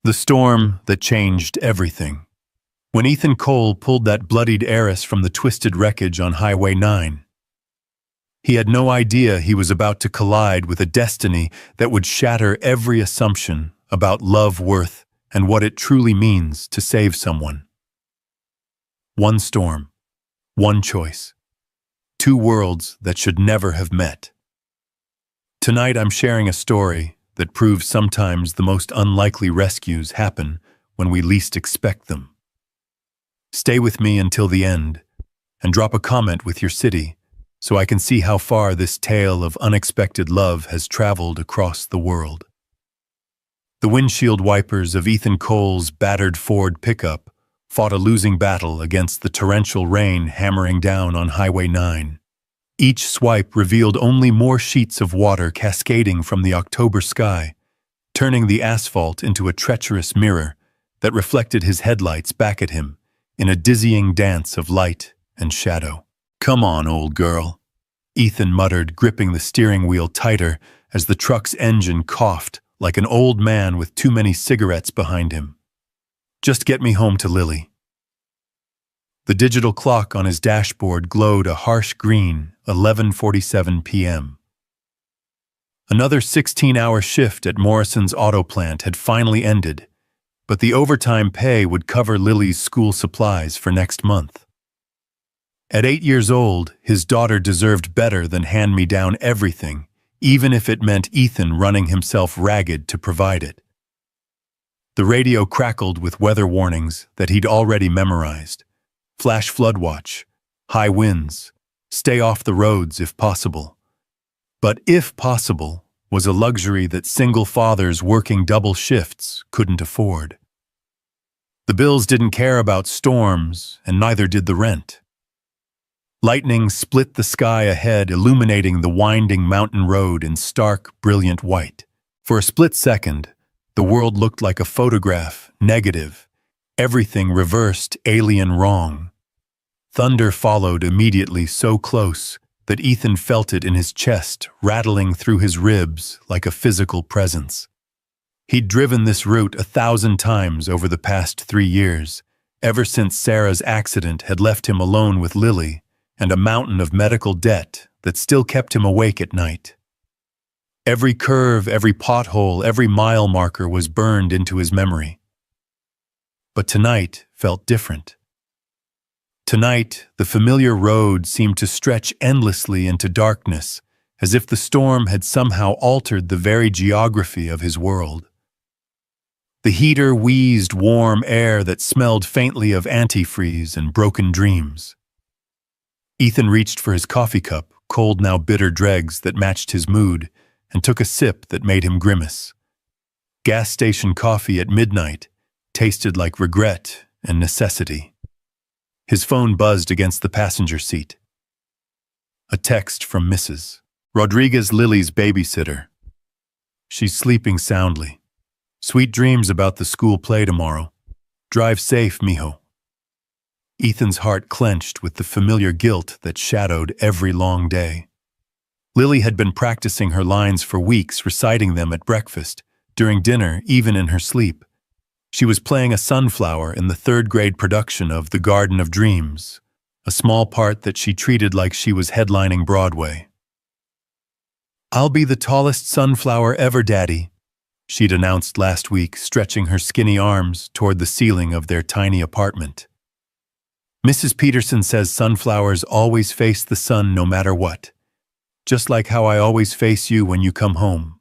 The storm that changed everything. When Ethan Cole pulled that bloodied heiress from the twisted wreckage on Highway 9, he had no idea he was about to collide with a destiny that would shatter every assumption about love, worth, and what it truly means to save someone. One storm, one choice, two worlds that should never have met. Tonight I'm sharing a story that proves sometimes the most unlikely rescues happen when we least expect them. Stay with me until the end, and drop a comment with your city so I can see how far this tale of unexpected love has traveled across the world. The windshield wipers of Ethan Cole's battered Ford pickup fought a losing battle against the torrential rain hammering down on Highway 9. Each swipe revealed only more sheets of water cascading from the October sky, turning the asphalt into a treacherous mirror that reflected his headlights back at him in a dizzying dance of light and shadow. "Come on, old girl," Ethan muttered, gripping the steering wheel tighter as the truck's engine coughed like an old man with too many cigarettes behind him. "Just get me home to Lily." The digital clock on his dashboard glowed a harsh green 11:47 p.m. Another 16-hour shift at Morrison's auto plant had finally ended, but the overtime pay would cover Lily's school supplies for next month. At 8 years old, his daughter deserved better than hand-me-down everything, even if it meant Ethan running himself ragged to provide it. The radio crackled with weather warnings that he'd already memorized. Flash flood watch, high winds, stay off the roads if possible. But if possible was a luxury that single fathers working double shifts couldn't afford. The bills didn't care about storms, and neither did the rent. Lightning split the sky ahead, illuminating the winding mountain road in stark, brilliant white. For a split second, the world looked like a photograph, negative, everything reversed, alien wrong. Thunder followed immediately, so close that Ethan felt it in his chest, rattling through his ribs like a physical presence. He'd driven this route 1,000 times over the past 3 years, ever since Sarah's accident had left him alone with Lily and a mountain of medical debt that still kept him awake at night. Every curve, every pothole, every mile marker was burned into his memory. But tonight felt different. Tonight, the familiar road seemed to stretch endlessly into darkness, as if the storm had somehow altered the very geography of his world. The heater wheezed warm air that smelled faintly of antifreeze and broken dreams. Ethan reached for his coffee cup, cold now bitter dregs that matched his mood, and took a sip that made him grimace. Gas station coffee at midnight tasted like regret and necessity. His phone buzzed against the passenger seat. A text from Mrs. Rodriguez, Lily's babysitter. "She's sleeping soundly. Sweet dreams about the school play tomorrow. Drive safe, mijo." Ethan's heart clenched with the familiar guilt that shadowed every long day. Lily had been practicing her lines for weeks, reciting them at breakfast, during dinner, even in her sleep. She was playing a sunflower in the 3rd-grade production of The Garden of Dreams, a small part that she treated like she was headlining Broadway. "I'll be the tallest sunflower ever, Daddy," she'd announced last week, stretching her skinny arms toward the ceiling of their tiny apartment. "Mrs. Peterson says sunflowers always face the sun no matter what, just like how I always face you when you come home."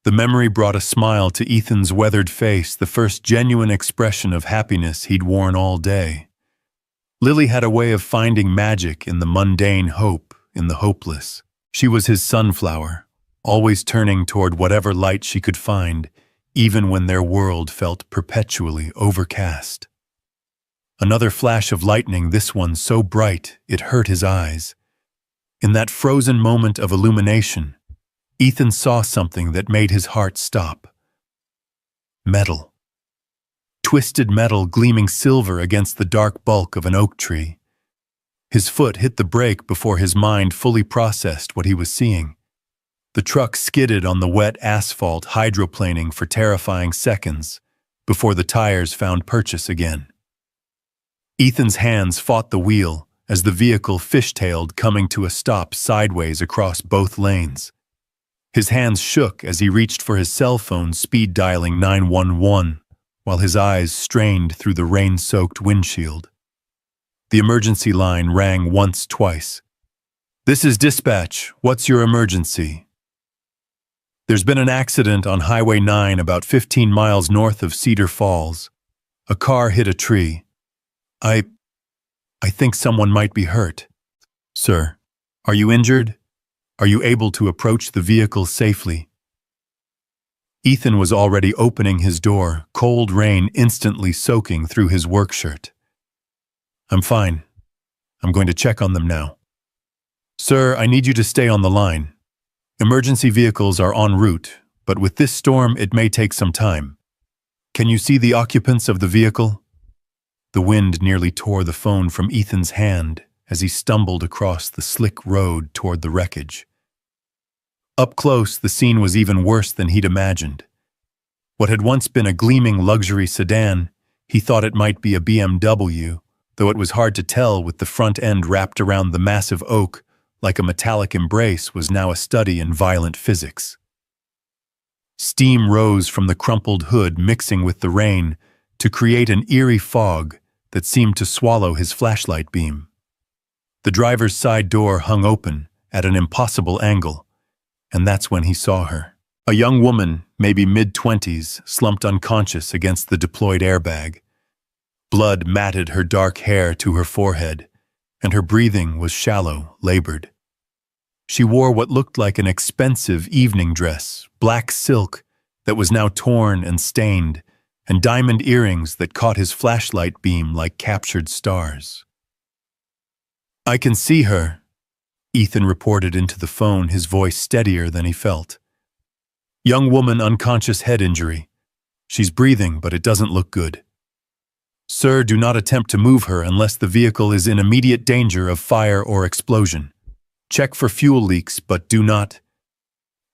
The memory brought a smile to Ethan's weathered face, the first genuine expression of happiness he'd worn all day. Lily had a way of finding magic in the mundane, hope in the hopeless. She was his sunflower, always turning toward whatever light she could find, even when their world felt perpetually overcast. Another flash of lightning, this one so bright it hurt his eyes. In that frozen moment of illumination, Ethan saw something that made his heart stop. Metal. Twisted metal gleaming silver against the dark bulk of an oak tree. His foot hit the brake before his mind fully processed what he was seeing. The truck skidded on the wet asphalt, hydroplaning for terrifying seconds before the tires found purchase again. Ethan's hands fought the wheel as the vehicle fishtailed, coming to a stop sideways across both lanes. His hands shook as he reached for his cell phone, speed dialing 911, while his eyes strained through the rain-soaked windshield. The emergency line rang once, twice. "This is dispatch. What's your emergency?" "There's been an accident on Highway 9 about 15 miles north of Cedar Falls. A car hit a tree. I think someone might be hurt." "Sir, are you injured? Are you able to approach the vehicle safely?" Ethan was already opening his door, cold rain instantly soaking through his work shirt. "I'm fine. I'm going to check on them now." "Sir, I need you to stay on the line. Emergency vehicles are en route, but with this storm it may take some time. Can you see the occupants of the vehicle?" The wind nearly tore the phone from Ethan's hand as he stumbled across the slick road toward the wreckage. Up close, the scene was even worse than he'd imagined. What had once been a gleaming luxury sedan, he thought it might be a BMW, though it was hard to tell with the front end wrapped around the massive oak like a metallic embrace, was now a study in violent physics. Steam rose from the crumpled hood, mixing with the rain to create an eerie fog that seemed to swallow his flashlight beam. The driver's side door hung open at an impossible angle, and that's when he saw her. A young woman, maybe mid-20s, slumped unconscious against the deployed airbag. Blood matted her dark hair to her forehead, and her breathing was shallow, labored. She wore what looked like an expensive evening dress, black silk that was now torn and stained, and diamond earrings that caught his flashlight beam like captured stars. "I can see her," Ethan reported into the phone, his voice steadier than he felt. "Young woman, unconscious, head injury. She's breathing, but it doesn't look good. Sir, do not attempt to move her unless the vehicle is in immediate danger of fire or explosion. Check for fuel leaks, but do not—"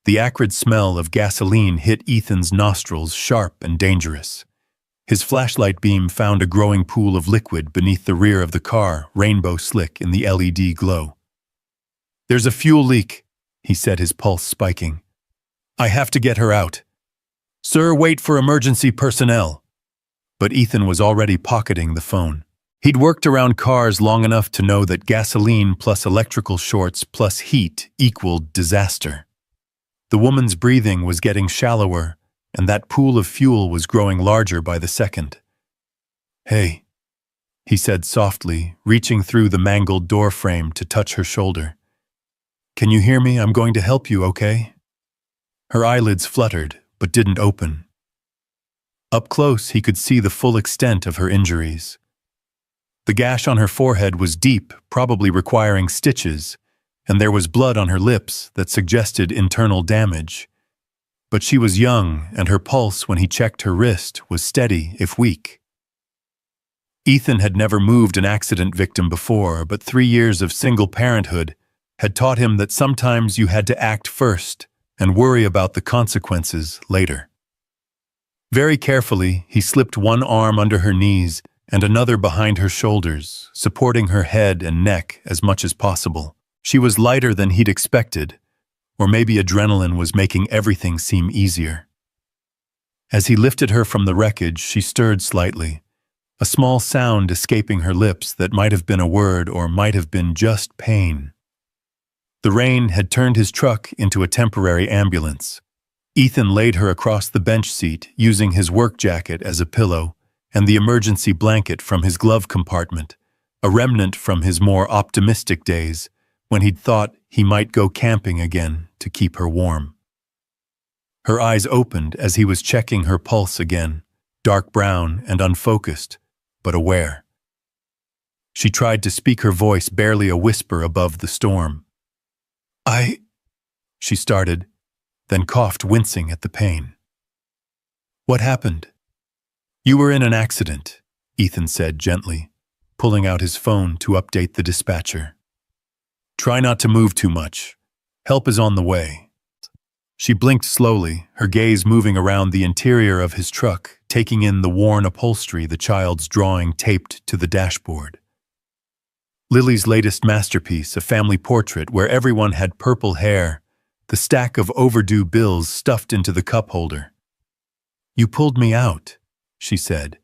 The acrid smell of gasoline hit Ethan's nostrils, sharp and dangerous. His flashlight beam found a growing pool of liquid beneath the rear of the car, rainbow slick in the LED glow. "There's a fuel leak," he said, his pulse spiking. "I have to get her out. Sir, wait for emergency personnel." But Ethan was already pocketing the phone. He'd worked around cars long enough to know that gasoline plus electrical shorts plus heat equaled disaster. The woman's breathing was getting shallower, and that pool of fuel was growing larger by the second. "Hey," he said softly, reaching through the mangled door frame to touch her shoulder. "Can you hear me? I'm going to help you, okay?" Her eyelids fluttered, but didn't open. Up close, he could see the full extent of her injuries. The gash on her forehead was deep, probably requiring stitches, and there was blood on her lips that suggested internal damage. But she was young, and her pulse when he checked her wrist was steady, if weak. Ethan had never moved an accident victim before, but 3 years of single parenthood had taught him that sometimes you had to act first and worry about the consequences later. Very carefully, he slipped one arm under her knees and another behind her shoulders, supporting her head and neck as much as possible. She was lighter than he'd expected, or maybe adrenaline was making everything seem easier. As he lifted her from the wreckage, she stirred slightly, a small sound escaping her lips that might have been a word or might have been just pain. The rain had turned his truck into a temporary ambulance. Ethan laid her across the bench seat, using his work jacket as a pillow and the emergency blanket from his glove compartment, a remnant from his more optimistic days when he'd thought he might go camping again to keep her warm. Her eyes opened as he was checking her pulse again, dark brown and unfocused, but aware. She tried to speak, her voice barely a whisper above the storm. She started, then coughed, wincing at the pain. "What happened?" "You were in an accident," Ethan said gently, pulling out his phone to update the dispatcher. "Try not to move too much. Help is on the way." She blinked slowly, her gaze moving around the interior of his truck, taking in the worn upholstery the child's drawing taped to the dashboard. Lily's latest masterpiece, a family portrait where everyone had purple hair, the stack of overdue bills stuffed into the cup holder. "You pulled me out," she said,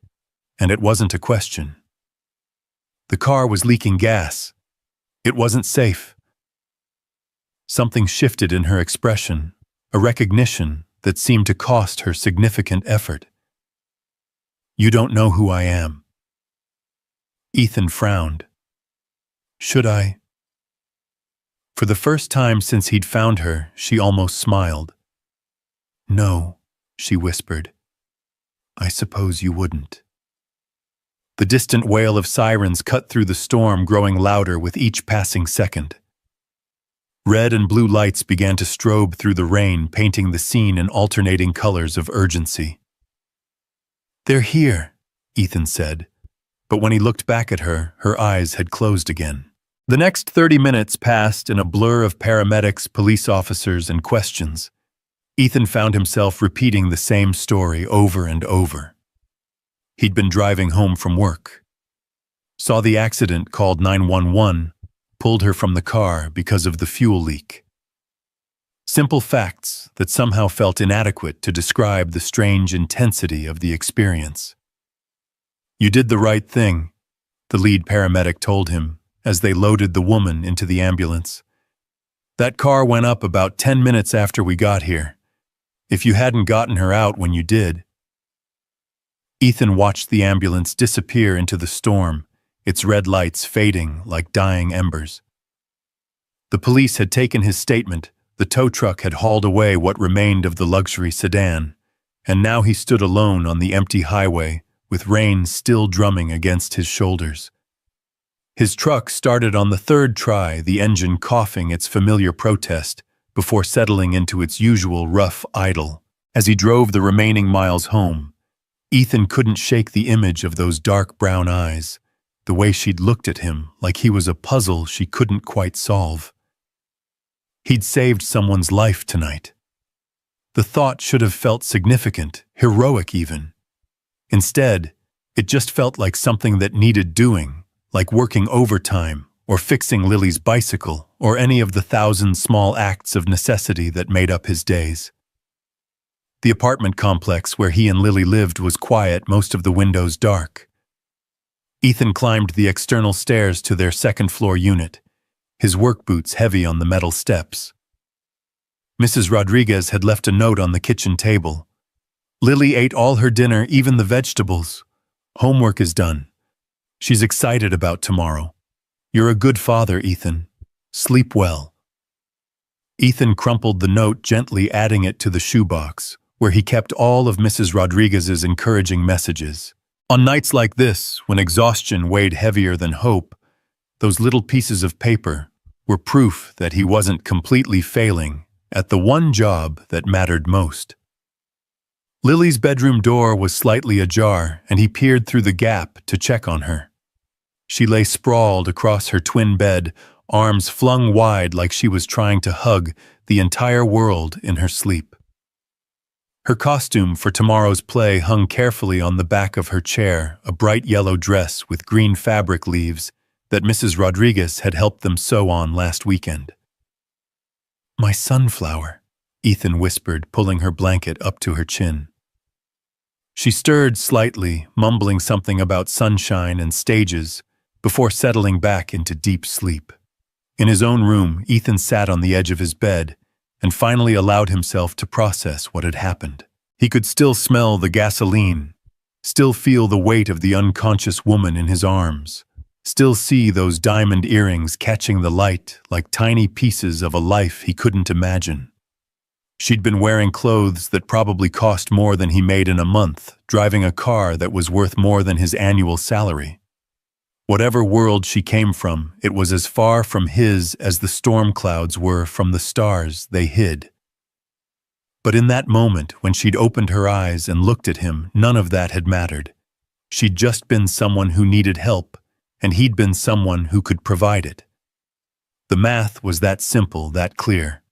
and it wasn't a question. The car was leaking gas. It wasn't safe. Something shifted in her expression, a recognition that seemed to cost her significant effort. "You don't know who I am." Ethan frowned. "Should I?" For the first time since he'd found her, she almost smiled. "No," she whispered. "I suppose you wouldn't." The distant wail of sirens cut through the storm, growing louder with each passing second. Red and blue lights began to strobe through the rain, painting the scene in alternating colors of urgency. "They're here," Ethan said, but when he looked back at her, her eyes had closed again. The next 30 minutes passed in a blur of paramedics, police officers, and questions. Ethan found himself repeating the same story over and over. He'd been driving home from work. Saw the accident, called 911, pulled her from the car because of the fuel leak. Simple facts that somehow felt inadequate to describe the strange intensity of the experience. "You did the right thing," the lead paramedic told him as they loaded the woman into the ambulance. "That car went up about 10 minutes after we got here. If you hadn't gotten her out when you did..." Ethan watched the ambulance disappear into the storm, its red lights fading like dying embers. The police had taken his statement, the tow truck had hauled away what remained of the luxury sedan, and now he stood alone on the empty highway, with rain still drumming against his shoulders. His truck started on the third try, the engine coughing its familiar protest, before settling into its usual rough idle. As he drove the remaining miles home, Ethan couldn't shake the image of those dark brown eyes, the way she'd looked at him like he was a puzzle she couldn't quite solve. He'd saved someone's life tonight. The thought should have felt significant, heroic even. Instead, it just felt like something that needed doing, like working overtime or fixing Lily's bicycle or any of the 1,000 small acts of necessity that made up his days. The apartment complex where he and Lily lived was quiet, most of the windows dark. Ethan climbed the external stairs to their second-floor unit, his work boots heavy on the metal steps. Mrs. Rodriguez had left a note on the kitchen table. "Lily ate all her dinner, even the vegetables. Homework is done. She's excited about tomorrow. You're a good father, Ethan. Sleep well." Ethan crumpled the note, gently adding it to the shoebox, where he kept all of Mrs. Rodriguez's encouraging messages. On nights like this, when exhaustion weighed heavier than hope, those little pieces of paper were proof that he wasn't completely failing at the one job that mattered most. Lily's bedroom door was slightly ajar, and he peered through the gap to check on her. She lay sprawled across her twin bed, arms flung wide like she was trying to hug the entire world in her sleep. Her costume for tomorrow's play hung carefully on the back of her chair, a bright yellow dress with green fabric leaves that Mrs. Rodriguez had helped them sew on last weekend. "My sunflower," Ethan whispered, pulling her blanket up to her chin. She stirred slightly, mumbling something about sunshine and stages, before settling back into deep sleep. In his own room, Ethan sat on the edge of his bed and finally allowed himself to process what had happened. He could still smell the gasoline, still feel the weight of the unconscious woman in his arms, still see those diamond earrings catching the light like tiny pieces of a life he couldn't imagine. She'd been wearing clothes that probably cost more than he made in a month, driving a car that was worth more than his annual salary. Whatever world she came from, it was as far from his as the storm clouds were from the stars they hid. But in that moment, when she'd opened her eyes and looked at him, none of that had mattered. She'd just been someone who needed help, and he'd been someone who could provide it. The math was that simple, that clear.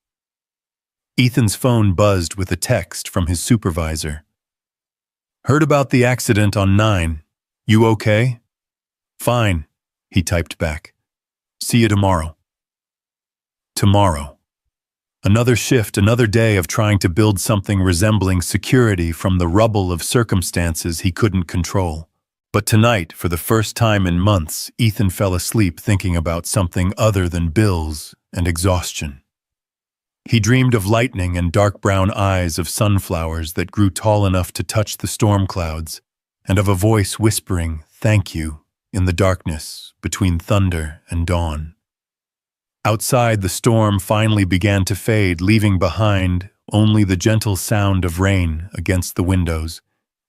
Ethan's phone buzzed with a text from his supervisor. "Heard about the accident on 9. You okay?" "Fine," he typed back. "See you tomorrow." Tomorrow. Another shift, another day of trying to build something resembling security from the rubble of circumstances he couldn't control. But tonight, for the first time in months, Ethan fell asleep thinking about something other than bills and exhaustion. He dreamed of lightning and dark brown eyes of sunflowers that grew tall enough to touch the storm clouds, and of a voice whispering, "Thank you," in the darkness between thunder and dawn. Outside, the storm finally began to fade, leaving behind only the gentle sound of rain against the windows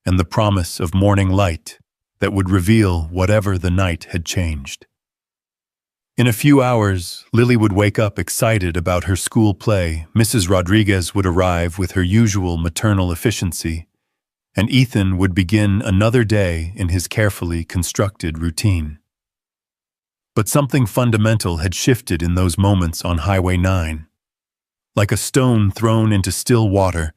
and the promise of morning light that would reveal whatever the night had changed. In a few hours, Lily would wake up excited about her school play, Mrs. Rodriguez would arrive with her usual maternal efficiency, and Ethan would begin another day in his carefully constructed routine. But something fundamental had shifted in those moments on Highway 9. Like a stone thrown into still water,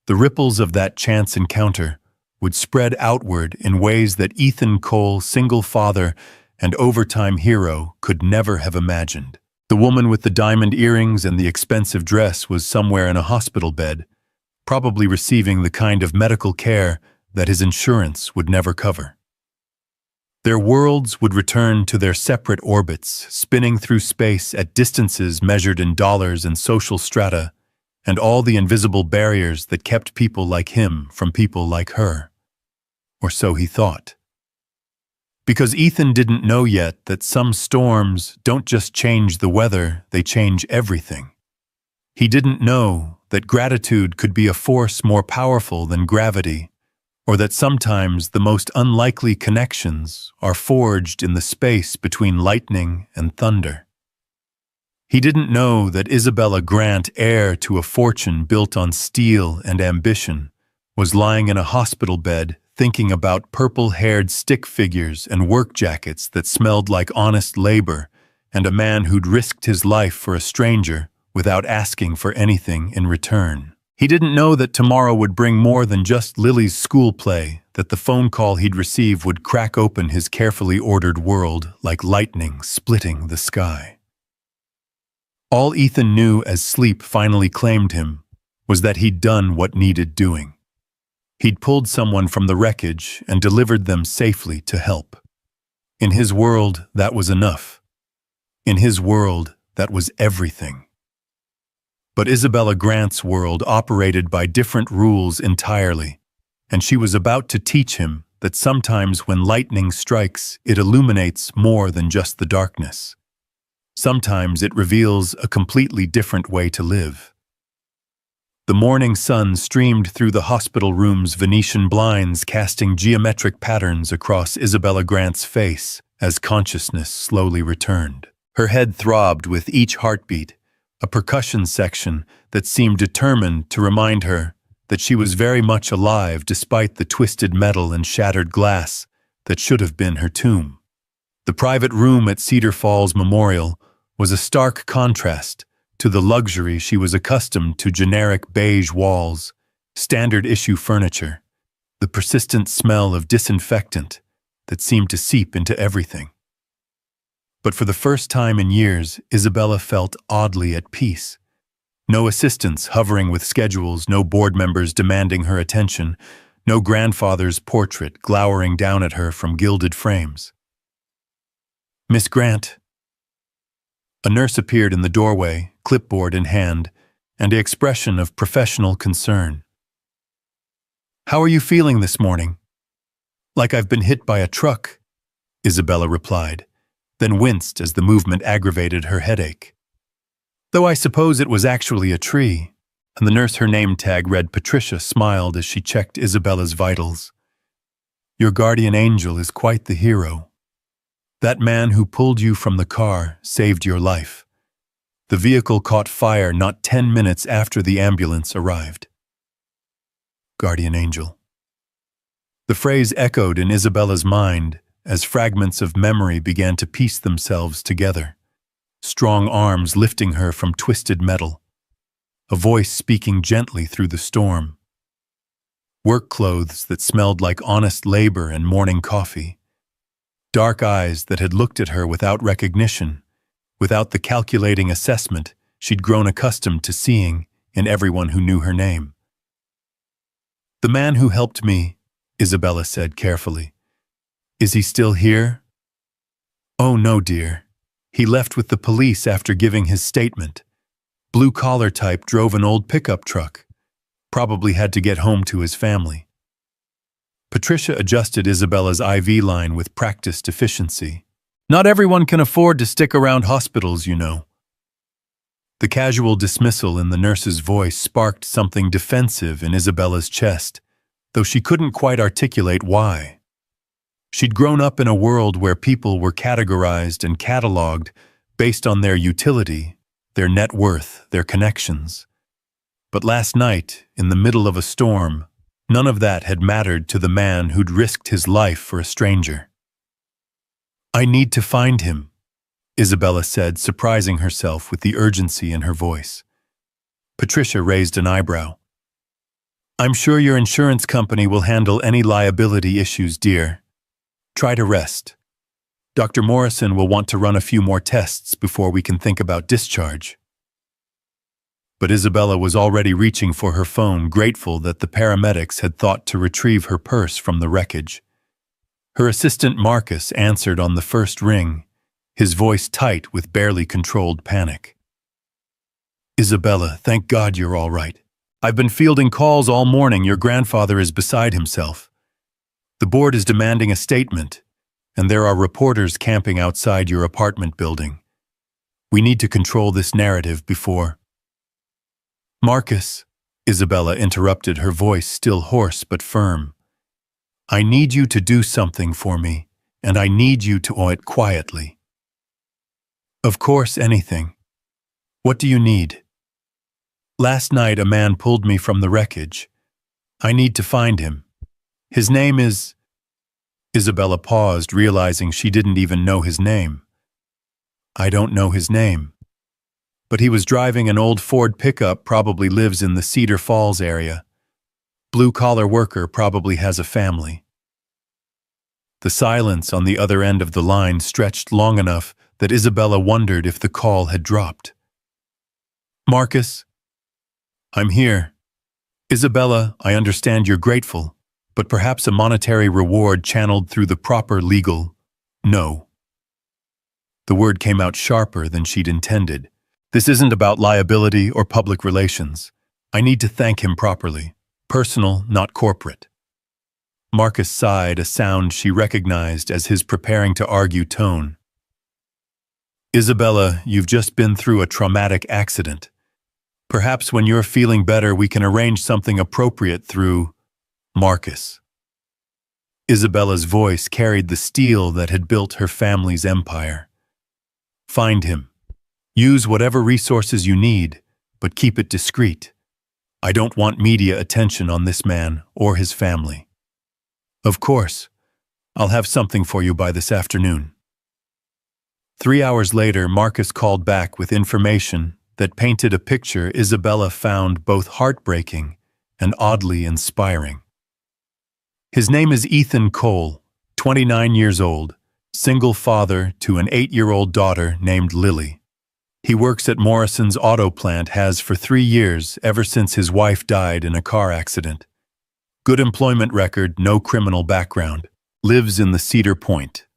the ripples of that chance encounter would spread outward in ways that Ethan Cole, single father and overtime hero, could never have imagined. The woman with the diamond earrings and the expensive dress was somewhere in a hospital bed, probably receiving the kind of medical care that his insurance would never cover. Their worlds would return to their separate orbits, spinning through space at distances measured in dollars and social strata, and all the invisible barriers that kept people like him from people like her. Or so he thought. Because Ethan didn't know yet that some storms don't just change the weather, they change everything. He didn't know that gratitude could be a force more powerful than gravity, or that sometimes the most unlikely connections are forged in the space between lightning and thunder. He didn't know that Isabella Grant, heir to a fortune built on steel and ambition, was lying in a hospital bed thinking about purple-haired stick figures and work jackets that smelled like honest labor, and a man who'd risked his life for a stranger without asking for anything in return. He didn't know that tomorrow would bring more than just Lily's school play, that the phone call he'd receive would crack open his carefully ordered world like lightning splitting the sky. All Ethan knew as sleep finally claimed him was that he'd done what needed doing. He'd pulled someone from the wreckage and delivered them safely to help. In his world, that was enough. In his world, that was everything. But Isabella Grant's world operated by different rules entirely, and she was about to teach him that sometimes when lightning strikes, it illuminates more than just the darkness. Sometimes it reveals a completely different way to live. The morning sun streamed through the hospital room's Venetian blinds, casting geometric patterns across Isabella Grant's face as consciousness slowly returned. Her head throbbed with each heartbeat, a percussion section that seemed determined to remind her that she was very much alive despite the twisted metal and shattered glass that should have been her tomb. The private room at Cedar Falls Memorial was a stark contrast to the luxury she was accustomed to: generic beige walls, standard-issue furniture, the persistent smell of disinfectant that seemed to seep into everything. But for the first time in years, Isabella felt oddly at peace. No assistants hovering with schedules, no board members demanding her attention, no grandfather's portrait glowering down at her from gilded frames. "Miss Grant." A nurse appeared in the doorway, clipboard in hand, and an expression of professional concern. "How are you feeling this morning?" "Like I've been hit by a truck," Isabella replied, then winced as the movement aggravated her headache. "Though I suppose it was actually a tree," and the nurse, her name tag read Patricia, smiled as she checked Isabella's vitals. "Your guardian angel is quite the hero. That man who pulled you from the car saved your life. The vehicle caught fire not 10 minutes after the ambulance arrived." Guardian angel. The phrase echoed in Isabella's mind as fragments of memory began to piece themselves together, strong arms lifting her from twisted metal, a voice speaking gently through the storm. Work clothes that smelled like honest labor and morning coffee. Dark eyes that had looked at her without recognition, without the calculating assessment she'd grown accustomed to seeing in everyone who knew her name. "The man who helped me," Isabella said carefully. "Is he still here?" "Oh no, dear. He left with the police after giving his statement. Blue-collar type, drove an old pickup truck. Probably had to get home to his family." Patricia adjusted Isabella's IV line with practiced efficiency. "Not everyone can afford to stick around hospitals, you know." The casual dismissal in the nurse's voice sparked something defensive in Isabella's chest, though she couldn't quite articulate why. She'd grown up in a world where people were categorized and cataloged based on their utility, their net worth, their connections. But last night, in the middle of a storm, none of that had mattered to the man who'd risked his life for a stranger. "I need to find him," Isabella said, surprising herself with the urgency in her voice. Patricia raised an eyebrow. "I'm sure your insurance company will handle any liability issues, dear. Try to rest. Dr. Morrison will want to run a few more tests before we can think about discharge." But Isabella was already reaching for her phone, grateful that the paramedics had thought to retrieve her purse from the wreckage. Her assistant Marcus answered on the first ring, his voice tight with barely controlled panic. "Isabella, thank God you're all right. I've been fielding calls all morning. Your grandfather is beside himself. The board is demanding a statement, and there are reporters camping outside your apartment building. We need to control this narrative before—" "Marcus," Isabella interrupted, her voice still hoarse but firm. "I need you to do something for me, and I need you to do it quietly." "Of course, anything. What do you need?" "Last night a man pulled me from the wreckage. I need to find him. His name is—" Isabella paused, realizing she didn't even know his name. "I don't know his name. But he was driving an old Ford pickup, probably lives in the Cedar Falls area. Blue-collar worker, probably has a family." The silence on the other end of the line stretched long enough that Isabella wondered if the call had dropped. "Marcus?" "I'm here. Isabella, I understand you're grateful, but perhaps a monetary reward channeled through the proper legal— No." The word came out sharper than she'd intended. "This isn't about liability or public relations. I need to thank him properly. Personal, not corporate." Marcus sighed, a sound she recognized as his preparing to argue tone. "Isabella, you've just been through a traumatic accident. Perhaps when you're feeling better we can arrange something appropriate through Marcus." Isabella's voice carried the steel that had built her family's empire. "Find him. Use whatever resources you need, but keep it discreet. I don't want media attention on this man or his family." "Of course. I'll have something for you by this afternoon." 3 hours later, Marcus called back with information that painted a picture Isabella found both heartbreaking and oddly inspiring. His name is Ethan Cole, 29 years old, single father to an 8-year-old daughter named Lily. He works at Morrison's auto plant, has for 3 years, ever since his wife died in a car accident. Good employment record, no criminal background. Lives in the Cedar Point.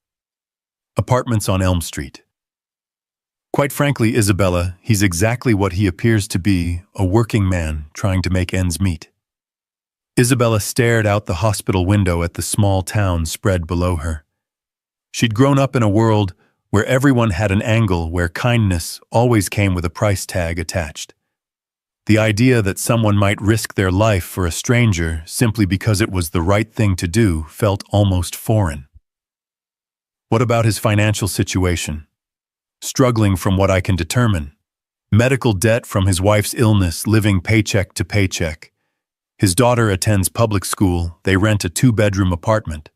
Apartments on Elm Street. Quite frankly, Isabella, he's exactly what he appears to be, a working man trying to make ends meet. Isabella stared out the hospital window at the small town spread below her. She'd grown up in a world where everyone had an angle, where kindness always came with a price tag attached. The idea that someone might risk their life for a stranger simply because it was the right thing to do felt almost foreign. What about his financial situation? Struggling from what I can determine. Medical debt from his wife's illness, living paycheck to paycheck. His daughter attends public school, they rent a 2-bedroom apartment.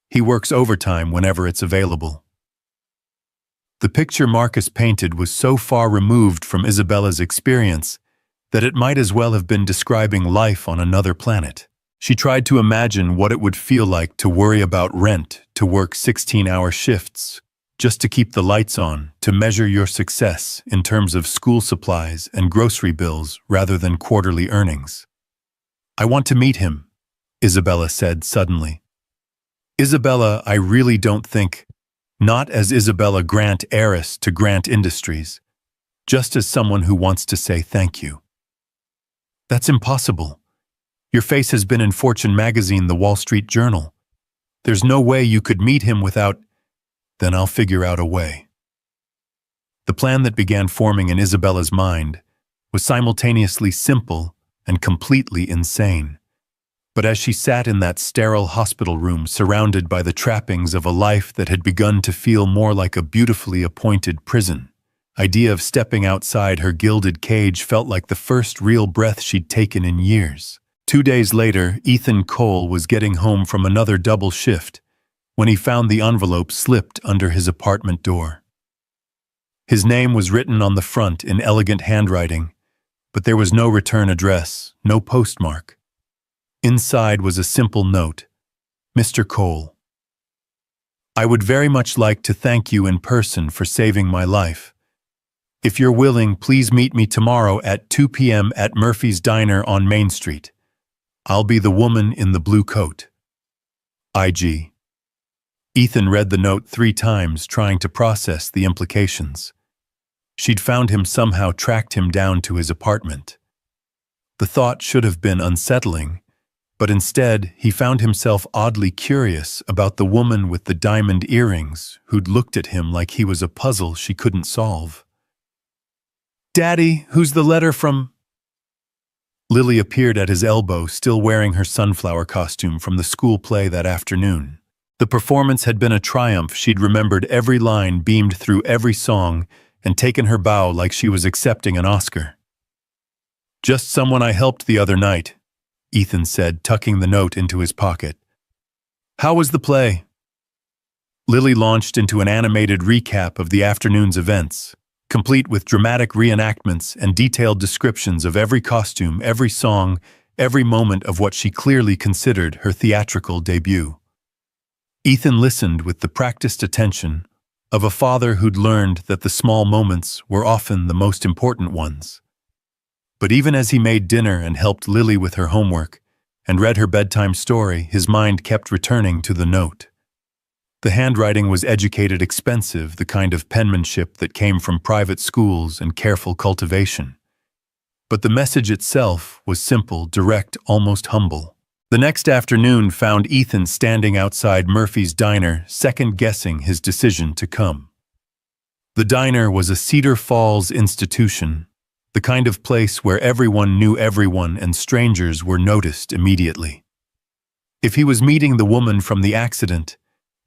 He works overtime whenever it's available. The picture Marcus painted was so far removed from Isabella's experience that it might as well have been describing life on another planet. She tried to imagine what it would feel like to worry about rent, to work 16-hour shifts, just to keep the lights on, to measure your success in terms of school supplies and grocery bills rather than quarterly earnings. "I want to meet him," Isabella said suddenly. Isabella, I really don't think, not as Isabella Grant, heiress to Grant Industries, just as someone who wants to say thank you. "That's impossible. Your face has been in Fortune magazine, the Wall Street Journal. There's no way you could meet him without—" "Then I'll figure out a way." The plan that began forming in Isabella's mind was simultaneously simple and completely insane. But as she sat in that sterile hospital room surrounded by the trappings of a life that had begun to feel more like a beautifully appointed prison, idea of stepping outside her gilded cage felt like the first real breath she'd taken in years. 2 days later, Ethan Cole was getting home from another double shift when he found the envelope slipped under his apartment door. His name was written on the front in elegant handwriting, but there was no return address, no postmark. Inside was a simple note: "Mr. Cole, I would very much like to thank you in person for saving my life. If you're willing, please meet me tomorrow at 2 p.m. at Murphy's Diner on Main Street. I'll be the woman in the blue coat. IG." Ethan read the note 3 times, trying to process the implications. She'd found him somehow, tracked him down to his apartment. The thought should have been unsettling, but instead he found himself oddly curious about the woman with the diamond earrings who'd looked at him like he was a puzzle she couldn't solve. "Daddy, who's the letter from?" Lily appeared at his elbow, still wearing her sunflower costume from the school play that afternoon. The performance had been a triumph. She'd remembered every line, beamed through every song, and taken her bow like she was accepting an Oscar. "Just someone I helped the other night," Ethan said, tucking the note into his pocket. "How was the play?" Lily launched into an animated recap of the afternoon's events, complete with dramatic reenactments and detailed descriptions of every costume, every song, every moment of what she clearly considered her theatrical debut. Ethan listened with the practiced attention of a father who'd learned that the small moments were often the most important ones. But even as he made dinner and helped Lily with her homework and read her bedtime story, his mind kept returning to the note. The handwriting was educated, expensive, the kind of penmanship that came from private schools and careful cultivation. But the message itself was simple, direct, almost humble. The next afternoon found Ethan standing outside Murphy's Diner, second-guessing his decision to come. The diner was a Cedar Falls institution, the kind of place where everyone knew everyone and strangers were noticed immediately. If he was meeting the woman from the accident,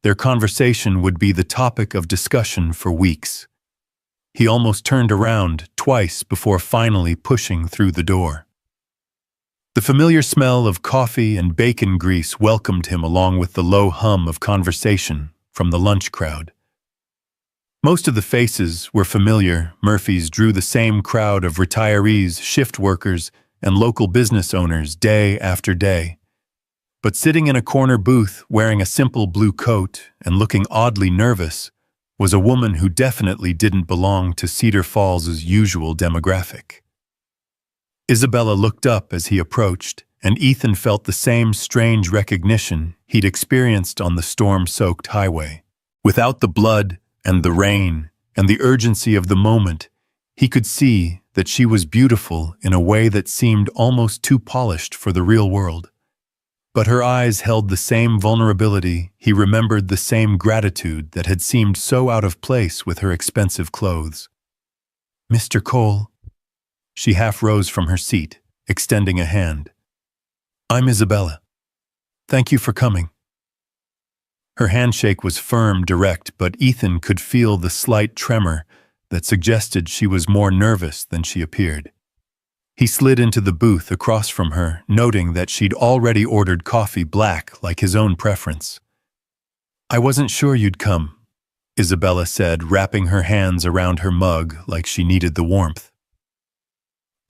their conversation would be the topic of discussion for weeks. He almost turned around twice before finally pushing through the door. The familiar smell of coffee and bacon grease welcomed him, along with the low hum of conversation from the lunch crowd. Most of the faces were familiar. Murphy's drew the same crowd of retirees, shift workers, and local business owners day after day. But sitting in a corner booth, wearing a simple blue coat and looking oddly nervous, was a woman who definitely didn't belong to Cedar Falls' usual demographic. Isabella looked up as he approached, and Ethan felt the same strange recognition he'd experienced on the storm-soaked highway. Without the blood and the rain and the urgency of the moment, he could see that she was beautiful in a way that seemed almost too polished for the real world. But her eyes held the same vulnerability. He remembered the same gratitude that had seemed so out of place with her expensive clothes. "Mr. Cole." She half rose from her seat, extending a hand. "I'm Isabella. Thank you for coming." Her handshake was firm, direct, but Ethan could feel the slight tremor that suggested she was more nervous than she appeared. He slid into the booth across from her, noting that she'd already ordered coffee black, like his own preference. "I wasn't sure you'd come," Isabella said, wrapping her hands around her mug like she needed the warmth.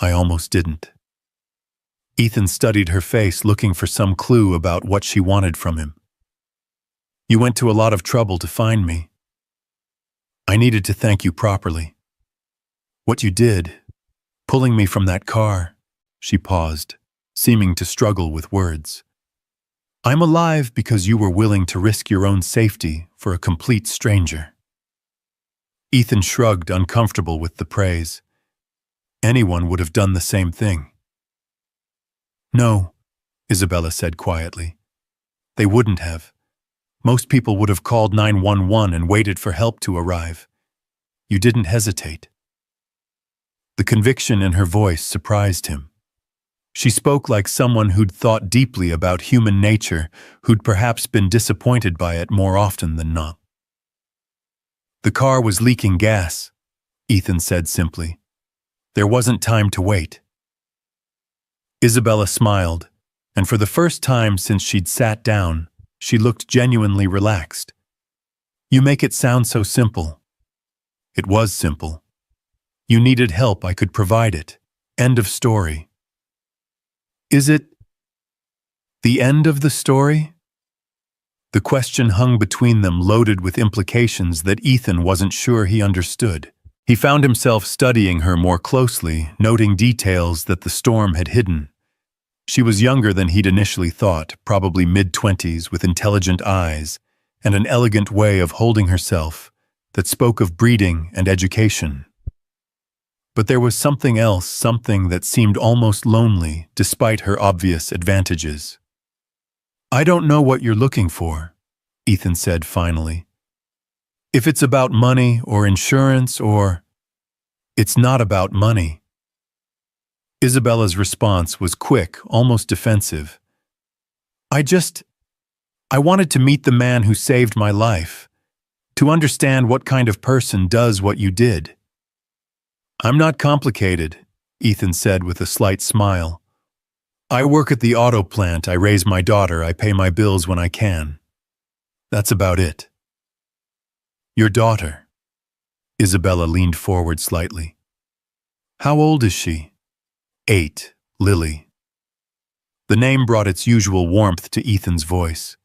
I almost didn't. Ethan studied her face, looking for some clue about what she wanted from him. You went to a lot of trouble to find me. I needed to thank you properly. What you did, pulling me from that car, she paused, seeming to struggle with words. I'm alive because you were willing to risk your own safety for a complete stranger. Ethan shrugged, uncomfortable with the praise. Anyone would have done the same thing. No, Isabella said quietly. They wouldn't have. Most people would have called 911 and waited for help to arrive. You didn't hesitate. The conviction in her voice surprised him. She spoke like someone who'd thought deeply about human nature, who'd perhaps been disappointed by it more often than not. The car was leaking gas, Ethan said simply. There wasn't time to wait. Isabella smiled, and for the first time since she'd sat down, she looked genuinely relaxed. You make it sound so simple. It was simple. You needed help, I could provide it. End of story. Is it the end of the story? The question hung between them, loaded with implications that Ethan wasn't sure he understood. He found himself studying her more closely, noting details that the storm had hidden. She was younger than he'd initially thought, probably mid-20s, with intelligent eyes and an elegant way of holding herself that spoke of breeding and education. But there was something else, something that seemed almost lonely, despite her obvious advantages. I don't know what you're looking for, Ethan said finally. If it's about money or insurance or... It's not about money. Isabella's response was quick, almost defensive. I wanted to meet the man who saved my life, to understand what kind of person does what you did. I'm not complicated, Ethan said with a slight smile. I work at the auto plant, I raise my daughter, I pay my bills when I can. That's about it. Your daughter. Isabella leaned forward slightly. How old is she? 8, Lily. The name brought its usual warmth to Ethan's voice.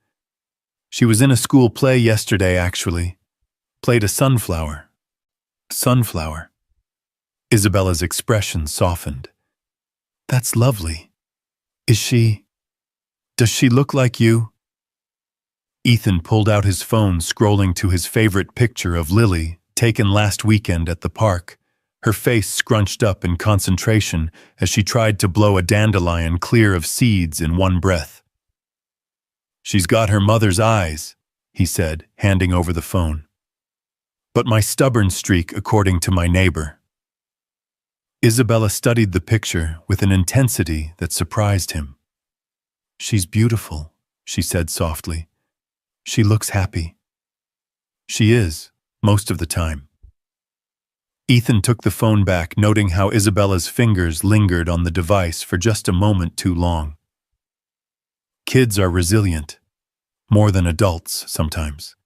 She was in a school play yesterday, actually. Played a sunflower. Sunflower. Isabella's expression softened. That's lovely. Does she look like you? Ethan pulled out his phone, scrolling to his favorite picture of Lily, taken last weekend at the park, her face scrunched up in concentration as she tried to blow a dandelion clear of seeds in one breath. She's got her mother's eyes, he said, handing over the phone. But my stubborn streak, according to my neighbor. Isabella studied the picture with an intensity that surprised him. She's beautiful, she said softly. She looks happy. She is, most of the time. Ethan took the phone back, noting how Isabella's fingers lingered on the device for just a moment too long. Kids are resilient, more than adults sometimes.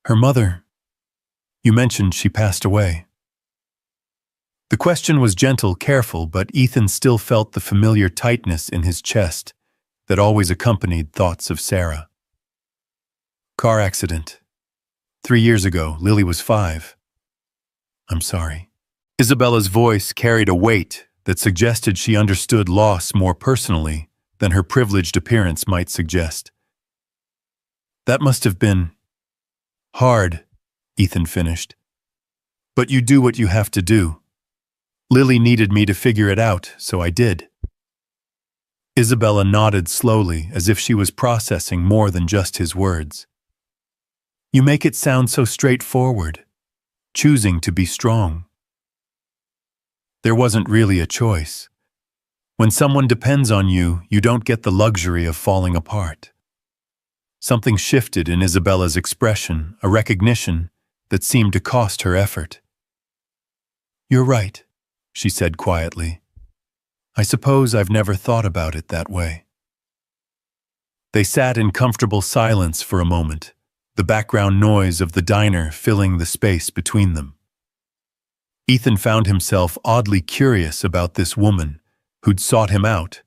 Her mother, you mentioned she passed away. The question was gentle, careful, but Ethan still felt the familiar tightness in his chest that always accompanied thoughts of Sarah. Car accident. 3 years ago, Lily was 5. I'm sorry. Isabella's voice carried a weight that suggested she understood loss more personally than her privileged appearance might suggest. That must have been hard, Ethan finished. But you do what you have to do. Lily needed me to figure it out, so I did. Isabella nodded slowly, as if she was processing more than just his words. You make it sound so straightforward, choosing to be strong. There wasn't really a choice. When someone depends on you, you don't get the luxury of falling apart. Something shifted in Isabella's expression, a recognition that seemed to cost her effort. You're right, she said quietly. I suppose I've never thought about it that way. They sat in comfortable silence for a moment, the background noise of the diner filling the space between them. Ethan found himself oddly curious about this woman who'd sought him out,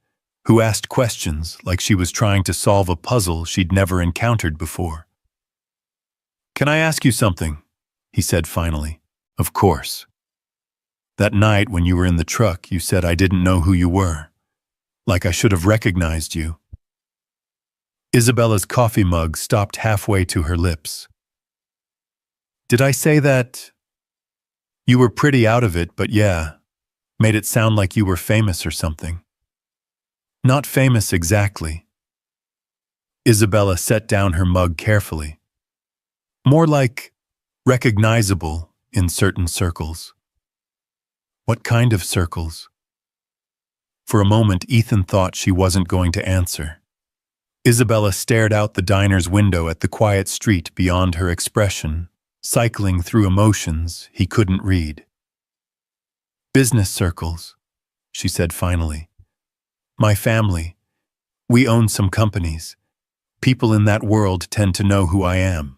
who asked questions like she was trying to solve a puzzle she'd never encountered before. "Can I ask you something?" he said finally. "Of course. That night when you were in the truck, you said I didn't know who you were, like I should have recognized you." Isabella's coffee mug stopped halfway to her lips. "Did I say that? You were pretty out of it, but yeah, made it sound like you were famous or something." "Not famous exactly." Isabella set down her mug carefully. "More like recognizable in certain circles." "What kind of circles?" For a moment, Ethan thought she wasn't going to answer. Isabella stared out the diner's window at the quiet street beyond her expression, cycling through emotions he couldn't read. "Business circles," she said finally. "My family. We own some companies. People in that world tend to know who I am."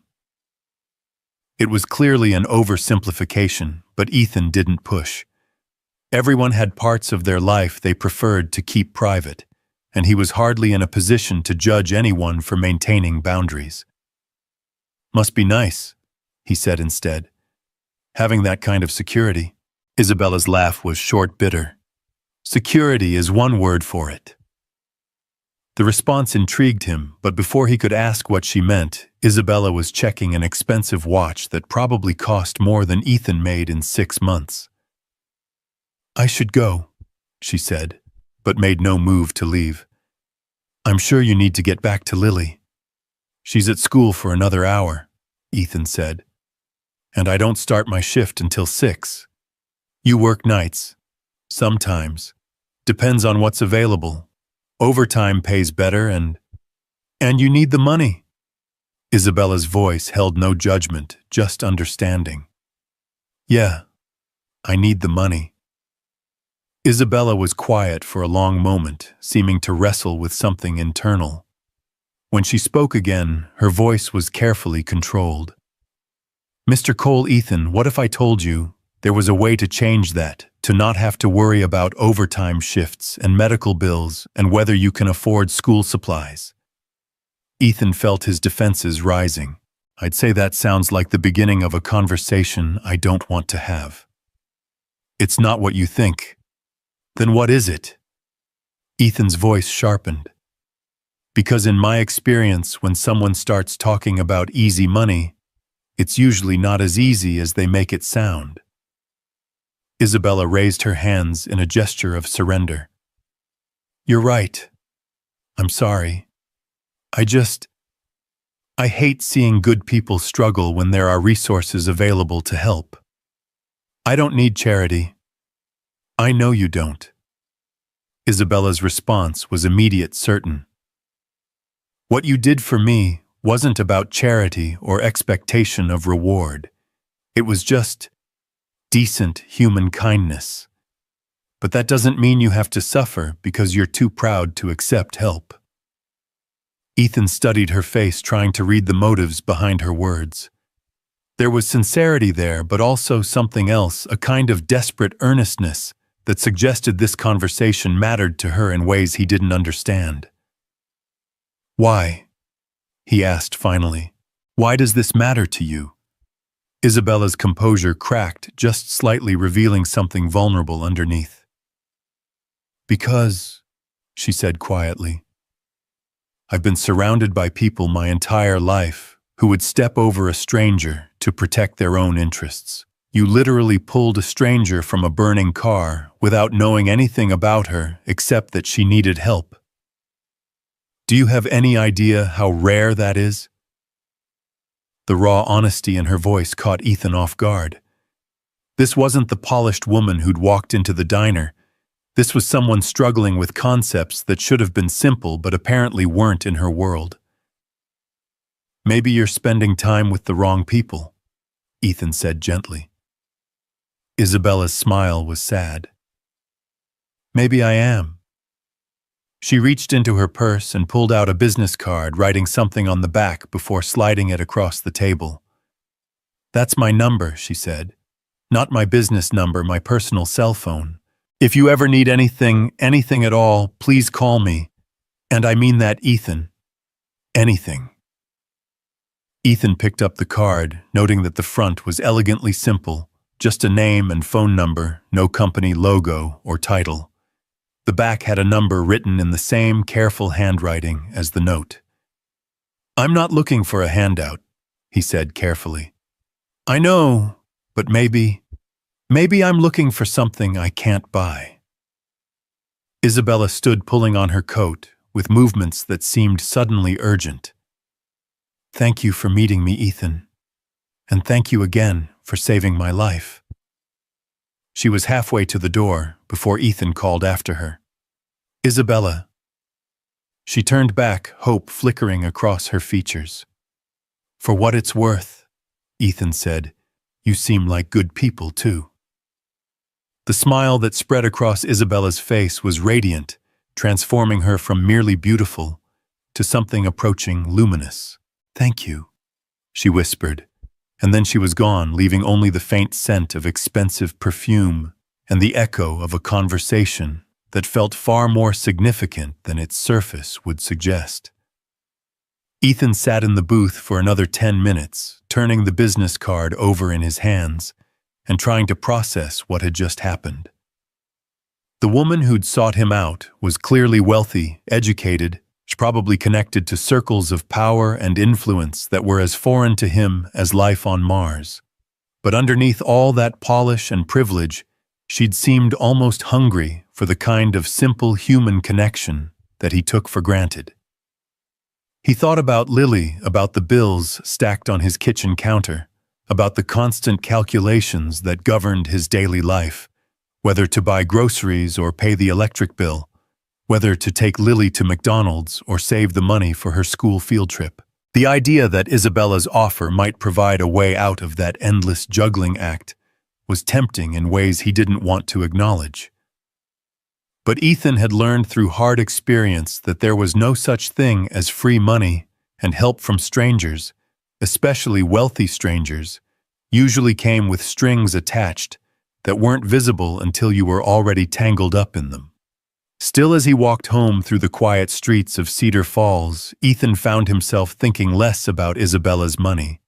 It was clearly an oversimplification, but Ethan didn't push. Everyone had parts of their life they preferred to keep private, and he was hardly in a position to judge anyone for maintaining boundaries. "Must be nice," he said instead. "Having that kind of security." Isabella's laugh was short, bitter. "Security is one word for it." The response intrigued him, but before he could ask what she meant, Isabella was checking an expensive watch that probably cost more than Ethan made in 6 months. "I should go," she said, but made no move to leave. "I'm sure you need to get back to Lily." "She's at school for another hour," Ethan said. "And I don't start my shift until 6. You work nights." "Sometimes. Depends on what's available. Overtime pays better and you need the money." Isabella's voice held no judgment, just understanding. "Yeah, I need the money." Isabella was quiet for a long moment, seeming to wrestle with something internal. When she spoke again, her voice was carefully controlled. "Mr. Cole, Ethan, what if I told you there was a way to change that, to not have to worry about overtime shifts and medical bills and whether you can afford school supplies?" Ethan felt his defenses rising. "I'd say that sounds like the beginning of a conversation I don't want to have." "It's not what you think." "Then what is it?" Ethan's voice sharpened. "Because in my experience, when someone starts talking about easy money, it's usually not as easy as they make it sound." Isabella raised her hands in a gesture of surrender. "You're right. I'm sorry. I hate seeing good people struggle when there are resources available to help. I don't need charity." "I know you don't." Isabella's response was immediate, certain. "What you did for me wasn't about charity or expectation of reward. It was just decent human kindness. But that doesn't mean you have to suffer because you're too proud to accept help." Ethan studied her face, trying to read the motives behind her words. There was sincerity there, but also something else, a kind of desperate earnestness that suggested this conversation mattered to her in ways he didn't understand. "Why?" he asked finally. "Why does this matter to you?" Isabella's composure cracked, just slightly, revealing something vulnerable underneath. "Because," she said quietly, "I've been surrounded by people my entire life who would step over a stranger to protect their own interests. You literally pulled a stranger from a burning car without knowing anything about her except that she needed help. Do you have any idea how rare that is?" The raw honesty in her voice caught Ethan off guard. This wasn't the polished woman who'd walked into the diner. This was someone struggling with concepts that should have been simple but apparently weren't in her world. "Maybe you're spending time with the wrong people," Ethan said gently. Isabella's smile was sad. "Maybe I am." She reached into her purse and pulled out a business card, writing something on the back before sliding it across the table. "That's my number," she said. Not my business number, my personal cell phone. If you ever need anything at all, please call me. And I mean that, Ethan. Anything. Ethan picked up the card, noting that the front was elegantly simple, just a name and phone number, no company logo or title. The back had a number written in the same careful handwriting as the note. "I'm not looking for a handout," he said carefully. "I know, but maybe I'm looking for something I can't buy." Isabella stood pulling on her coat, with movements that seemed suddenly urgent. "Thank you for meeting me, Ethan. And thank you again for saving my life." She was halfway to the door before Ethan called after her. "Isabella." She turned back, hope flickering across her features. "For what it's worth," Ethan said, "you seem like good people, too." The smile that spread across Isabella's face was radiant, transforming her from merely beautiful to something approaching luminous. "Thank you," she whispered, and then she was gone, leaving only the faint scent of expensive perfume and the echo of a conversation that felt far more significant than its surface would suggest. Ethan sat in the booth for another 10 minutes, turning the business card over in his hands and trying to process what had just happened. The woman who'd sought him out was clearly wealthy, educated, probably connected to circles of power and influence that were as foreign to him as life on Mars. But underneath all that polish and privilege, she'd seemed almost hungry for the kind of simple human connection that he took for granted. He thought about Lily, about the bills stacked on his kitchen counter, about the constant calculations that governed his daily life, whether to buy groceries or pay the electric bill, whether to take Lily to McDonald's or save the money for her school field trip. The idea that Isabella's offer might provide a way out of that endless juggling act was tempting in ways he didn't want to acknowledge. But Ethan had learned through hard experience that there was no such thing as free money, and help from strangers, especially wealthy strangers, usually came with strings attached that weren't visible until you were already tangled up in them. Still, as he walked home through the quiet streets of Cedar Falls, Ethan found himself thinking less about Isabella's money,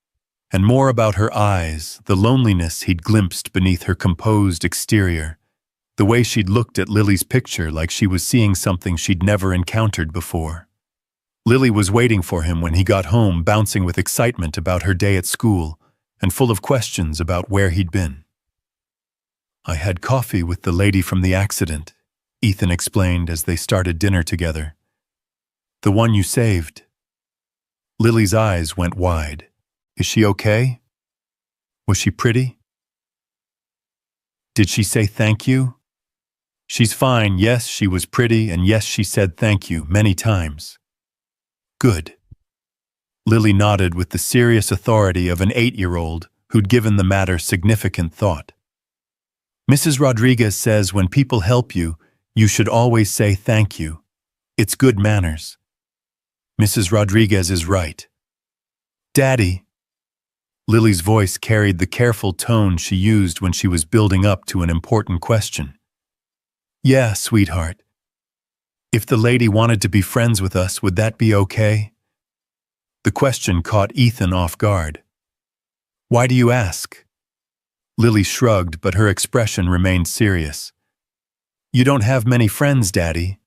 and more about her eyes, the loneliness he'd glimpsed beneath her composed exterior, the way she'd looked at Lily's picture like she was seeing something she'd never encountered before. Lily was waiting for him when he got home, bouncing with excitement about her day at school and full of questions about where he'd been. "I had coffee with the lady from the accident," Ethan explained as they started dinner together. "The one you saved." Lily's eyes went wide. "Is she okay? Was she pretty? Did she say thank you?" "She's fine. Yes, she was pretty, and yes, she said thank you many times." "Good." Lily nodded with the serious authority of an 8-year-old who'd given the matter significant thought. "Mrs. Rodriguez says when people help you, you should always say thank you. It's good manners." "Mrs. Rodriguez is right." "Daddy." Lily's voice carried the careful tone she used when she was building up to an important question. "Yeah, sweetheart. If the lady wanted to be friends with us, would that be okay?" The question caught Ethan off guard. "Why do you ask?" Lily shrugged, but her expression remained serious. "You don't have many friends, Daddy.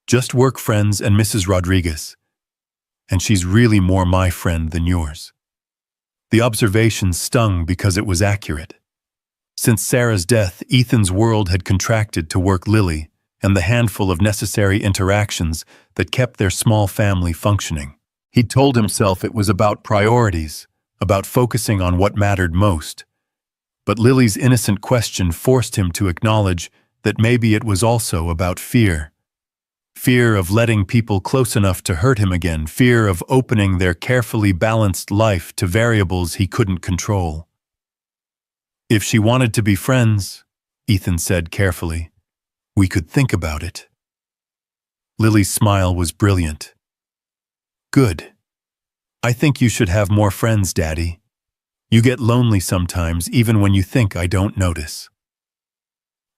Just work friends and Mrs. Rodriguez. And she's really more my friend than yours." The observation stung because it was accurate. Since Sarah's death, Ethan's world had contracted to work Lily and the handful of necessary interactions that kept their small family functioning. He'd told himself it was about priorities, about focusing on what mattered most. But Lily's innocent question forced him to acknowledge that maybe it was also about fear. Fear of letting people close enough to hurt him again, fear of opening their carefully balanced life to variables he couldn't control. "If she wanted to be friends," Ethan said carefully, "we could think about it." Lily's smile was brilliant. "Good. I think you should have more friends, Daddy. You get lonely sometimes even when you think I don't notice."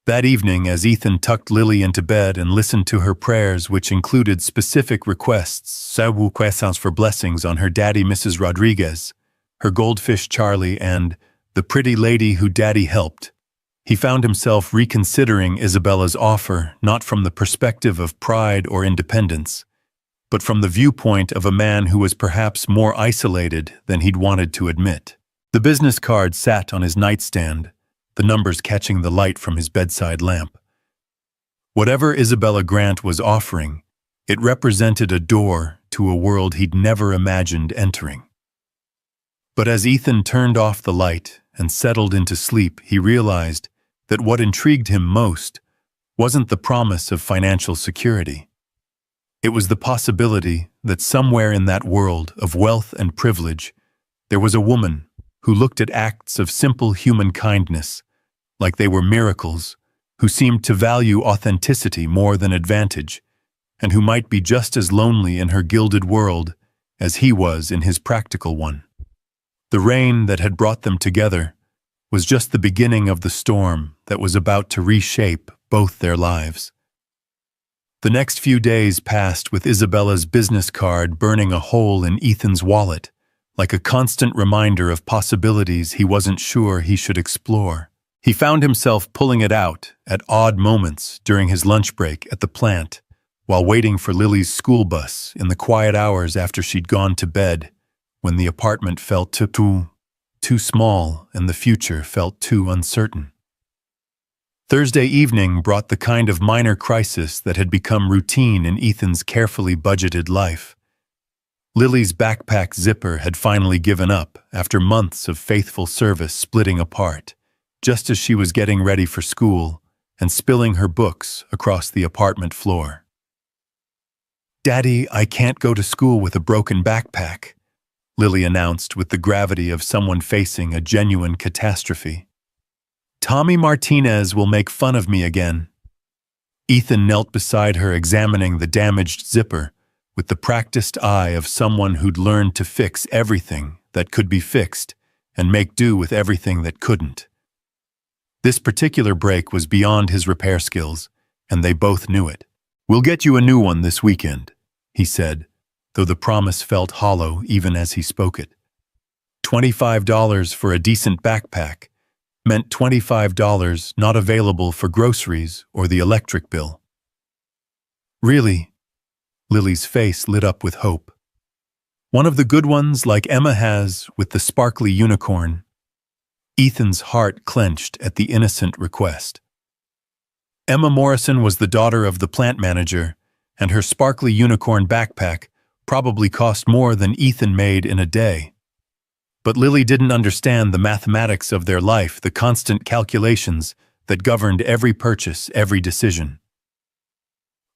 That evening, as Ethan tucked Lily into bed and listened to her prayers, which included specific requests for blessings on her daddy Mrs. Rodriguez, her goldfish Charlie, and the pretty lady who daddy helped, he found himself reconsidering Isabella's offer not from the perspective of pride or independence, but from the viewpoint of a man who was perhaps more isolated than he'd wanted to admit. The business card sat on his nightstand, the numbers catching the light from his bedside lamp. Whatever Isabella Grant was offering, it represented a door to a world he'd never imagined entering. But as Ethan turned off the light and settled into sleep, he realized that what intrigued him most wasn't the promise of financial security. It was the possibility that somewhere in that world of wealth and privilege, there was a woman who looked at acts of simple human kindness like they were miracles, who seemed to value authenticity more than advantage, and who might be just as lonely in her gilded world as he was in his practical one. The rain that had brought them together was just the beginning of the storm that was about to reshape both their lives. The next few days passed with Isabella's business card burning a hole in Ethan's wallet, like a constant reminder of possibilities he wasn't sure he should explore. He found himself pulling it out at odd moments during his lunch break at the plant, while waiting for Lily's school bus in the quiet hours after she'd gone to bed, when the apartment felt too small and the future felt too uncertain. Thursday evening brought the kind of minor crisis that had become routine in Ethan's carefully budgeted life. Lily's backpack zipper had finally given up after months of faithful service splitting apart, just as she was getting ready for school and spilling her books across the apartment floor. "Daddy, I can't go to school with a broken backpack," Lily announced with the gravity of someone facing a genuine catastrophe. "Tommy Martinez will make fun of me again." Ethan knelt beside her, examining the damaged zipper with the practiced eye of someone who'd learned to fix everything that could be fixed and make do with everything that couldn't. This particular break was beyond his repair skills, and they both knew it. "We'll get you a new one this weekend," he said, though the promise felt hollow even as he spoke it. $25 for a decent backpack meant $25 not available for groceries or the electric bill. "Really?" Lily's face lit up with hope. "One of the good ones like Emma has with the sparkly unicorn?" Ethan's heart clenched at the innocent request. Emma Morrison was the daughter of the plant manager, and her sparkly unicorn backpack probably cost more than Ethan made in a day. But Lily didn't understand the mathematics of their life, the constant calculations that governed every purchase, every decision.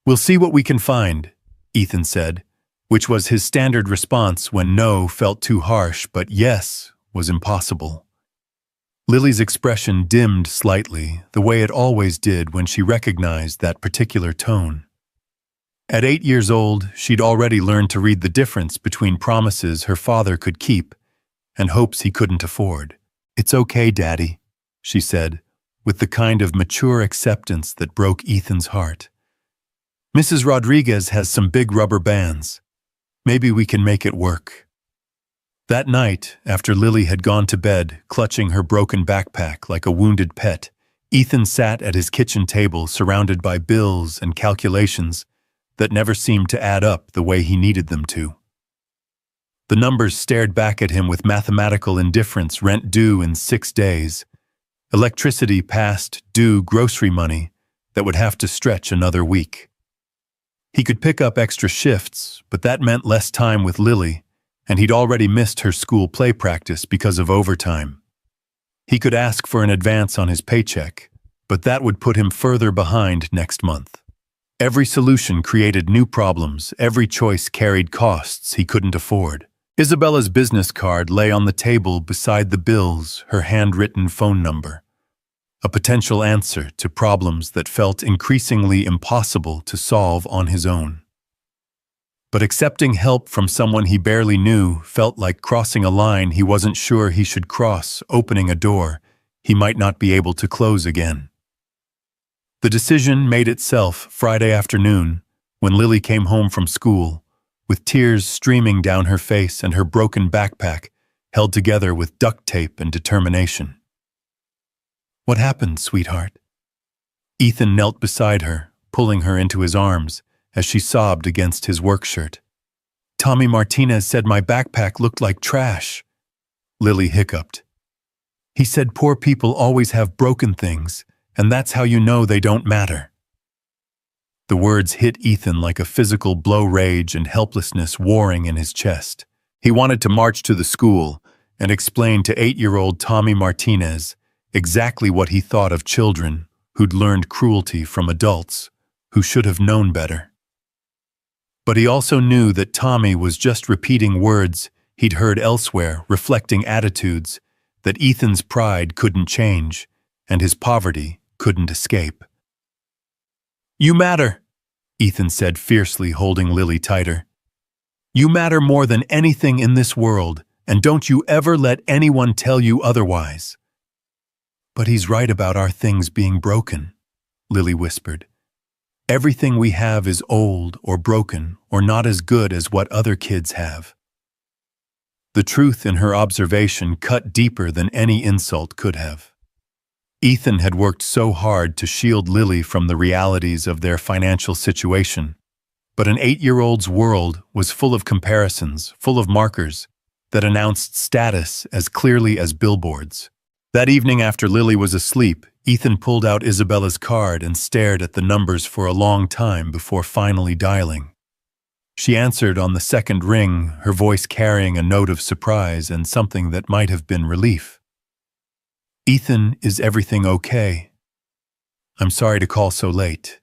"We'll see what we can find," Ethan said, which was his standard response when no felt too harsh but yes was impossible. Lily's expression dimmed slightly, the way it always did when she recognized that particular tone. At 8 years old, she'd already learned to read the difference between promises her father could keep and hopes he couldn't afford. "It's okay, Daddy," she said, with the kind of mature acceptance that broke Ethan's heart. "Mrs. Rodriguez has some big rubber bands. Maybe we can make it work." That night, after Lily had gone to bed, clutching her broken backpack like a wounded pet, Ethan sat at his kitchen table surrounded by bills and calculations that never seemed to add up the way he needed them to. The numbers stared back at him with mathematical indifference: rent due in 6 days, electricity past due, grocery money that would have to stretch another week. He could pick up extra shifts, but that meant less time with Lily, and he'd already missed her school play practice because of overtime. He could ask for an advance on his paycheck, but that would put him further behind next month. Every solution created new problems, every choice carried costs he couldn't afford. Isabella's business card lay on the table beside the bills, her handwritten phone number. A potential answer to problems that felt increasingly impossible to solve on his own. But accepting help from someone he barely knew felt like crossing a line he wasn't sure he should cross, opening a door he might not be able to close again. The decision made itself Friday afternoon when Lily came home from school, with tears streaming down her face and her broken backpack held together with duct tape and determination. "What happened, sweetheart?" Ethan knelt beside her, pulling her into his arms as she sobbed against his work shirt. "Tommy Martinez said my backpack looked like trash," Lily hiccuped. "He said poor people always have broken things, and that's how you know they don't matter." The words hit Ethan like a physical blow, rage and helplessness warring in his chest. He wanted to march to the school and explain to 8-year-old Tommy Martinez exactly what he thought of children who'd learned cruelty from adults who should have known better. But he also knew that Tommy was just repeating words he'd heard elsewhere, reflecting attitudes that Ethan's pride couldn't change and his poverty couldn't escape. "You matter," Ethan said fiercely, holding Lily tighter. "You matter more than anything in this world, and don't you ever let anyone tell you otherwise." "But he's right about our things being broken," Lily whispered. "Everything we have is old or broken or not as good as what other kids have." The truth in her observation cut deeper than any insult could have. Ethan had worked so hard to shield Lily from the realities of their financial situation, but an 8-year-old's world was full of comparisons, full of markers that announced status as clearly as billboards. That evening after Lily was asleep, Ethan pulled out Isabella's card and stared at the numbers for a long time before finally dialing. She answered on the second ring, her voice carrying a note of surprise and something that might have been relief. "Ethan, is everything okay? I'm sorry to call so late."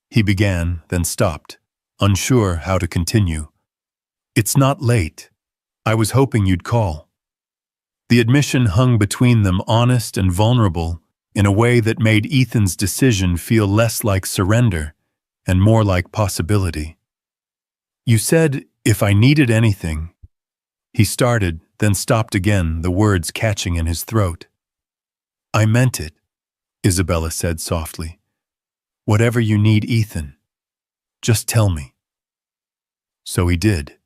He began, then stopped, unsure how to continue. "It's not late. I was hoping you'd call." The admission hung between them, honest and vulnerable, in a way that made Ethan's decision feel less like surrender and more like possibility. "You said if I needed anything." He started, then stopped again, the words catching in his throat. "I meant it," Isabella said softly. "Whatever you need, Ethan, just tell me." So he did.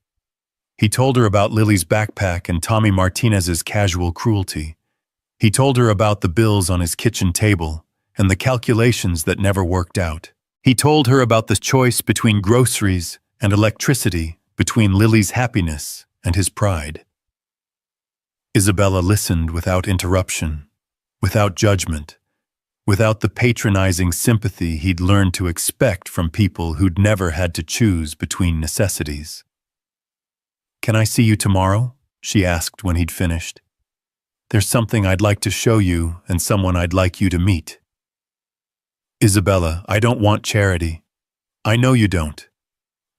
He told her about Lily's backpack and Tommy Martinez's casual cruelty. He told her about the bills on his kitchen table and the calculations that never worked out. He told her about the choice between groceries and electricity, between Lily's happiness and his pride. Isabella listened without interruption, without judgment, without the patronizing sympathy he'd learned to expect from people who'd never had to choose between necessities. "Can I see you tomorrow?" she asked when he'd finished. "There's something I'd like to show you and someone I'd like you to meet." "Isabella, I don't want charity. I know you don't.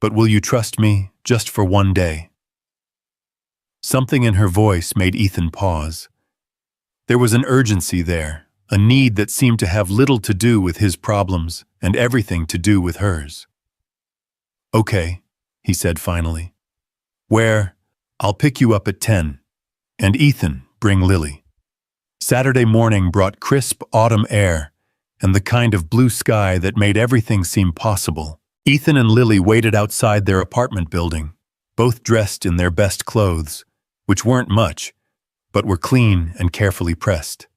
But will you trust me just for one day?" Something in her voice made Ethan pause. There was an urgency there, a need that seemed to have little to do with his problems and everything to do with hers. "Okay," he said finally. "Where? I'll pick you up at 10. And Ethan, bring Lily." Saturday morning brought crisp autumn air and the kind of blue sky that made everything seem possible. Ethan and Lily waited outside their apartment building, both dressed in their best clothes, which weren't much, but were clean and carefully pressed.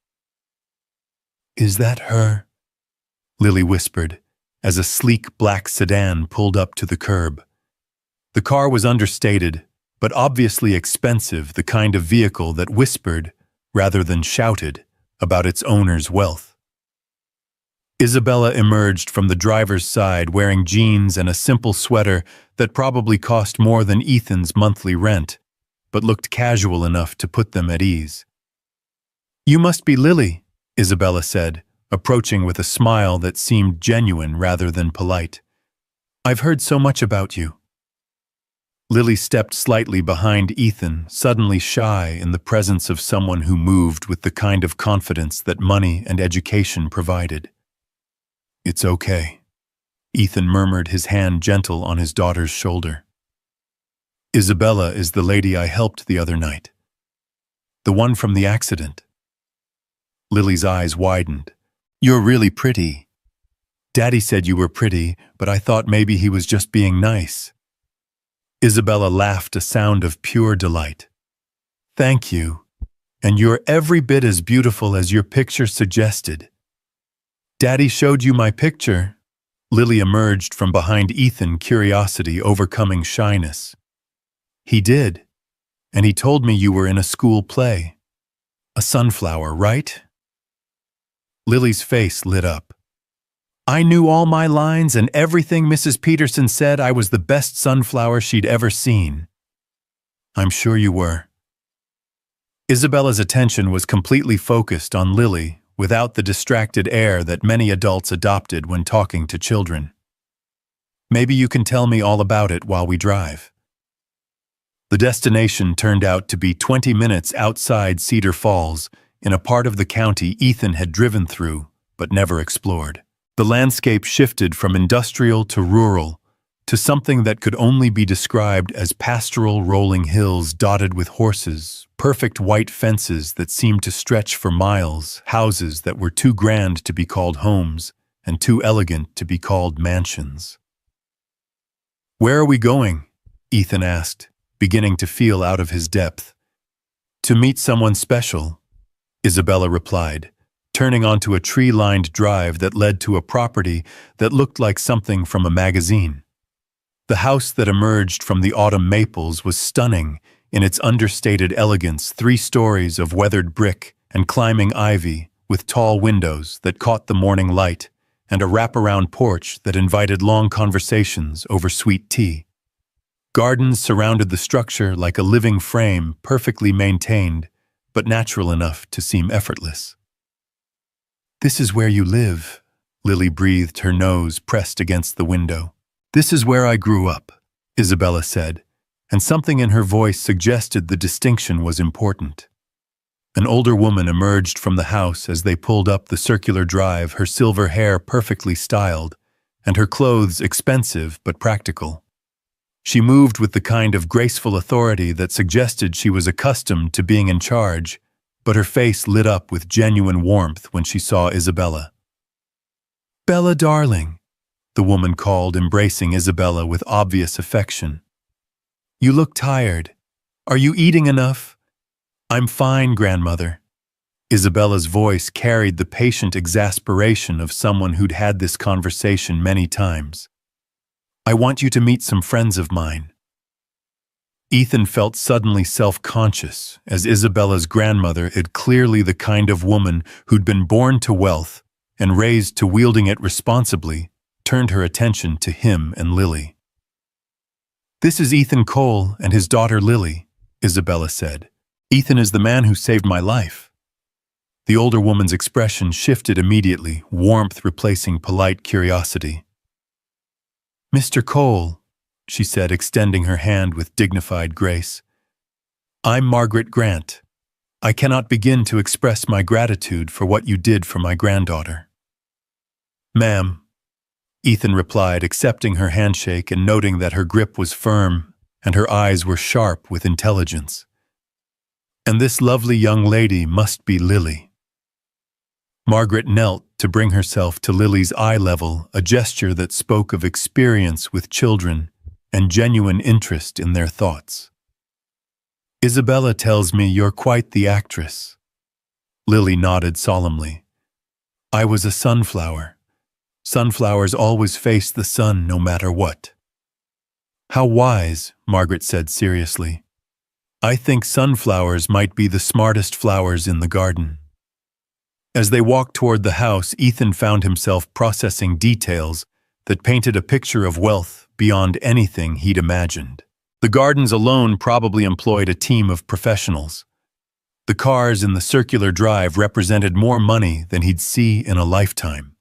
"Is that her?" Lily whispered, as a sleek black sedan pulled up to the curb. The car was understated, but obviously expensive, the kind of vehicle that whispered, rather than shouted, about its owner's wealth. Isabella emerged from the driver's side wearing jeans and a simple sweater that probably cost more than Ethan's monthly rent, but looked casual enough to put them at ease. "You must be Lily," Isabella said, approaching with a smile that seemed genuine rather than polite. "I've heard so much about you." Lily stepped slightly behind Ethan, suddenly shy in the presence of someone who moved with the kind of confidence that money and education provided. "It's okay," Ethan murmured, his hand gentle on his daughter's shoulder. Isabella is the lady I helped the other night. The one from the accident. Lily's eyes widened. You're really pretty. Daddy said you were pretty, but I thought maybe he was just being nice. Isabella laughed, a sound of pure delight. Thank you. And you're every bit as beautiful as your picture suggested. Daddy showed you my picture. Lily emerged from behind Ethan, curiosity overcoming shyness. He did. And he told me you were in a school play. A sunflower, right? Lily's face lit up. I knew all my lines and everything Mrs. Peterson said. I was the best sunflower she'd ever seen. I'm sure you were. Isabella's attention was completely focused on Lily, without the distracted air that many adults adopted when talking to children. Maybe you can tell me all about it while we drive. The destination turned out to be 20 minutes outside Cedar Falls, in a part of the county Ethan had driven through, but never explored. The landscape shifted from industrial to rural, to something that could only be described as pastoral rolling hills dotted with horses, perfect white fences that seemed to stretch for miles, houses that were too grand to be called homes, and too elegant to be called mansions. Where are we going? Ethan asked, beginning to feel out of his depth. To meet someone special, Isabella replied, turning onto a tree-lined drive that led to a property that looked like something from a magazine. The house that emerged from the autumn maples was stunning in its understated elegance, 3 stories of weathered brick and climbing ivy with tall windows that caught the morning light and a wraparound porch that invited long conversations over sweet tea. Gardens surrounded the structure like a living frame, perfectly maintained, but natural enough to seem effortless. This is where you live, Lily breathed, her nose pressed against the window. This is where I grew up, Isabella said, and something in her voice suggested the distinction was important. An older woman emerged from the house as they pulled up the circular drive, her silver hair perfectly styled, and her clothes expensive but practical. She moved with the kind of graceful authority that suggested she was accustomed to being in charge, but her face lit up with genuine warmth when she saw Isabella. Bella, darling, the woman called, embracing Isabella with obvious affection. You look tired. Are you eating enough? I'm fine, grandmother. Isabella's voice carried the patient exasperation of someone who'd had this conversation many times. I want you to meet some friends of mine. Ethan felt suddenly self-conscious, as Isabella's grandmother had clearly the kind of woman who'd been born to wealth and raised to wielding it responsibly, turned her attention to him and Lily. This is Ethan Cole and his daughter Lily, Isabella said. Ethan is the man who saved my life. The older woman's expression shifted immediately, warmth replacing polite curiosity. Mr. Cole, she said, extending her hand with dignified grace. I'm Margaret Grant. I cannot begin to express my gratitude for what you did for my granddaughter. Ma'am, Ethan replied, accepting her handshake and noting that her grip was firm and her eyes were sharp with intelligence. And this lovely young lady must be Lily. Margaret knelt to bring herself to Lily's eye level, a gesture that spoke of experience with children and genuine interest in their thoughts. Isabella tells me you're quite the actress. Lily nodded solemnly. I was a sunflower. Sunflowers always face the sun no matter what. How wise, Margaret said seriously. I think sunflowers might be the smartest flowers in the garden. As they walked toward the house, Ethan found himself processing details that painted a picture of wealth beyond anything he'd imagined. The gardens alone probably employed a team of professionals. The cars in the circular drive represented more money than he'd see in a lifetime.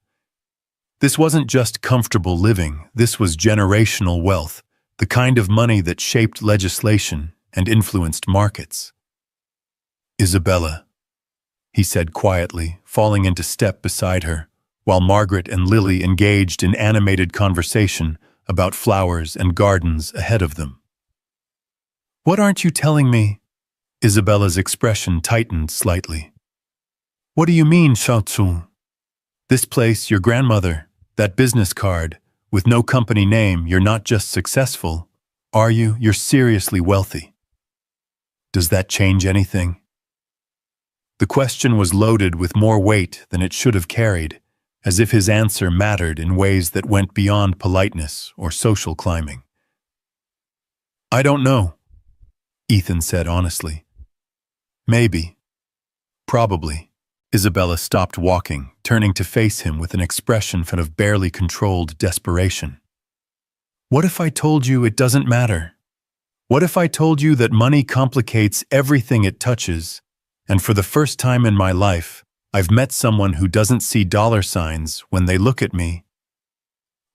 This wasn't just comfortable living, this was generational wealth, the kind of money that shaped legislation and influenced markets. Isabella, he said quietly, falling into step beside her, while Margaret and Lily engaged in animated conversation about flowers and gardens ahead of them. What aren't you telling me? Isabella's expression tightened slightly. What do you mean, Xiaozu? This place, your grandmother, that business card, with no company name, you're not just successful, are you? You're seriously wealthy. Does that change anything? The question was loaded with more weight than it should have carried, as if his answer mattered in ways that went beyond politeness or social climbing. I don't know, Ethan said honestly. Maybe. Probably. Isabella stopped walking, turning to face him with an expression of barely controlled desperation. What if I told you it doesn't matter? What if I told you that money complicates everything it touches, and for the first time in my life, I've met someone who doesn't see dollar signs when they look at me?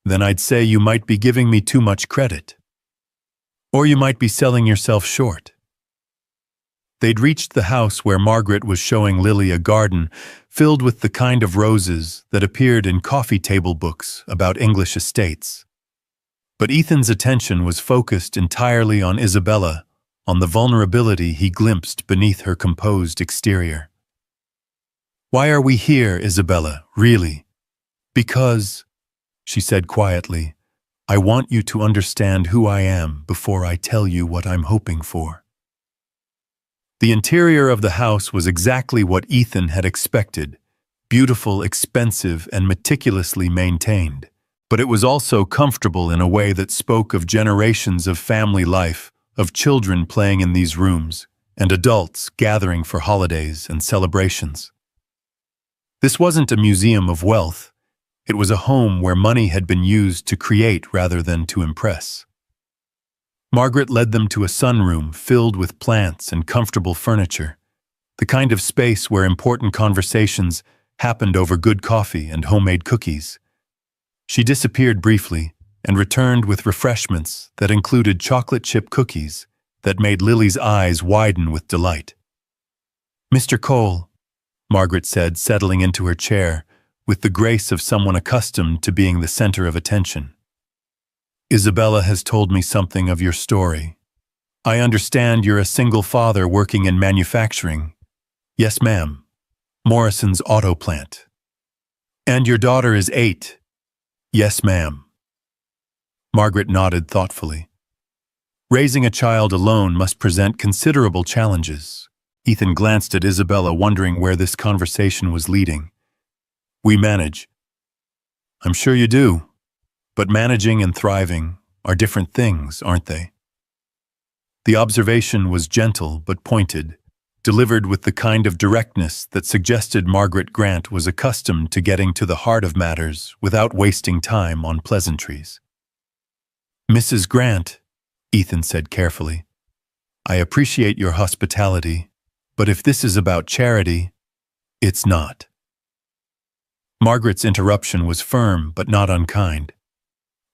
Then I'd say you might be giving me too much credit. Or you might be selling yourself short. They'd reached the house where Margaret was showing Lily a garden filled with the kind of roses that appeared in coffee table books about English estates. But Ethan's attention was focused entirely on Isabella, on the vulnerability he glimpsed beneath her composed exterior. Why are we here, Isabella, really? Because, she said quietly, I want you to understand who I am before I tell you what I'm hoping for. The interior of the house was exactly what Ethan had expected, beautiful, expensive, and meticulously maintained. But it was also comfortable in a way that spoke of generations of family life, of children playing in these rooms, and adults gathering for holidays and celebrations. This wasn't a museum of wealth. It was a home where money had been used to create rather than to impress. Margaret led them to a sunroom filled with plants and comfortable furniture, the kind of space where important conversations happened over good coffee and homemade cookies. She disappeared briefly and returned with refreshments that included chocolate chip cookies that made Lily's eyes widen with delight. Mr. Cole, Margaret said, settling into her chair with the grace of someone accustomed to being the center of attention. Isabella has told me something of your story. I understand you're a single father working in manufacturing. Yes, ma'am. Morrison's auto plant. And your daughter is 8. Yes, ma'am. Margaret nodded thoughtfully. Raising a child alone must present considerable challenges. Ethan glanced at Isabella, wondering where this conversation was leading. We manage. I'm sure you do. But managing and thriving are different things, aren't they? The observation was gentle but pointed, delivered with the kind of directness that suggested Margaret Grant was accustomed to getting to the heart of matters without wasting time on pleasantries. Mrs. Grant, Ethan said carefully, I appreciate your hospitality, but if this is about charity, it's not. Margaret's interruption was firm but not unkind.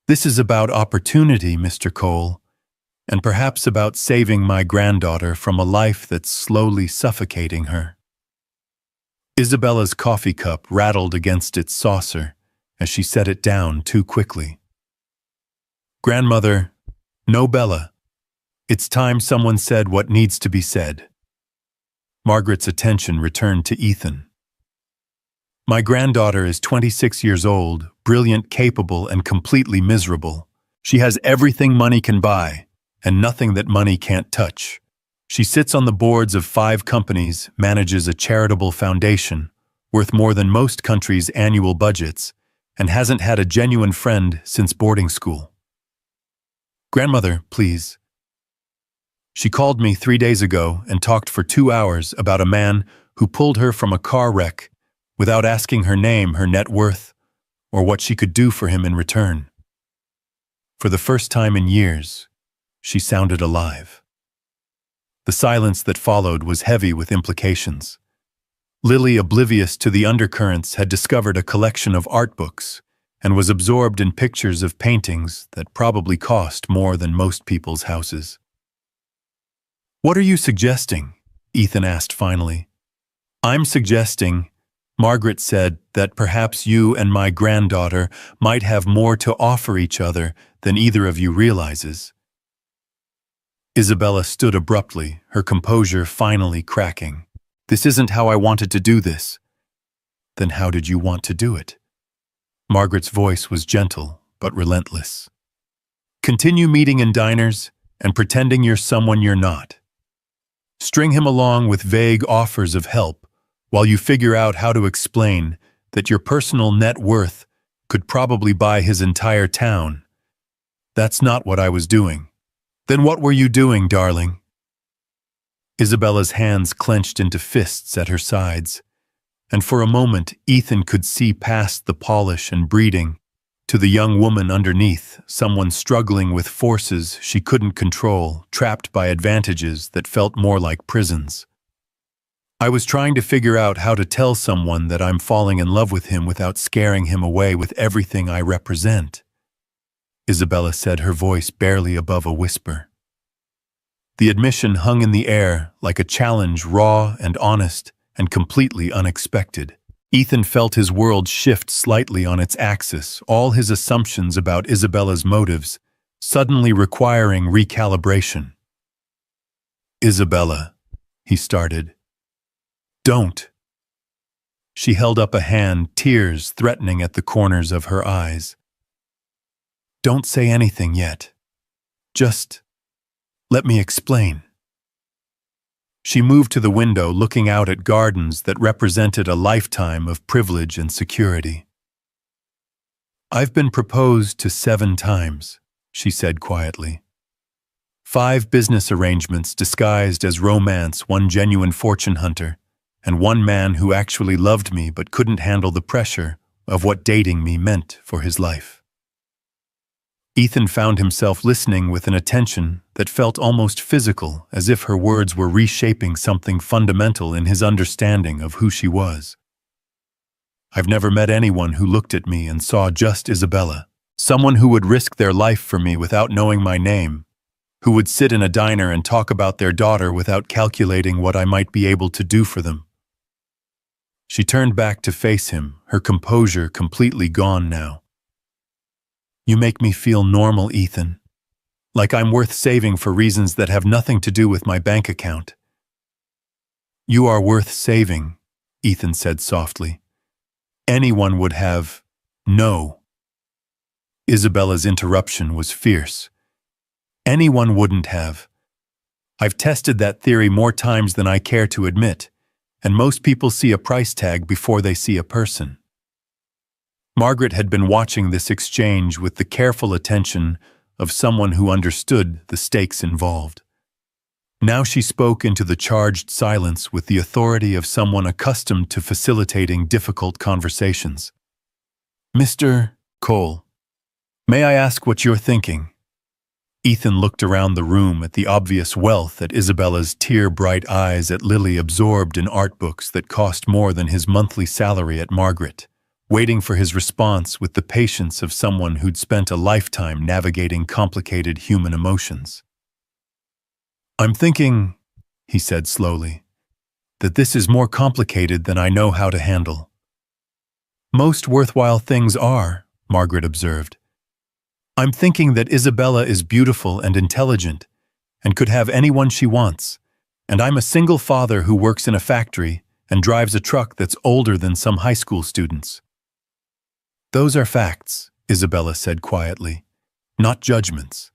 This is about opportunity, Mr. Cole, and perhaps about saving my granddaughter from a life that's slowly suffocating her. Isabella's coffee cup rattled against its saucer as she set it down too quickly. Grandmother, no Bella. It's time someone said what needs to be said. Margaret's attention returned to Ethan. My granddaughter is 26 years old, brilliant, capable, and completely miserable. She has everything money can buy, and nothing that money can't touch. She sits on the boards of 5 companies, manages a charitable foundation, worth more than most countries' annual budgets, and hasn't had a genuine friend since boarding school. Grandmother, please. She called me 3 days ago and talked for 2 hours about a man who pulled her from a car wreck without asking her name, her net worth, or what she could do for him in return. For the first time in years, she sounded alive. The silence that followed was heavy with implications. Lily, oblivious to the undercurrents, had discovered a collection of art books and was absorbed in pictures of paintings that probably cost more than most people's houses. What are you suggesting? Ethan asked finally. I'm suggesting, Margaret said, that perhaps you and my granddaughter might have more to offer each other than either of you realizes. Isabella stood abruptly, her composure finally cracking. This isn't how I wanted to do this. Then how did you want to do it? Margaret's voice was gentle, but relentless. Continue meeting in diners and pretending you're someone you're not. String him along with vague offers of help while you figure out how to explain that your personal net worth could probably buy his entire town. That's not what I was doing. Then what were you doing, darling? Isabella's hands clenched into fists at her sides, and for a moment Ethan could see past the polish and breeding to the young woman underneath, someone struggling with forces she couldn't control, trapped by advantages that felt more like prisons. I was trying to figure out how to tell someone that I'm falling in love with him without scaring him away with everything I represent, Isabella said, her voice barely above a whisper. The admission hung in the air like a challenge, raw and honest and completely unexpected. Ethan felt his world shift slightly on its axis, all his assumptions about Isabella's motives suddenly requiring recalibration. Isabella, he started. Don't. She held up a hand, tears threatening at the corners of her eyes. Don't say anything yet. Just let me explain. She moved to the window, looking out at gardens that represented a lifetime of privilege and security. I've been proposed to 7 times, she said quietly. 5 business arrangements disguised as romance, 1 genuine fortune hunter, and 1 man who actually loved me but couldn't handle the pressure of what dating me meant for his life. Ethan found himself listening with an attention that felt almost physical, as if her words were reshaping something fundamental in his understanding of who she was. I've never met anyone who looked at me and saw just Isabella, someone who would risk their life for me without knowing my name, who would sit in a diner and talk about their daughter without calculating what I might be able to do for them. She turned back to face him, her composure completely gone now. You make me feel normal, Ethan. Like I'm worth saving for reasons that have nothing to do with my bank account. You are worth saving, Ethan said softly. Anyone would have. No. Isabella's interruption was fierce. Anyone wouldn't have. I've tested that theory more times than I care to admit, and most people see a price tag before they see a person. Margaret had been watching this exchange with the careful attention of someone who understood the stakes involved. Now she spoke into the charged silence with the authority of someone accustomed to facilitating difficult conversations. Mr. Cole, may I ask what you're thinking? Ethan looked around the room at the obvious wealth, at Isabella's tear-bright eyes, at Lily absorbed in art books that cost more than his monthly salary, at Margaret, waiting for his response with the patience of someone who'd spent a lifetime navigating complicated human emotions. I'm thinking, he said slowly, that this is more complicated than I know how to handle. Most worthwhile things are, Margaret observed. I'm thinking that Isabella is beautiful and intelligent and could have anyone she wants, and I'm a single father who works in a factory and drives a truck that's older than some high school students. Those are facts, Isabella said quietly, not judgments.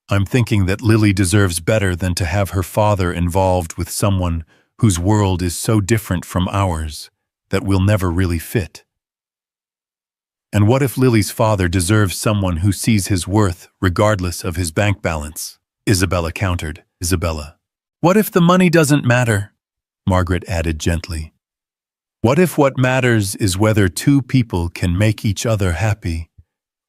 I'm thinking that Lily deserves better than to have her father involved with someone whose world is so different from ours that we'll never really fit. And what if Lily's father deserves someone who sees his worth regardless of his bank balance? Isabella countered. Isabella. What if the money doesn't matter? Margaret added gently. What if what matters is whether 2 people can make each other happy,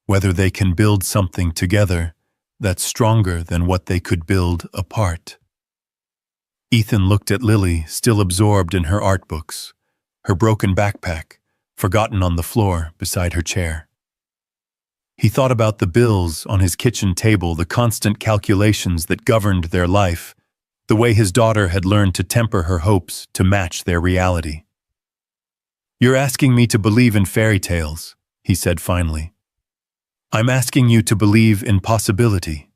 whether they can build something together that's stronger than what they could build apart? Ethan looked at Lily, still absorbed in her art books, her broken backpack, forgotten on the floor beside her chair. He thought about the bills on his kitchen table, the constant calculations that governed their life, the way his daughter had learned to temper her hopes to match their reality. You're asking me to believe in fairy tales, he said finally. I'm asking you to believe in possibility,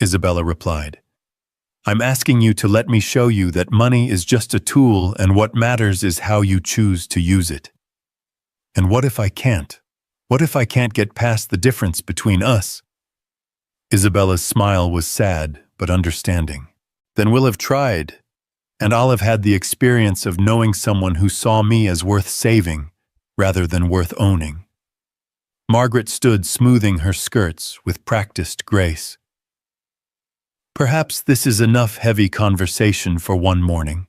Isabella replied. I'm asking you to let me show you that money is just a tool and what matters is how you choose to use it. And what if I can't? What if I can't get past the difference between us? Isabella's smile was sad but understanding. Then we'll have tried, and I'll have had the experience of knowing someone who saw me as worth saving rather than worth owning. Margaret stood smoothing her skirts with practiced grace. Perhaps this is enough heavy conversation for one morning.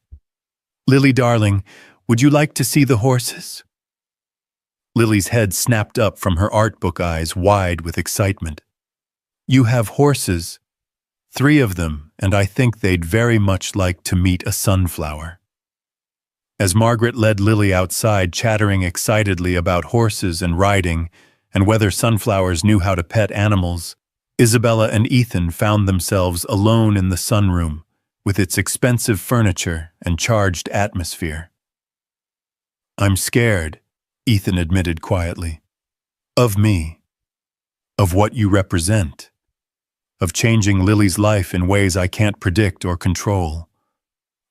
Lily, darling, would you like to see the horses? Lily's head snapped up from her art book eyes wide with excitement. You have horses, 3 of them, and I think they'd very much like to meet a sunflower. As Margaret led Lily outside, chattering excitedly about horses and riding, and whether sunflowers knew how to pet animals, Isabella and Ethan found themselves alone in the sunroom, with its expensive furniture and charged atmosphere. I'm scared, Ethan admitted quietly. Of me. Of what you represent. Of changing Lily's life in ways I can't predict or control.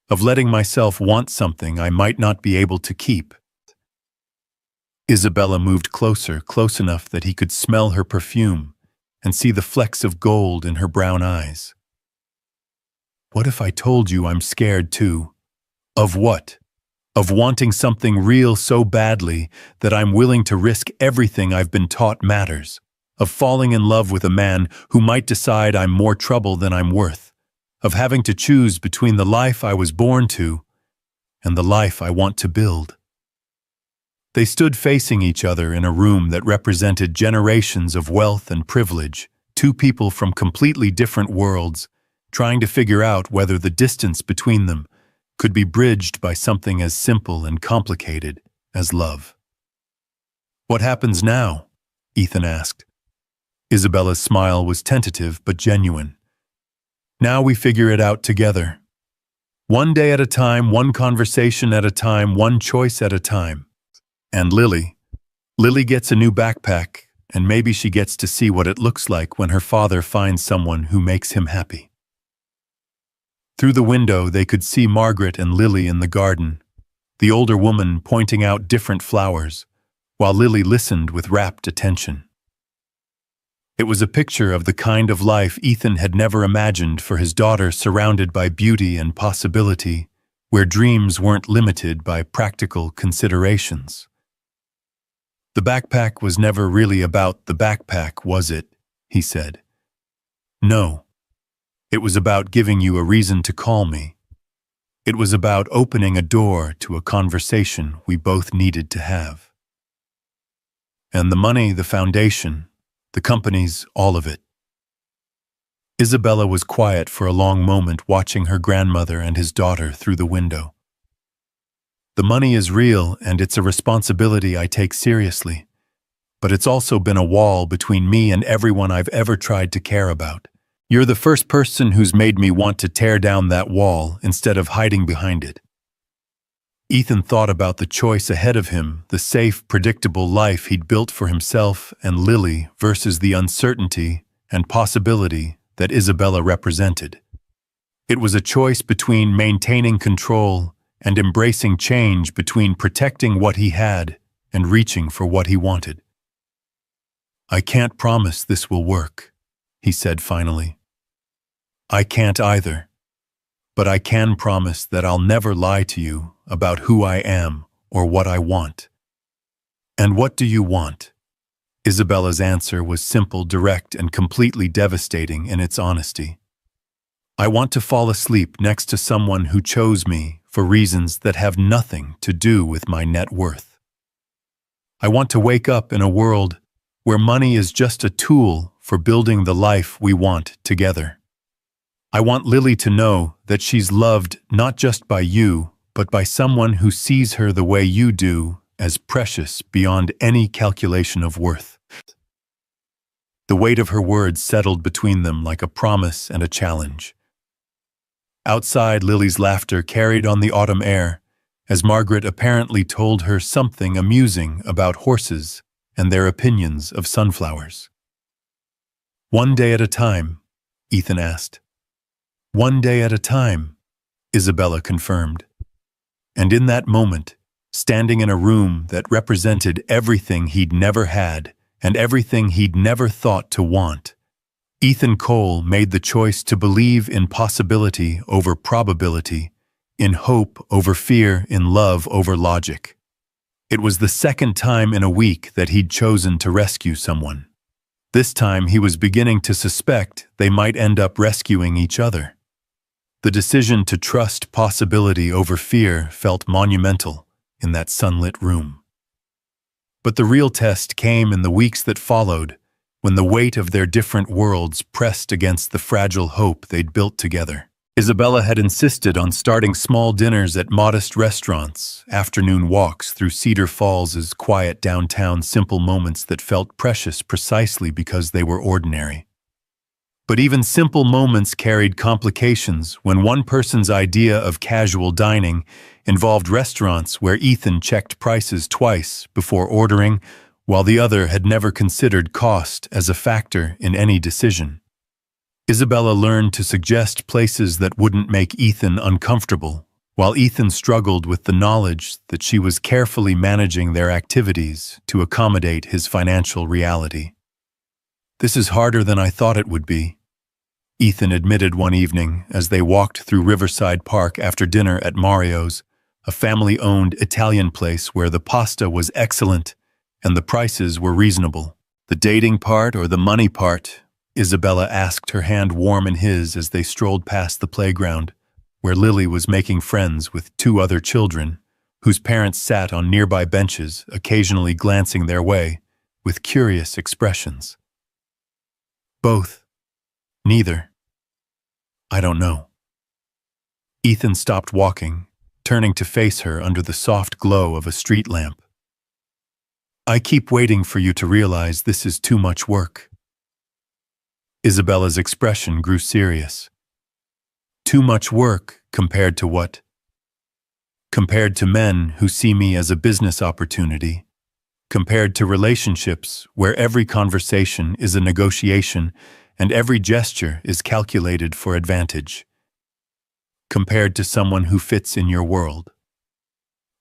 Of letting myself want something I might not be able to keep. Isabella moved closer, close enough that he could smell her perfume and see the flecks of gold in her brown eyes. What if I told you I'm scared too? Of what? Of wanting something real so badly that I'm willing to risk everything I've been taught matters. Of falling in love with a man who might decide I'm more trouble than I'm worth. Of having to choose between the life I was born to and the life I want to build. They stood facing each other in a room that represented generations of wealth and privilege, 2 people from completely different worlds, trying to figure out whether the distance between them could be bridged by something as simple and complicated as love. What happens now? Ethan asked. Isabella's smile was tentative but genuine. Now we figure it out together. One day at a time, one conversation at a time, one choice at a time. And Lily gets a new backpack, and maybe she gets to see what it looks like when her father finds someone who makes him happy. Through the window, they could see Margaret and Lily in the garden, the older woman pointing out different flowers, while Lily listened with rapt attention. It was a picture of the kind of life Ethan had never imagined for his daughter, surrounded by beauty and possibility, where dreams weren't limited by practical considerations. The backpack was never really about the backpack, was it? He said. No. It was about giving you a reason to call me. It was about opening a door to a conversation we both needed to have. And the money, the foundation, the companies, all of it. Isabella was quiet for a long moment, watching her grandmother and his daughter through the window. The money is real, and it's a responsibility I take seriously. But it's also been a wall between me and everyone I've ever tried to care about. You're the first person who's made me want to tear down that wall instead of hiding behind it. Ethan thought about the choice ahead of him, the safe, predictable life he'd built for himself and Lily versus the uncertainty and possibility that Isabella represented. It was a choice between maintaining control and embracing change, between protecting what he had and reaching for what he wanted. I can't promise this will work, he said finally. I can't either, but I can promise that I'll never lie to you about who I am or what I want. And what do you want? Isabella's answer was simple, direct, and completely devastating in its honesty. I want to fall asleep next to someone who chose me for reasons that have nothing to do with my net worth. I want to wake up in a world where money is just a tool for building the life we want together. I want Lily to know that she's loved not just by you, but by someone who sees her the way you do, as precious beyond any calculation of worth. The weight of her words settled between them like a promise and a challenge. Outside, Lily's laughter carried on the autumn air, as Margaret apparently told her something amusing about horses and their opinions of sunflowers. One day at a time, Ethan asked. One day at a time, Isabella confirmed. And in that moment, standing in a room that represented everything he'd never had and everything he'd never thought to want, Ethan Cole made the choice to believe in possibility over probability, in hope over fear, in love over logic. It was the second time in a week that he'd chosen to rescue someone. This time he was beginning to suspect they might end up rescuing each other. The decision to trust possibility over fear felt monumental in that sunlit room. But the real test came in the weeks that followed, when the weight of their different worlds pressed against the fragile hope they'd built together. Isabella had insisted on starting small dinners at modest restaurants, afternoon walks through Cedar Falls' quiet downtown, simple moments that felt precious precisely because they were ordinary. But even simple moments carried complications when one person's idea of casual dining involved restaurants where Ethan checked prices twice before ordering, while the other had never considered cost as a factor in any decision. Isabella learned to suggest places that wouldn't make Ethan uncomfortable, while Ethan struggled with the knowledge that she was carefully managing their activities to accommodate his financial reality. "This is harder than I thought it would be," Ethan admitted one evening as they walked through Riverside Park after dinner at Mario's, a family-owned Italian place where the pasta was excellent and the prices were reasonable. "The dating part or the money part?" Isabella asked, her hand warm in his as they strolled past the playground, where Lily was making friends with two other children, whose parents sat on nearby benches, occasionally glancing their way, with curious expressions. "Both. Neither. I don't know." Ethan stopped walking, turning to face her under the soft glow of a street lamp. "I keep waiting for you to realize this is too much work." Isabella's expression grew serious. "Too much work compared to what?" "Compared to men who see me as a business opportunity. Compared to relationships where every conversation is a negotiation and every gesture is calculated for advantage. Compared to someone who fits in your world."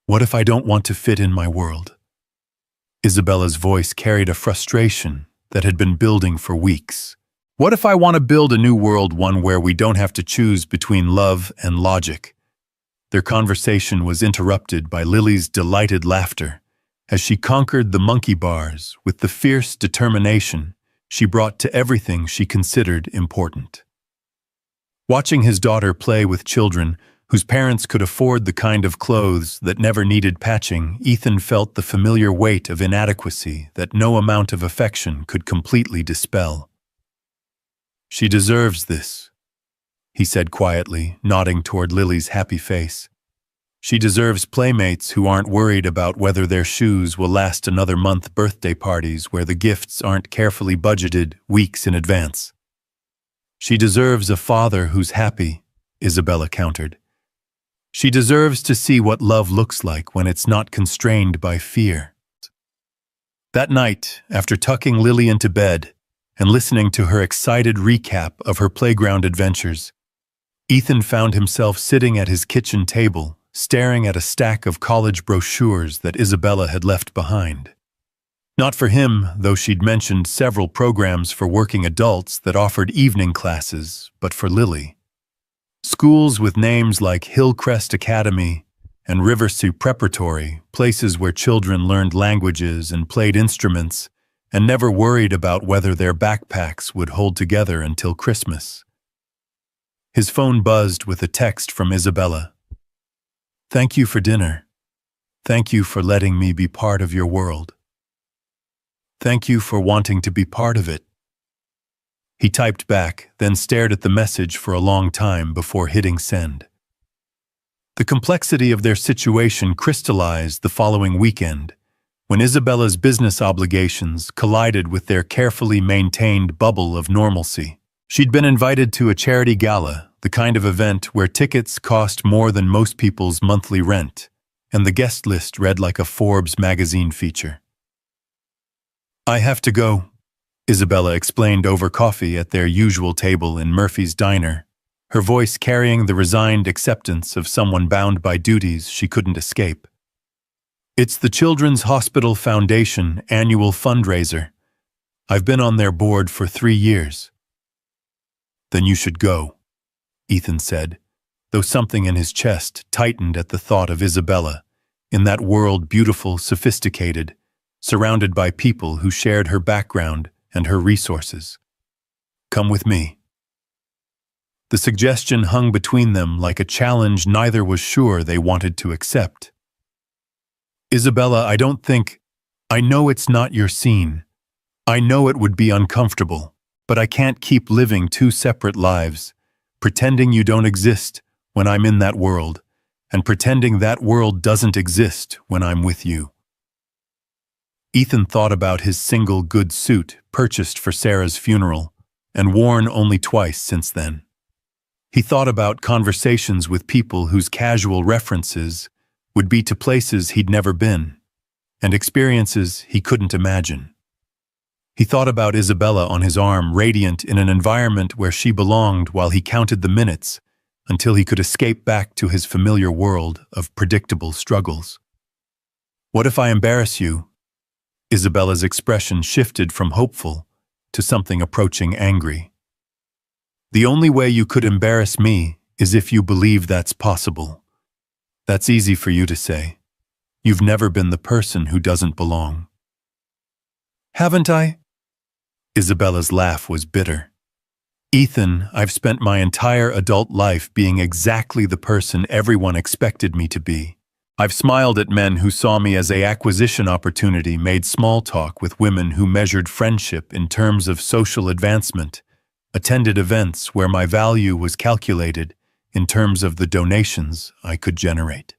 "What if I don't want to fit in my world?" Isabella's voice carried a frustration that had been building for weeks. "What if I want to build a new world, one where we don't have to choose between love and logic?" Their conversation was interrupted by Lily's delighted laughter as she conquered the monkey bars with the fierce determination she brought to everything she considered important. Watching his daughter play with children whose parents could afford the kind of clothes that never needed patching, Ethan felt the familiar weight of inadequacy that no amount of affection could completely dispel. "She deserves this," he said quietly, nodding toward Lily's happy face. "She deserves playmates who aren't worried about whether their shoes will last another month, birthday parties where the gifts aren't carefully budgeted weeks in advance. She deserves a father who's happy," Isabella countered. "She deserves to see what love looks like when it's not constrained by fear." That night, after tucking Lily into bed and listening to her excited recap of her playground adventures, Ethan found himself sitting at his kitchen table, staring at a stack of college brochures that Isabella had left behind. Not for him, though she'd mentioned several programs for working adults that offered evening classes, but for Lily. Schools with names like Hillcrest Academy and Riversea Preparatory, places where children learned languages and played instruments and never worried about whether their backpacks would hold together until Christmas. His phone buzzed with a text from Isabella. "Thank you for dinner. Thank you for letting me be part of your world. Thank you for wanting to be part of it." He typed back, then stared at the message for a long time before hitting send. The complexity of their situation crystallized the following weekend, when Isabella's business obligations collided with their carefully maintained bubble of normalcy. She'd been invited to a charity gala, the kind of event where tickets cost more than most people's monthly rent, and the guest list read like a Forbes magazine feature. "I have to go," Isabella explained over coffee at their usual table in Murphy's Diner, her voice carrying the resigned acceptance of someone bound by duties she couldn't escape. "It's the Children's Hospital Foundation annual fundraiser. I've been on their board for 3 years." "Then you should go," Ethan said, though something in his chest tightened at the thought of Isabella, in that world beautiful, sophisticated, surrounded by people who shared her background and her resources. "Come with me." The suggestion hung between them like a challenge neither was sure they wanted to accept. "Isabella, I know it's not your scene. I know it would be uncomfortable, but I can't keep living 2 separate lives, pretending you don't exist when I'm in that world, and pretending that world doesn't exist when I'm with you." Ethan thought about his single good suit purchased for Sarah's funeral and worn only twice since then. He thought about conversations with people whose casual references would be to places he'd never been, and experiences he couldn't imagine. He thought about Isabella on his arm, radiant in an environment where she belonged, while he counted the minutes until he could escape back to his familiar world of predictable struggles. "What if I embarrass you?" Isabella's expression shifted from hopeful to something approaching angry. "The only way you could embarrass me is if you believe that's possible. That's easy for you to say. You've never been the person who doesn't belong." "Haven't I?" Isabella's laugh was bitter. "Ethan, I've spent my entire adult life being exactly the person everyone expected me to be. I've smiled at men who saw me as an acquisition opportunity, made small talk with women who measured friendship in terms of social advancement, attended events where my value was calculated in terms of the donations I could generate."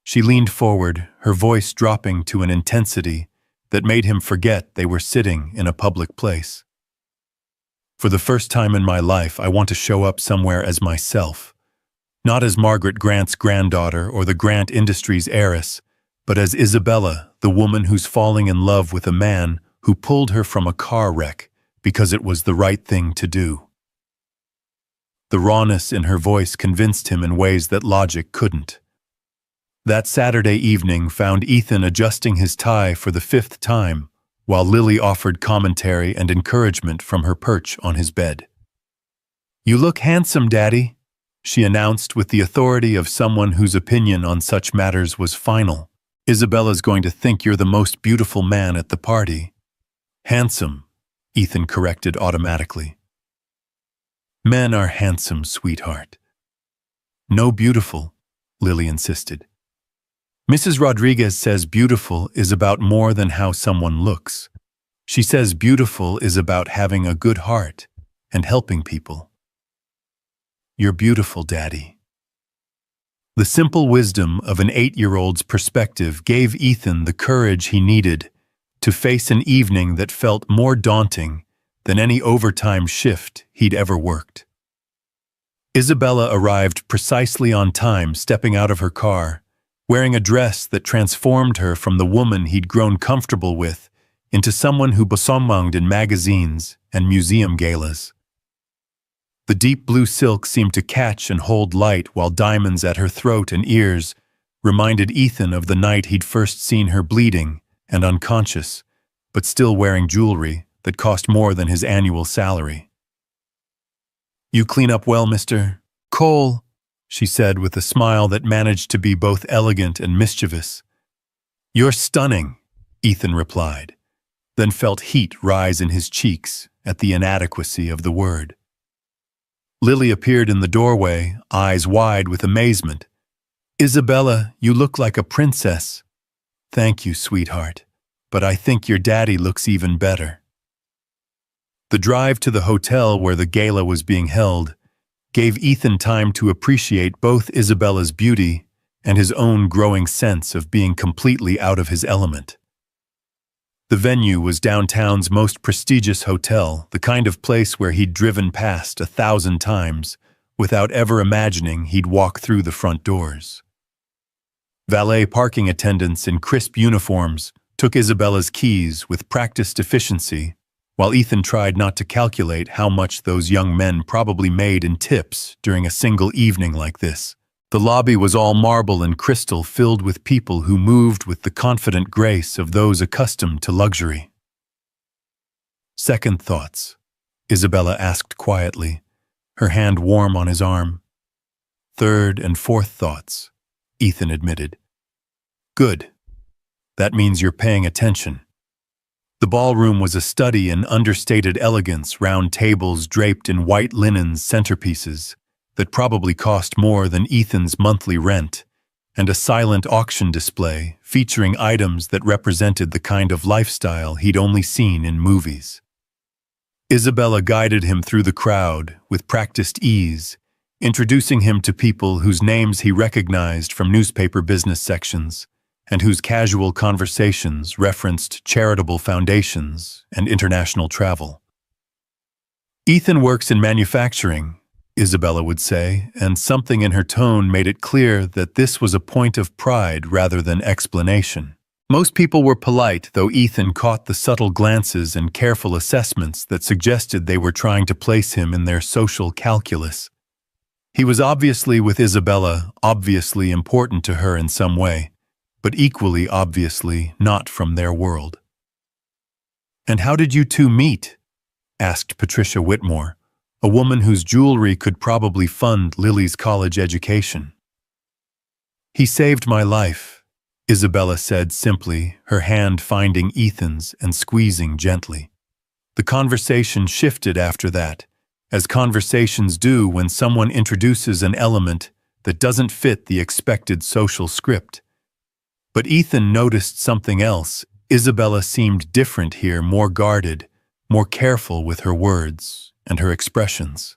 She leaned forward, her voice dropping to an intensity that made him forget they were sitting in a public place. "For the first time in my life, I want to show up somewhere as myself. Not as Margaret Grant's granddaughter or the Grant Industries heiress, but as Isabella, the woman who's falling in love with a man who pulled her from a car wreck because it was the right thing to do." The rawness in her voice convinced him in ways that logic couldn't. That Saturday evening found Ethan adjusting his tie for the 5th time, while Lily offered commentary and encouragement from her perch on his bed. "You look handsome, Daddy," she announced with the authority of someone whose opinion on such matters was final. "Isabella's going to think you're the most beautiful man at the party." "Handsome," Ethan corrected automatically. "Men are handsome, sweetheart." "No, beautiful," Lily insisted. "Mrs. Rodriguez says beautiful is about more than how someone looks. She says beautiful is about having a good heart and helping people." "You're beautiful, Daddy." The simple wisdom of an 8-year-old's perspective gave Ethan the courage he needed to face an evening that felt more daunting than any overtime shift he'd ever worked. Isabella arrived precisely on time, stepping out of her car, wearing a dress that transformed her from the woman he'd grown comfortable with into someone who besomanged in magazines and museum galas. The deep blue silk seemed to catch and hold light, while diamonds at her throat and ears reminded Ethan of the night he'd first seen her bleeding and unconscious, but still wearing jewelry that cost more than his annual salary. "You clean up well, Mr. Cole," she said with a smile that managed to be both elegant and mischievous. "You're stunning," Ethan replied, then felt heat rise in his cheeks at the inadequacy of the word. Lily appeared in the doorway, eyes wide with amazement. "Isabella, you look like a princess." "Thank you, sweetheart, but I think your daddy looks even better." The drive to the hotel where the gala was being held gave Ethan time to appreciate both Isabella's beauty and his own growing sense of being completely out of his element. The venue was downtown's most prestigious hotel, the kind of place where he'd driven past 1,000 times without ever imagining he'd walk through the front doors. Valet parking attendants in crisp uniforms took Isabella's keys with practiced efficiency while Ethan tried not to calculate how much those young men probably made in tips during a single evening like this. The lobby was all marble and crystal, filled with people who moved with the confident grace of those accustomed to luxury. "Second thoughts?" Isabella asked quietly, her hand warm on his arm. "Third and fourth thoughts," Ethan admitted. "Good. That means you're paying attention." The ballroom was a study in understated elegance, round tables draped in white linen centerpieces that probably cost more than Ethan's monthly rent, and a silent auction display featuring items that represented the kind of lifestyle he'd only seen in movies. Isabella guided him through the crowd with practiced ease, introducing him to people whose names he recognized from newspaper business sections, and whose casual conversations referenced charitable foundations and international travel. "Ethan works in manufacturing," Isabella would say, and something in her tone made it clear that this was a point of pride rather than explanation. Most people were polite, though Ethan caught the subtle glances and careful assessments that suggested they were trying to place him in their social calculus. He was obviously with Isabella, obviously important to her in some way, but equally obviously not from their world. "And how did you two meet?" asked Patricia Whitmore, a woman whose jewelry could probably fund Lily's college education. "He saved my life," Isabella said simply, her hand finding Ethan's and squeezing gently. The conversation shifted after that, as conversations do when someone introduces an element that doesn't fit the expected social script. But Ethan noticed something else. Isabella seemed different here, more guarded, more careful with her words and her expressions.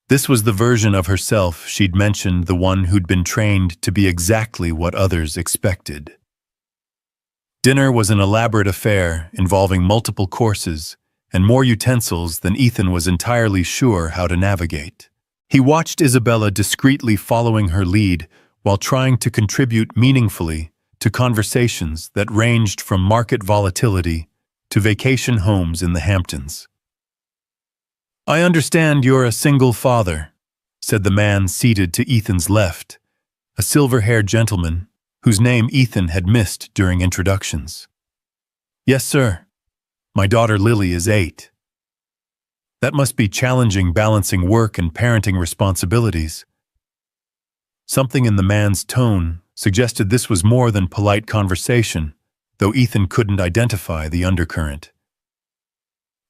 This was the version of herself she'd mentioned, the one who'd been trained to be exactly what others expected. Dinner was an elaborate affair involving multiple courses and more utensils than Ethan was entirely sure how to navigate. He watched Isabella discreetly following her lead while trying to contribute meaningfully to conversations that ranged from market volatility to vacation homes in the Hamptons. "I understand you're a single father," said the man seated to Ethan's left, a silver-haired gentleman whose name Ethan had missed during introductions. "Yes, sir. My daughter Lily is 8. "That must be challenging, balancing work and parenting responsibilities." Something in the man's tone suggested this was more than polite conversation, though Ethan couldn't identify the undercurrent.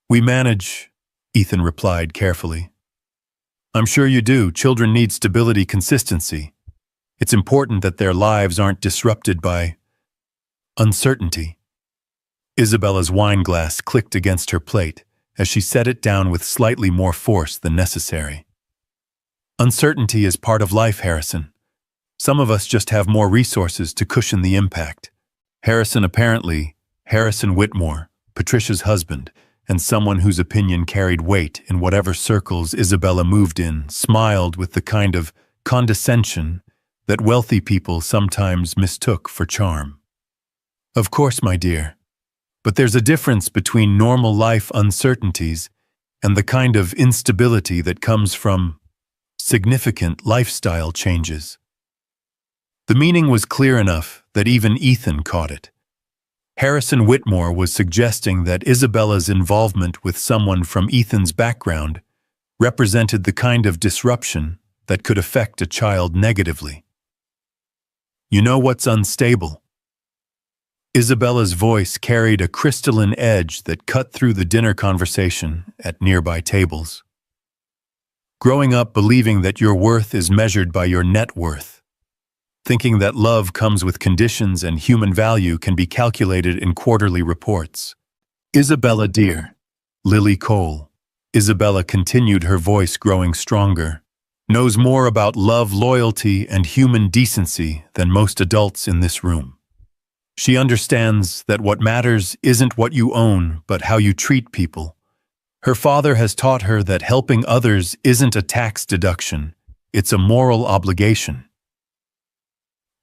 "We manage," Ethan replied carefully. "I'm sure you do. Children need stability, consistency. It's important that their lives aren't disrupted by uncertainty." Isabella's wine glass clicked against her plate as she set it down with slightly more force than necessary. "Uncertainty is part of life, Harrison. Some of us just have more resources to cushion the impact." Harrison Whitmore, Patricia's husband, and someone whose opinion carried weight in whatever circles Isabella moved in, smiled with the kind of condescension that wealthy people sometimes mistook for charm. "Of course, my dear. But there's a difference between normal life uncertainties and the kind of instability that comes from significant lifestyle changes." The meaning was clear enough that even Ethan caught it. Harrison Whitmore was suggesting that Isabella's involvement with someone from Ethan's background represented the kind of disruption that could affect a child negatively. "You know what's unstable?" Isabella's voice carried a crystalline edge that cut through the dinner conversation at nearby tables. "Growing up believing that your worth is measured by your net worth. Thinking that love comes with conditions and human value can be calculated in quarterly reports. Isabella dear." Lily Cole, Isabella continued, her voice growing stronger, "knows more about love, loyalty, and human decency than most adults in this room. She understands that what matters isn't what you own, but how you treat people. Her father has taught her that helping others isn't a tax deduction, it's a moral obligation."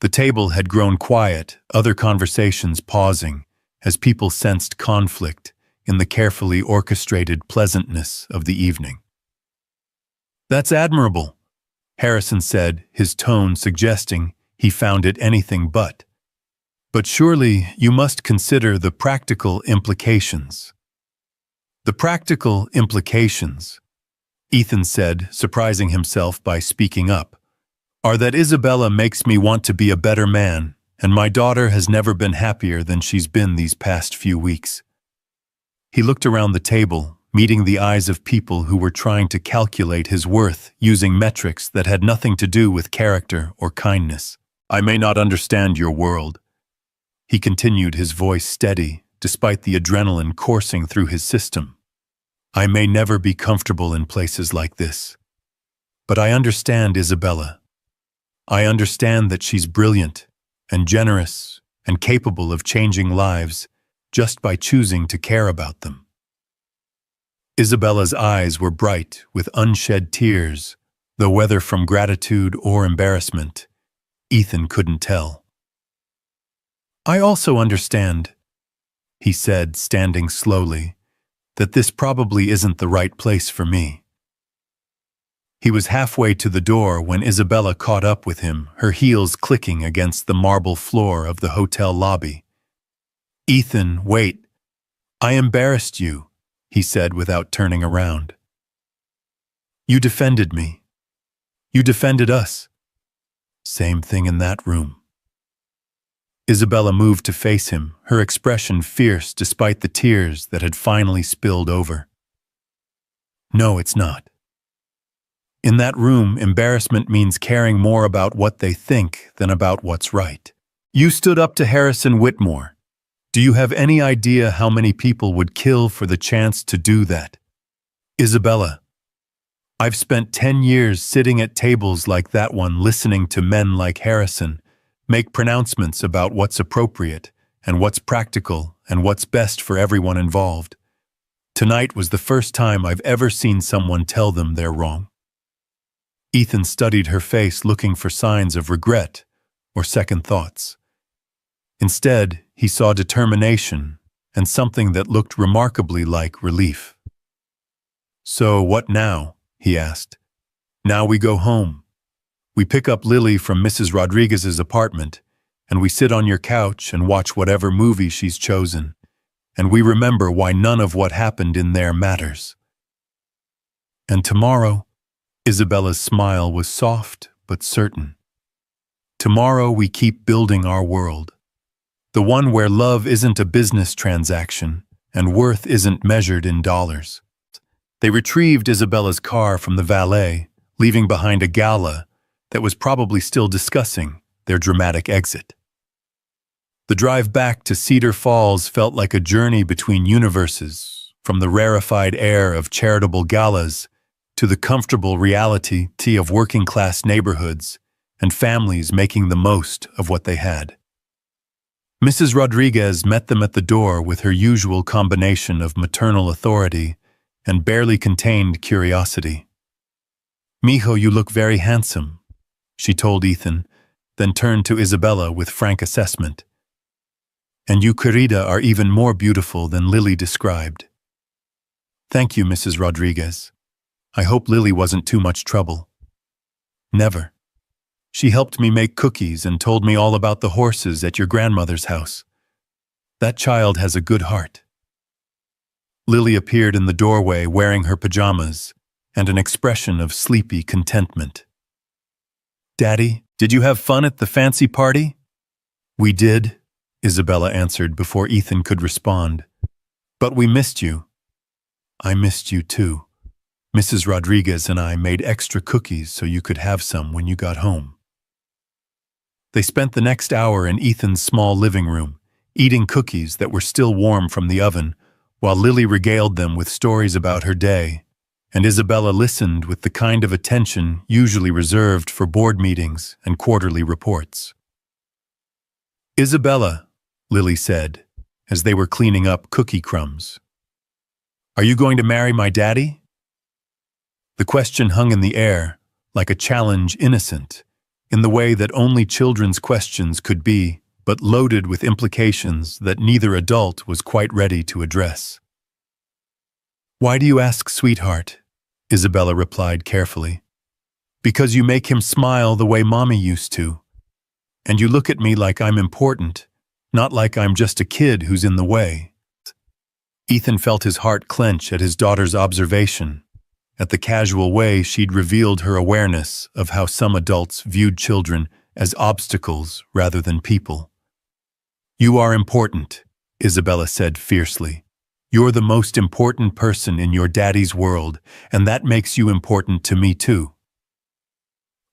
The table had grown quiet, other conversations pausing, as people sensed conflict, in the carefully orchestrated pleasantness of the evening. "That's admirable," Harrison said, his tone suggesting he found it anything but. "But surely you must consider the practical implications." "The practical implications," Ethan said, surprising himself by speaking up, "are that Isabella makes me want to be a better man, and my daughter has never been happier than she's been these past few weeks." He looked around the table, meeting the eyes of people who were trying to calculate his worth using metrics that had nothing to do with character or kindness. "I may not understand your world," he continued, his voice steady, despite the adrenaline coursing through his system. "I may never be comfortable in places like this. But I understand Isabella. I understand that she's brilliant and generous and capable of changing lives just by choosing to care about them." Isabella's eyes were bright with unshed tears, though whether from gratitude or embarrassment, Ethan couldn't tell. "I also understand," he said, standing slowly, "that this probably isn't the right place for me." He was halfway to the door when Isabella caught up with him, her heels clicking against the marble floor of the hotel lobby. "Ethan, wait. I embarrassed you," he said without turning around. "You defended me. You defended us." "Same thing in that room." Isabella moved to face him, her expression fierce despite the tears that had finally spilled over. "No, it's not. In that room, embarrassment means caring more about what they think than about what's right. You stood up to Harrison Whitmore. Do you have any idea how many people would kill for the chance to do that? Isabella, I've spent 10 years sitting at tables like that one listening to men like Harrison make pronouncements about what's appropriate and what's practical and what's best for everyone involved. Tonight was the first time I've ever seen someone tell them they're wrong." Ethan studied her face, looking for signs of regret or second thoughts. Instead, he saw determination and something that looked remarkably like relief. "So what now?" he asked. "Now we go home. We pick up Lily from Mrs. Rodriguez's apartment, and we sit on your couch and watch whatever movie she's chosen, and we remember why none of what happened in there matters. And tomorrow," Isabella's smile was soft but certain, "tomorrow we keep building our world. The one where love isn't a business transaction and worth isn't measured in dollars." They retrieved Isabella's car from the valet, leaving behind a gala that was probably still discussing their dramatic exit. The drive back to Cedar Falls felt like a journey between universes, from the rarefied air of charitable galas to the comfortable reality of working-class neighborhoods and families making the most of what they had. Mrs. Rodriguez met them at the door with her usual combination of maternal authority and barely contained curiosity. "Mijo, you look very handsome," she told Ethan, then turned to Isabella with frank assessment. "And you, querida, are even more beautiful than Lily described." "Thank you, Mrs. Rodriguez. I hope Lily wasn't too much trouble." "Never. She helped me make cookies and told me all about the horses at your grandmother's house. That child has a good heart." Lily appeared in the doorway wearing her pajamas and an expression of sleepy contentment. "Daddy, did you have fun at the fancy party?" "We did," Isabella answered before Ethan could respond. "But we missed you." "I missed you too. Mrs. Rodriguez and I made extra cookies so you could have some when you got home." They spent the next hour in Ethan's small living room, eating cookies that were still warm from the oven, while Lily regaled them with stories about her day, and Isabella listened with the kind of attention usually reserved for board meetings and quarterly reports. "Isabella," Lily said, as they were cleaning up cookie crumbs, "are you going to marry my daddy?" The question hung in the air, like a challenge innocent, in the way that only children's questions could be, but loaded with implications that neither adult was quite ready to address. Why do you ask, sweetheart? Isabella replied carefully. Because you make him smile the way Mommy used to. And you look at me like I'm important, not like I'm just a kid who's in the way. Ethan felt his heart clench at his daughter's observation, at the casual way she'd revealed her awareness of how some adults viewed children as obstacles rather than people. You are important, Isabella said fiercely. You're the most important person in your daddy's world, and that makes you important to me too.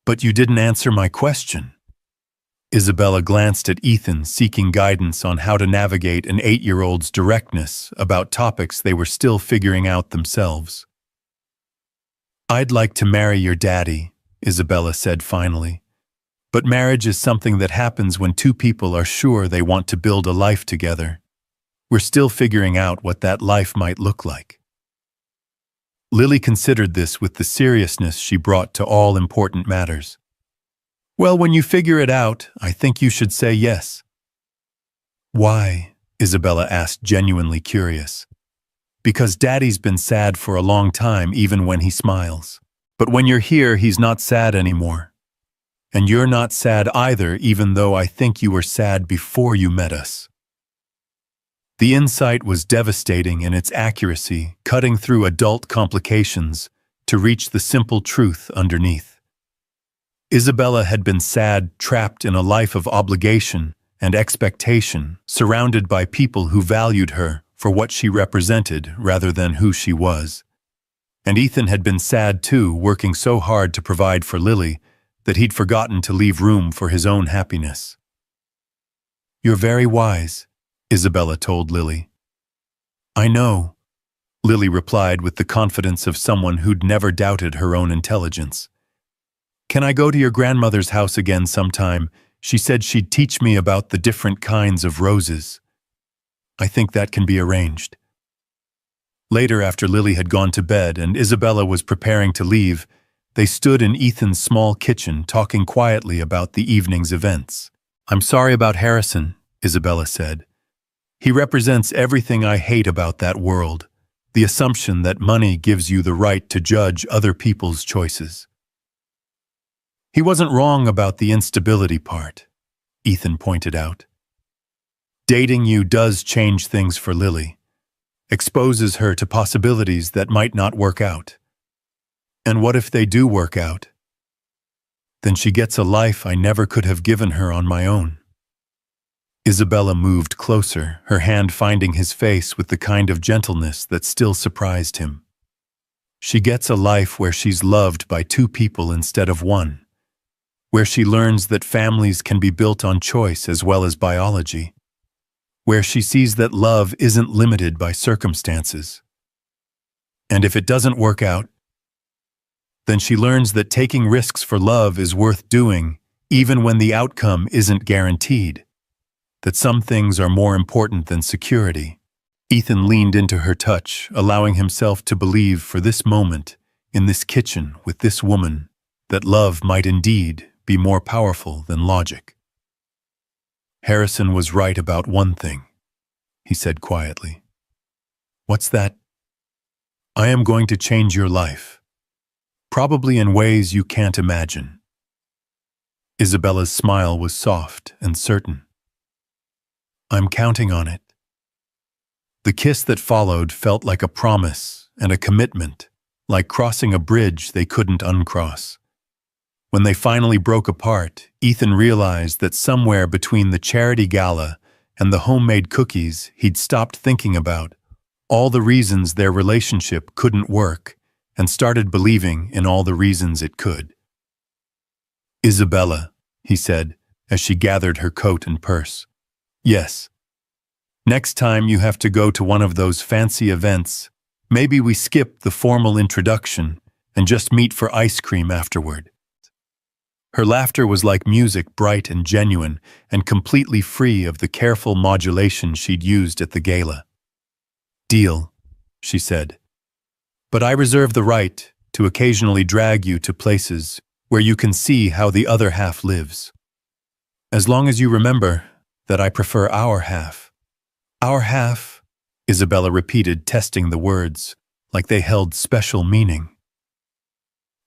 But you didn't answer my question. Isabella glanced at Ethan, seeking guidance on how to navigate an 8-year-old's directness about topics they were still figuring out themselves. I'd like to marry your daddy, Isabella said finally. But marriage is something that happens when two people are sure they want to build a life together. We're still figuring out what that life might look like. Lily considered this with the seriousness she brought to all important matters. Well, when you figure it out, I think you should say yes. Why? Isabella asked, genuinely curious. Because Daddy's been sad for a long time, even when he smiles. But when you're here, he's not sad anymore. And you're not sad either, even though I think you were sad before you met us. The insight was devastating in its accuracy, cutting through adult complications to reach the simple truth underneath. Isabella had been sad, trapped in a life of obligation and expectation, surrounded by people who valued her for what she represented rather than who she was. And Ethan had been sad too, working so hard to provide for Lily that he'd forgotten to leave room for his own happiness. You're very wise, Isabella told Lily. I know, Lily replied with the confidence of someone who'd never doubted her own intelligence. Can I go to your grandmother's house again sometime? She said she'd teach me about the different kinds of roses. I think that can be arranged. Later, after Lily had gone to bed and Isabella was preparing to leave, they stood in Ethan's small kitchen talking quietly about the evening's events. I'm sorry about Harrison, Isabella said. He represents everything I hate about that world, the assumption that money gives you the right to judge other people's choices. He wasn't wrong about the instability part, Ethan pointed out. Dating you does change things for Lily, exposes her to possibilities that might not work out. And what if they do work out? Then she gets a life I never could have given her on my own. Isabella moved closer, her hand finding his face with the kind of gentleness that still surprised him. She gets a life where she's loved by two people instead of one, where she learns that families can be built on choice as well as biology, where she sees that love isn't limited by circumstances. And if it doesn't work out, then she learns that taking risks for love is worth doing, even when the outcome isn't guaranteed, that some things are more important than security. Ethan leaned into her touch, allowing himself to believe for this moment, in this kitchen with this woman, that love might indeed be more powerful than logic. Harrison was right about one thing, he said quietly. What's that? I am going to change your life, probably in ways you can't imagine. Isabella's smile was soft and certain. I'm counting on it. The kiss that followed felt like a promise and a commitment, like crossing a bridge they couldn't uncross. When they finally broke apart, Ethan realized that somewhere between the charity gala and the homemade cookies he'd stopped thinking about all the reasons their relationship couldn't work and started believing in all the reasons it could. Isabella, he said, as she gathered her coat and purse. Yes. Next time you have to go to one of those fancy events, maybe we skip the formal introduction and just meet for ice cream afterward. Her laughter was like music, bright and genuine, and completely free of the careful modulation she'd used at the gala. Deal, she said. But I reserve the right to occasionally drag you to places where you can see how the other half lives. As long as you remember that I prefer our half. Our half, Isabella repeated, testing the words, like they held special meaning.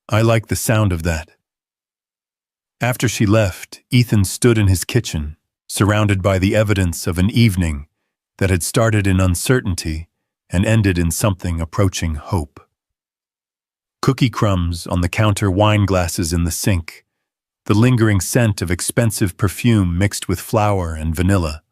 I like the sound of that. After she left, Ethan stood in his kitchen, surrounded by the evidence of an evening that had started in uncertainty and ended in something approaching hope. Cookie crumbs on the counter, wine glasses in the sink, the lingering scent of expensive perfume mixed with flour and vanilla.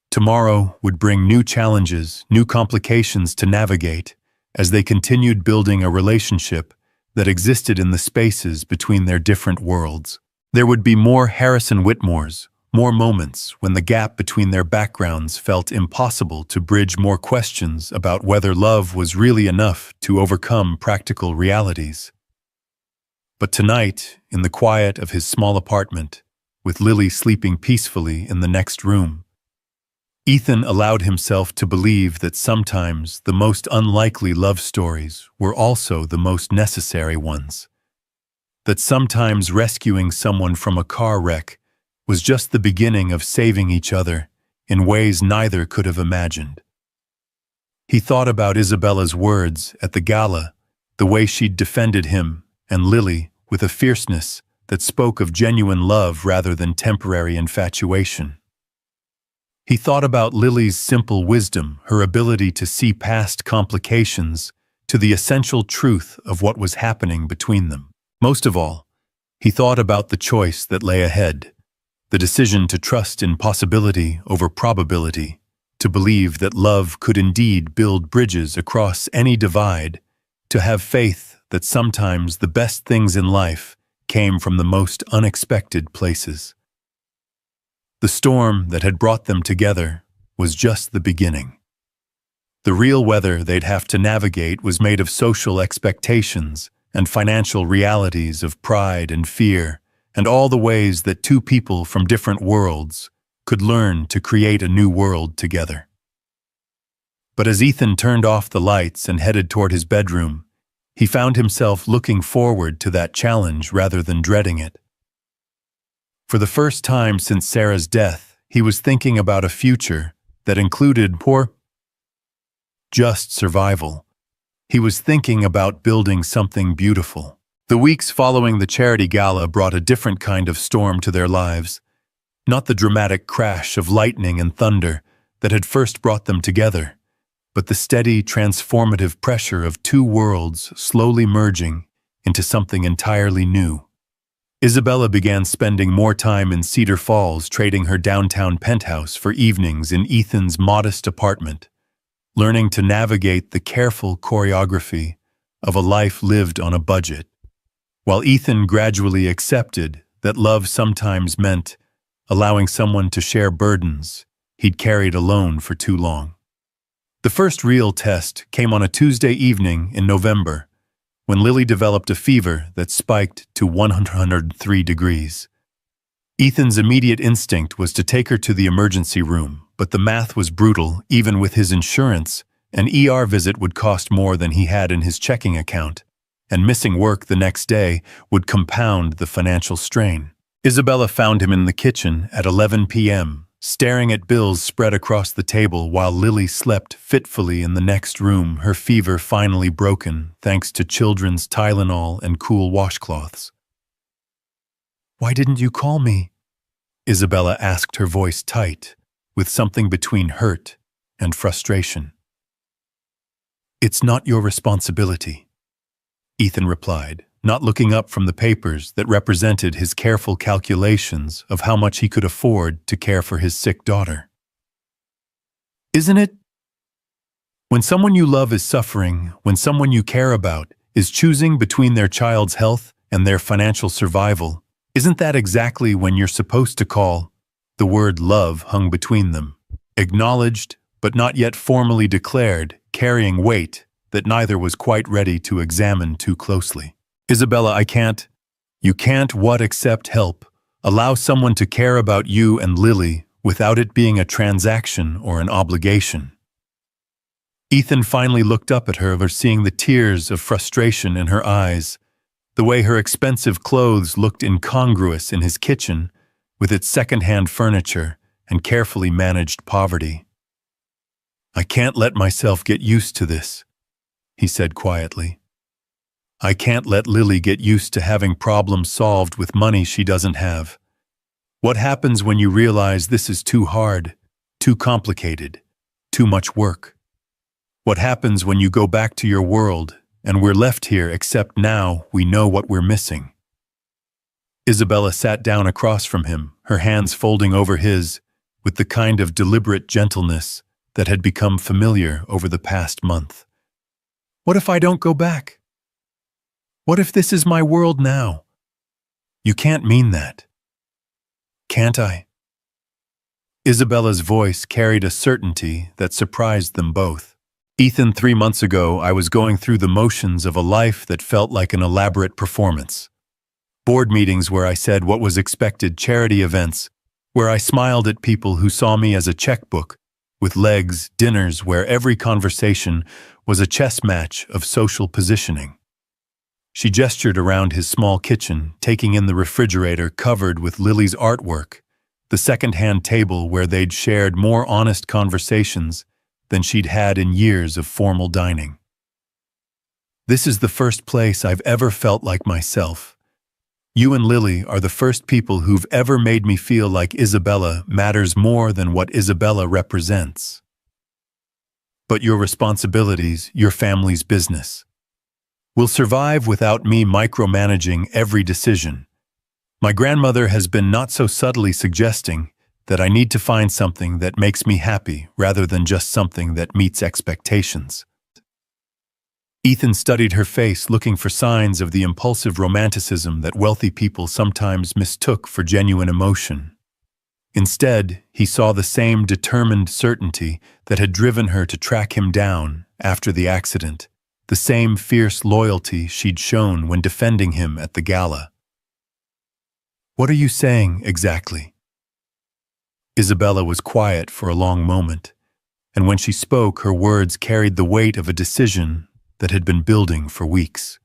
Tomorrow would bring new challenges, new complications to navigate as they continued building a relationship that existed in the spaces between their different worlds. There would be more Harrison Whitmores, more moments when the gap between their backgrounds felt impossible to bridge, more questions about whether love was really enough to overcome practical realities. But tonight, in the quiet of his small apartment, with Lily sleeping peacefully in the next room, Ethan allowed himself to believe that sometimes the most unlikely love stories were also the most necessary ones. That sometimes rescuing someone from a car wreck was just the beginning of saving each other in ways neither could have imagined. He thought about Isabella's words at the gala, the way she'd defended him and Lily with a fierceness that spoke of genuine love rather than temporary infatuation. He thought about Lily's simple wisdom, her ability to see past complications to the essential truth of what was happening between them. Most of all, he thought about the choice that lay ahead, the decision to trust in possibility over probability, to believe that love could indeed build bridges across any divide, to have faith that sometimes the best things in life came from the most unexpected places. The storm that had brought them together was just the beginning. The real weather they'd have to navigate was made of social expectations and financial realities of pride and fear, and all the ways that two people from different worlds could learn to create a new world together. But as Ethan turned off the lights and headed toward his bedroom, he found himself looking forward to that challenge rather than dreading it. For the first time since Sarah's death, he was thinking about a future that included just survival. He was thinking about building something beautiful. The weeks following the charity gala brought a different kind of storm to their lives, not the dramatic crash of lightning and thunder that had first brought them together, but the steady, transformative pressure of two worlds slowly merging into something entirely new. Isabella began spending more time in Cedar Falls, trading her downtown penthouse for evenings in Ethan's modest apartment, learning to navigate the careful choreography of a life lived on a budget, while Ethan gradually accepted that love sometimes meant allowing someone to share burdens he'd carried alone for too long. The first real test came on a Tuesday evening in November, when Lily developed a fever that spiked to 103 degrees. Ethan's immediate instinct was to take her to the emergency room, but the math was brutal. Even with his insurance, an ER visit would cost more than he had in his checking account, and missing work the next day would compound the financial strain. Isabella found him in the kitchen at 11 p.m., staring at bills spread across the table while Lily slept fitfully in the next room, her fever finally broken thanks to children's Tylenol and cool washcloths. "Why didn't you call me?" Isabella asked, her voice tight, with something between hurt and frustration. "It's not your responsibility," Ethan replied, not looking up from the papers that represented his careful calculations of how much he could afford to care for his sick daughter. "Isn't it? When someone you love is suffering, when someone you care about is choosing between their child's health and their financial survival, isn't that exactly when you're supposed to call?" The word love hung between them, acknowledged but not yet formally declared, carrying weight that neither was quite ready to examine too closely. "Isabella, I can't." "You can't what except help? Allow someone to care about you and Lily without it being a transaction or an obligation." Ethan finally looked up at her, seeing the tears of frustration in her eyes, the way her expensive clothes looked incongruous in his kitchen with its second-hand furniture and carefully managed poverty. "I can't let myself get used to this." he said quietly. I can't let Lily get used to having problems solved with money she doesn't have. What happens when you realize this is too hard, too complicated, too much work? What happens when you go back to your world and we're left here except now we know what we're missing? Isabella sat down across from him, her hands folding over his, with the kind of deliberate gentleness that had become familiar over the past month. What if I don't go back? What if this is my world now? You can't mean that. Can't I? Isabella's voice carried a certainty that surprised them both. Ethan, 3 months ago, I was going through the motions of a life that felt like an elaborate performance. Board meetings where I said what was expected, charity events, where I smiled at people who saw me as a checkbook, with legs, dinners where every conversation was a chess match of social positioning. She gestured around his small kitchen, taking in the refrigerator covered with Lily's artwork, the second-hand table where they'd shared more honest conversations than she'd had in years of formal dining. This is the first place I've ever felt like myself. You and Lily are the first people who've ever made me feel like Isabella matters more than what Isabella represents. But your responsibilities, your family's business, will survive without me micromanaging every decision. My grandmother has been not so subtly suggesting that I need to find something that makes me happy rather than just something that meets expectations. Ethan studied her face, looking for signs of the impulsive romanticism that wealthy people sometimes mistook for genuine emotion. Instead, he saw the same determined certainty that had driven her to track him down after the accident, the same fierce loyalty she'd shown when defending him at the gala. What are you saying, exactly? Isabella was quiet for a long moment, and when she spoke, her words carried the weight of a decision that had been building for weeks.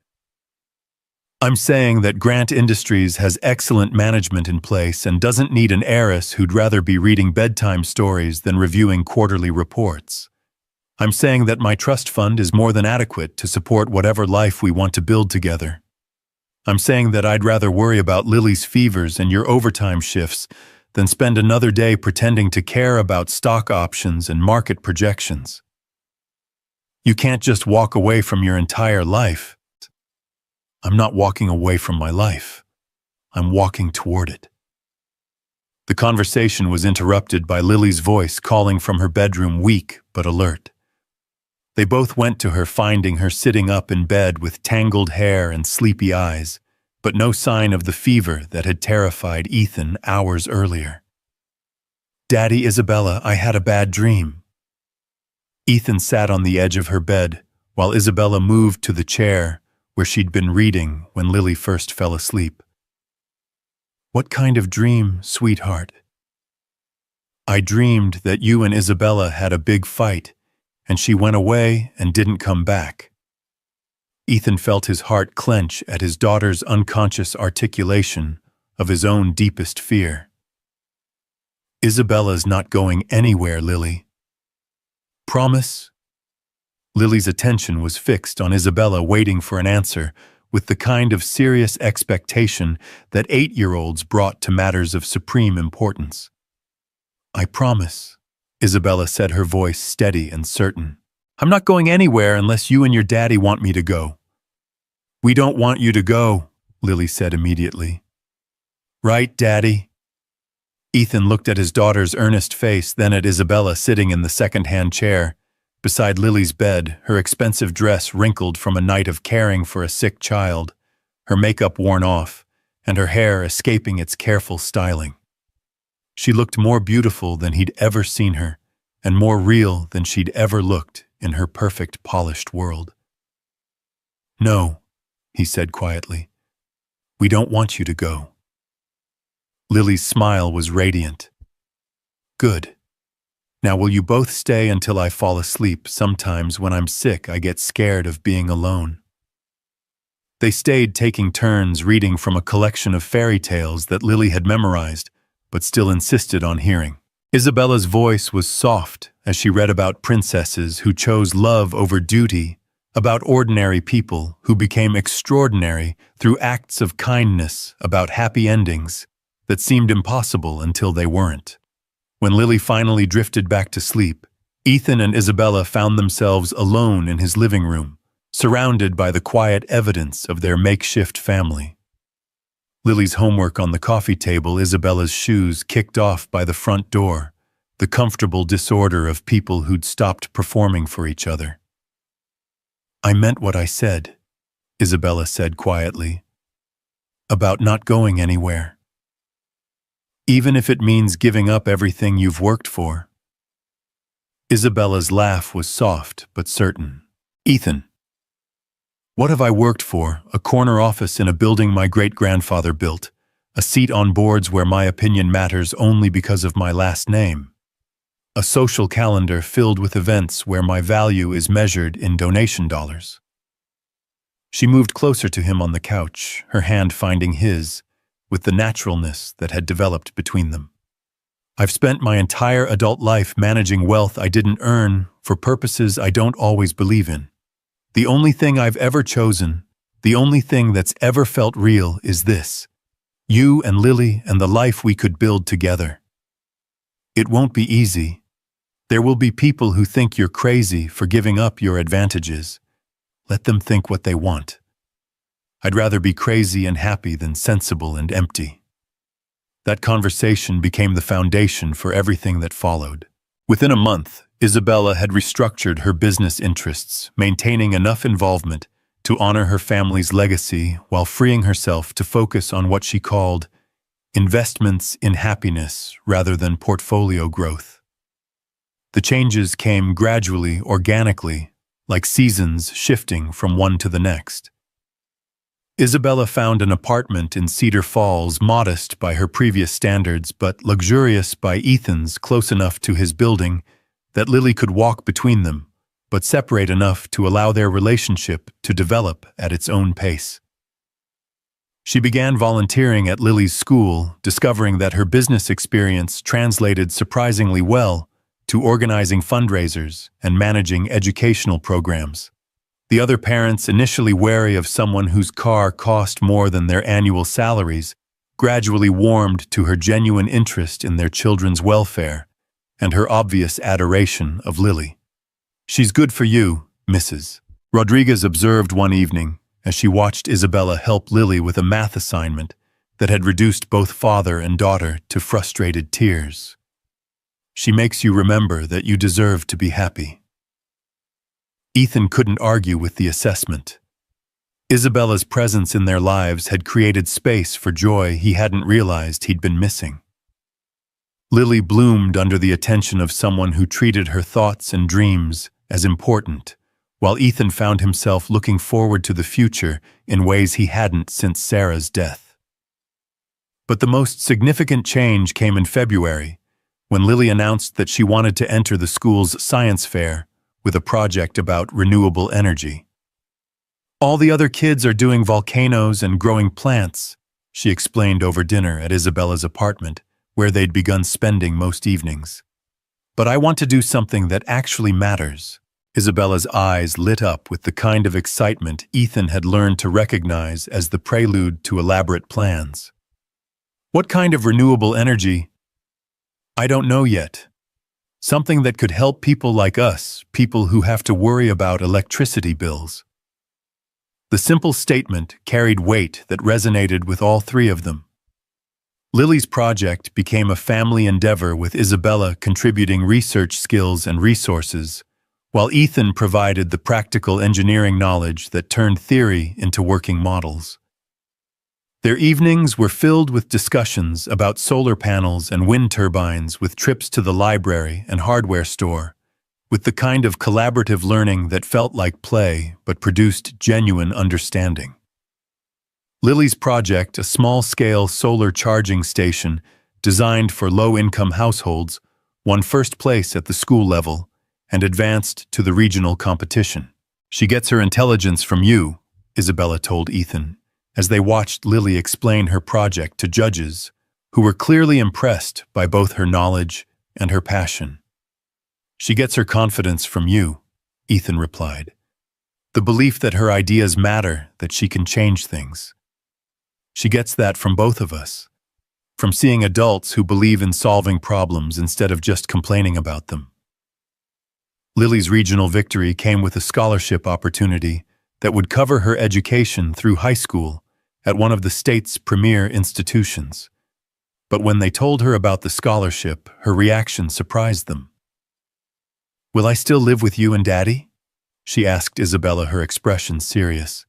I'm saying that Grant Industries has excellent management in place and doesn't need an heiress who'd rather be reading bedtime stories than reviewing quarterly reports. I'm saying that my trust fund is more than adequate to support whatever life we want to build together. I'm saying that I'd rather worry about Lily's fevers and your overtime shifts than spend another day pretending to care about stock options and market projections. You can't just walk away from your entire life. I'm not walking away from my life. I'm walking toward it. The conversation was interrupted by Lily's voice calling from her bedroom, weak but alert. They both went to her, finding her sitting up in bed with tangled hair and sleepy eyes, but no sign of the fever that had terrified Ethan hours earlier. Daddy, Isabella, I had a bad dream. Ethan sat on the edge of her bed while Isabella moved to the chair where she'd been reading when Lily first fell asleep. What kind of dream, sweetheart? I dreamed that you and Isabella had a big fight, and she went away and didn't come back. Ethan felt his heart clench at his daughter's unconscious articulation of his own deepest fear. Isabella's not going anywhere, Lily. Promise? Lily's attention was fixed on Isabella, waiting for an answer with the kind of serious expectation that 8-year-olds brought to matters of supreme importance. I promise, Isabella said, her voice steady and certain. I'm not going anywhere unless you and your daddy want me to go. We don't want you to go, Lily said immediately. Right, Daddy? Ethan looked at his daughter's earnest face, then at Isabella sitting in the second-hand chair beside Lily's bed, her expensive dress wrinkled from a night of caring for a sick child, her makeup worn off, and her hair escaping its careful styling. She looked more beautiful than he'd ever seen her, and more real than she'd ever looked in her perfect, polished world. No, he said quietly. We don't want you to go. Lily's smile was radiant. Good. Now will you both stay until I fall asleep? Sometimes when I'm sick, I get scared of being alone. They stayed, taking turns reading from a collection of fairy tales that Lily had memorized, but still insisted on hearing. Isabella's voice was soft as she read about princesses who chose love over duty, about ordinary people who became extraordinary through acts of kindness, about happy endings that seemed impossible until they weren't. When Lily finally drifted back to sleep, Ethan and Isabella found themselves alone in his living room, surrounded by the quiet evidence of their makeshift family. Lily's homework on the coffee table, Isabella's shoes kicked off by the front door, the comfortable disorder of people who'd stopped performing for each other. "I meant what I said," Isabella said quietly, "about not going anywhere. Even if it means giving up everything you've worked for." Isabella's laugh was soft but certain. "Ethan, what have I worked for? A corner office in a building my great-grandfather built, a seat on boards where my opinion matters only because of my last name, a social calendar filled with events where my value is measured in donation dollars." She moved closer to him on the couch, her hand finding his, with the naturalness that had developed between them. "I've spent my entire adult life managing wealth I didn't earn for purposes I don't always believe in. The only thing I've ever chosen, the only thing that's ever felt real is this: you and Lily and the life we could build together. It won't be easy. There will be people who think you're crazy for giving up your advantages. Let them think what they want. I'd rather be crazy and happy than sensible and empty." That conversation became the foundation for everything that followed. Within a month, Isabella had restructured her business interests, maintaining enough involvement to honor her family's legacy while freeing herself to focus on what she called investments in happiness rather than portfolio growth. The changes came gradually, organically, like seasons shifting from one to the next. Isabella found an apartment in Cedar Falls, modest by her previous standards but luxurious by Ethan's, close enough to his building that Lily could walk between them, but separate enough to allow their relationship to develop at its own pace. She began volunteering at Lily's school, discovering that her business experience translated surprisingly well to organizing fundraisers and managing educational programs. The other parents, initially wary of someone whose car cost more than their annual salaries, gradually warmed to her genuine interest in their children's welfare and her obvious adoration of Lily. "She's good for you, Mrs. Rodriguez observed one evening as she watched Isabella help Lily with a math assignment that had reduced both father and daughter to frustrated tears. "She makes you remember that you deserve to be happy." Ethan couldn't argue with the assessment. Isabella's presence in their lives had created space for joy he hadn't realized he'd been missing. Lily bloomed under the attention of someone who treated her thoughts and dreams as important, while Ethan found himself looking forward to the future in ways he hadn't since Sarah's death. But the most significant change came in February, when Lily announced that she wanted to enter the school's science fair with a project about renewable energy. "All the other kids are doing volcanoes and growing plants," she explained over dinner at Isabella's apartment, where they'd begun spending most evenings. "But I want to do something that actually matters." Isabella's eyes lit up with the kind of excitement Ethan had learned to recognize as the prelude to elaborate plans. "What kind of renewable energy?" "I don't know yet. Something that could help people like us, people who have to worry about electricity bills." The simple statement carried weight that resonated with all three of them. Lily's project became a family endeavor, with Isabella contributing research skills and resources, while Ethan provided the practical engineering knowledge that turned theory into working models. Their evenings were filled with discussions about solar panels and wind turbines, with trips to the library and hardware store, with the kind of collaborative learning that felt like play but produced genuine understanding. Lily's project, a small-scale solar charging station designed for low-income households, won first place at the school level and advanced to the regional competition. "She gets her intelligence from you," Isabella told Ethan, as they watched Lily explain her project to judges who were clearly impressed by both her knowledge and her passion. "She gets her confidence from you," Ethan replied. The belief that her ideas matter, that she can change things. She gets that from both of us. From seeing adults who believe in solving problems instead of just complaining about them. Lily's regional victory came with a scholarship opportunity that would cover her education through high school at one of the state's premier institutions. But when they told her about the scholarship, her reaction surprised them. "Will I still live with you and Daddy?" she asked Isabella, her expression serious.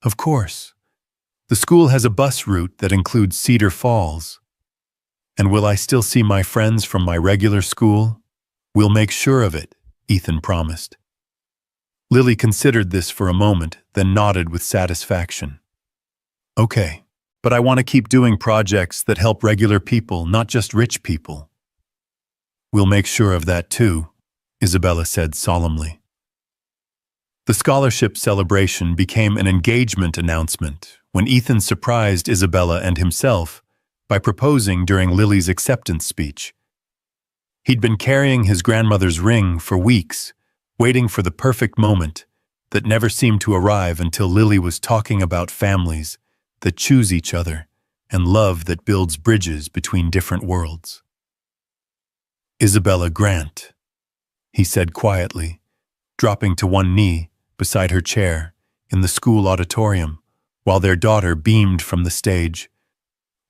"Of course. The school has a bus route that includes Cedar Falls. And will I still see my friends from my regular school? We'll make sure of it," Ethan promised. Lily considered this for a moment, then nodded with satisfaction. "Okay, but I want to keep doing projects that help regular people, not just rich people." "We'll make sure of that too," Isabella said solemnly. The scholarship celebration became an engagement announcement when Ethan surprised Isabella and himself by proposing during Lily's acceptance speech. He'd been carrying his grandmother's ring for weeks, waiting for the perfect moment that never seemed to arrive until Lily was talking about families that choose each other and love that builds bridges between different worlds. "Isabella Grant," he said quietly, dropping to one knee beside her chair in the school auditorium while their daughter beamed from the stage.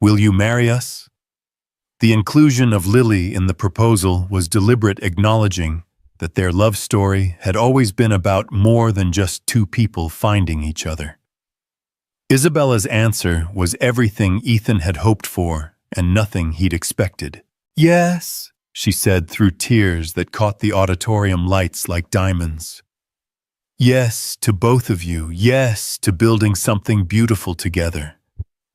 "Will you marry us?" The inclusion of Lily in the proposal was deliberate, acknowledging that their love story had always been about more than just two people finding each other. Isabella's answer was everything Ethan had hoped for and nothing he'd expected. "Yes," she said through tears that caught the auditorium lights like diamonds. "Yes to both of you. Yes to building something beautiful together.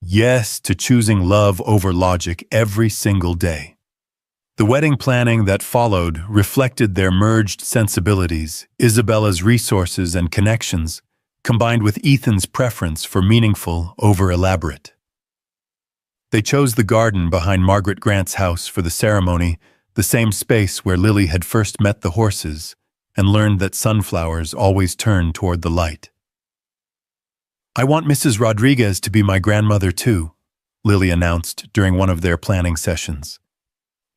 Yes to choosing love over logic every single day." The wedding planning that followed reflected their merged sensibilities, Isabella's resources and connections, combined with Ethan's preference for meaningful over elaborate. They chose the garden behind Margaret Grant's house for the ceremony, the same space where Lily had first met the horses and learned that sunflowers always turn toward the light. "I want Mrs. Rodriguez to be my grandmother too," Lily announced during one of their planning sessions.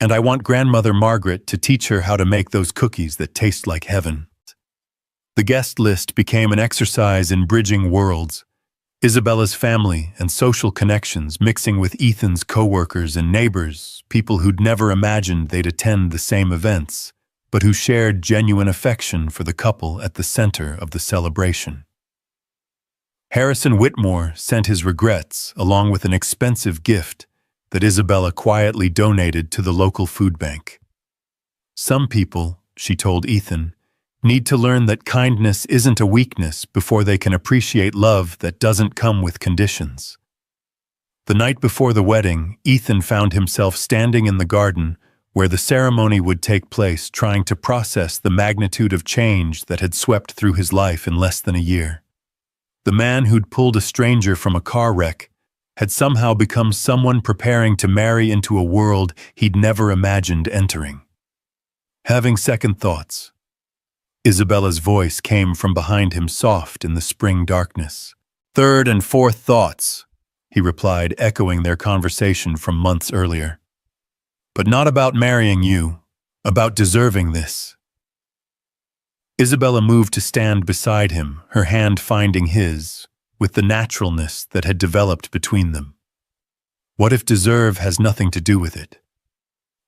"And I want Grandmother Margaret to teach her how to make those cookies that taste like heaven." The guest list became an exercise in bridging worlds, Isabella's family and social connections mixing with Ethan's co-workers and neighbors, people who'd never imagined they'd attend the same events, but who shared genuine affection for the couple at the center of the celebration. Harrison Whitmore sent his regrets along with an expensive gift that Isabella quietly donated to the local food bank. "Some people," she told Ethan, "need to learn that kindness isn't a weakness before they can appreciate love that doesn't come with conditions." The night before the wedding, Ethan found himself standing in the garden where the ceremony would take place, trying to process the magnitude of change that had swept through his life in less than a year. The man who'd pulled a stranger from a car wreck had somehow become someone preparing to marry into a world he'd never imagined entering. Having second thoughts, Isabella's voice came from behind him, soft in the spring darkness. "Third and fourth thoughts," he replied, echoing their conversation from months earlier. "But not about marrying you, about deserving this." Isabella moved to stand beside him, her hand finding his, with the naturalness that had developed between them. What if deserve has nothing to do with it?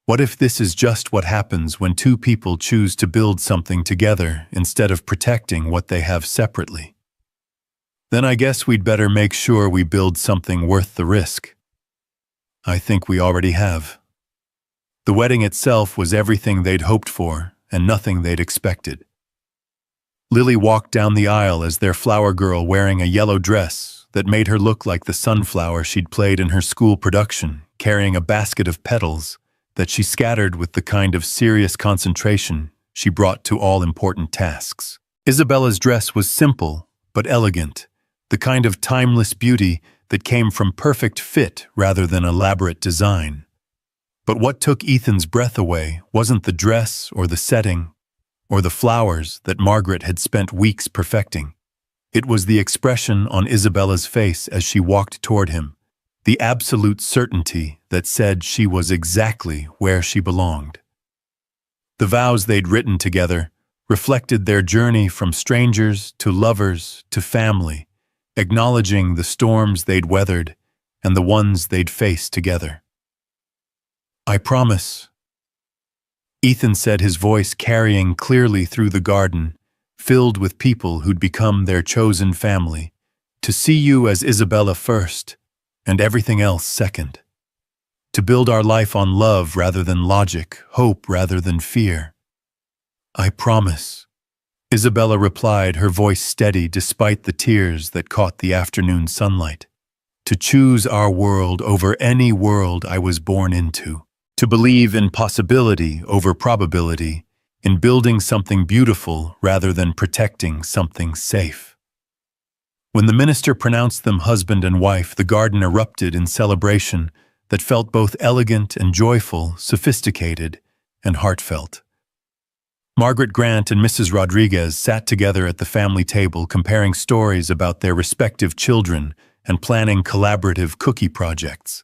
What if this is just what happens when two people choose to build something together instead of protecting what they have separately? Then I guess we'd better make sure we build something worth the risk. I think we already have. The wedding itself was everything they'd hoped for and nothing they'd expected. Lily walked down the aisle as their flower girl, wearing a yellow dress that made her look like the sunflower she'd played in her school production, carrying a basket of petals that she scattered with the kind of serious concentration she brought to all important tasks. Isabella's dress was simple but elegant, the kind of timeless beauty that came from perfect fit rather than elaborate design. But what took Ethan's breath away wasn't the dress or the setting or the flowers that Margaret had spent weeks perfecting. It was the expression on Isabella's face as she walked toward him, the absolute certainty that said she was exactly where she belonged. The vows they'd written together reflected their journey from strangers to lovers to family, acknowledging the storms they'd weathered and the ones they'd faced together. "I promise," Ethan said, his voice carrying clearly through the garden, filled with people who'd become their chosen family, "to see you as Isabella first, and everything else second. To build our life on love rather than logic, hope rather than fear." "I promise," Isabella replied, her voice steady despite the tears that caught the afternoon sunlight. "To choose our world over any world I was born into. To believe in possibility over probability, in building something beautiful rather than protecting something safe." When the minister pronounced them husband and wife, the garden erupted in celebration that felt both elegant and joyful, sophisticated and heartfelt. Margaret Grant and Mrs. Rodriguez sat together at the family table, comparing stories about their respective children and planning collaborative cookie projects.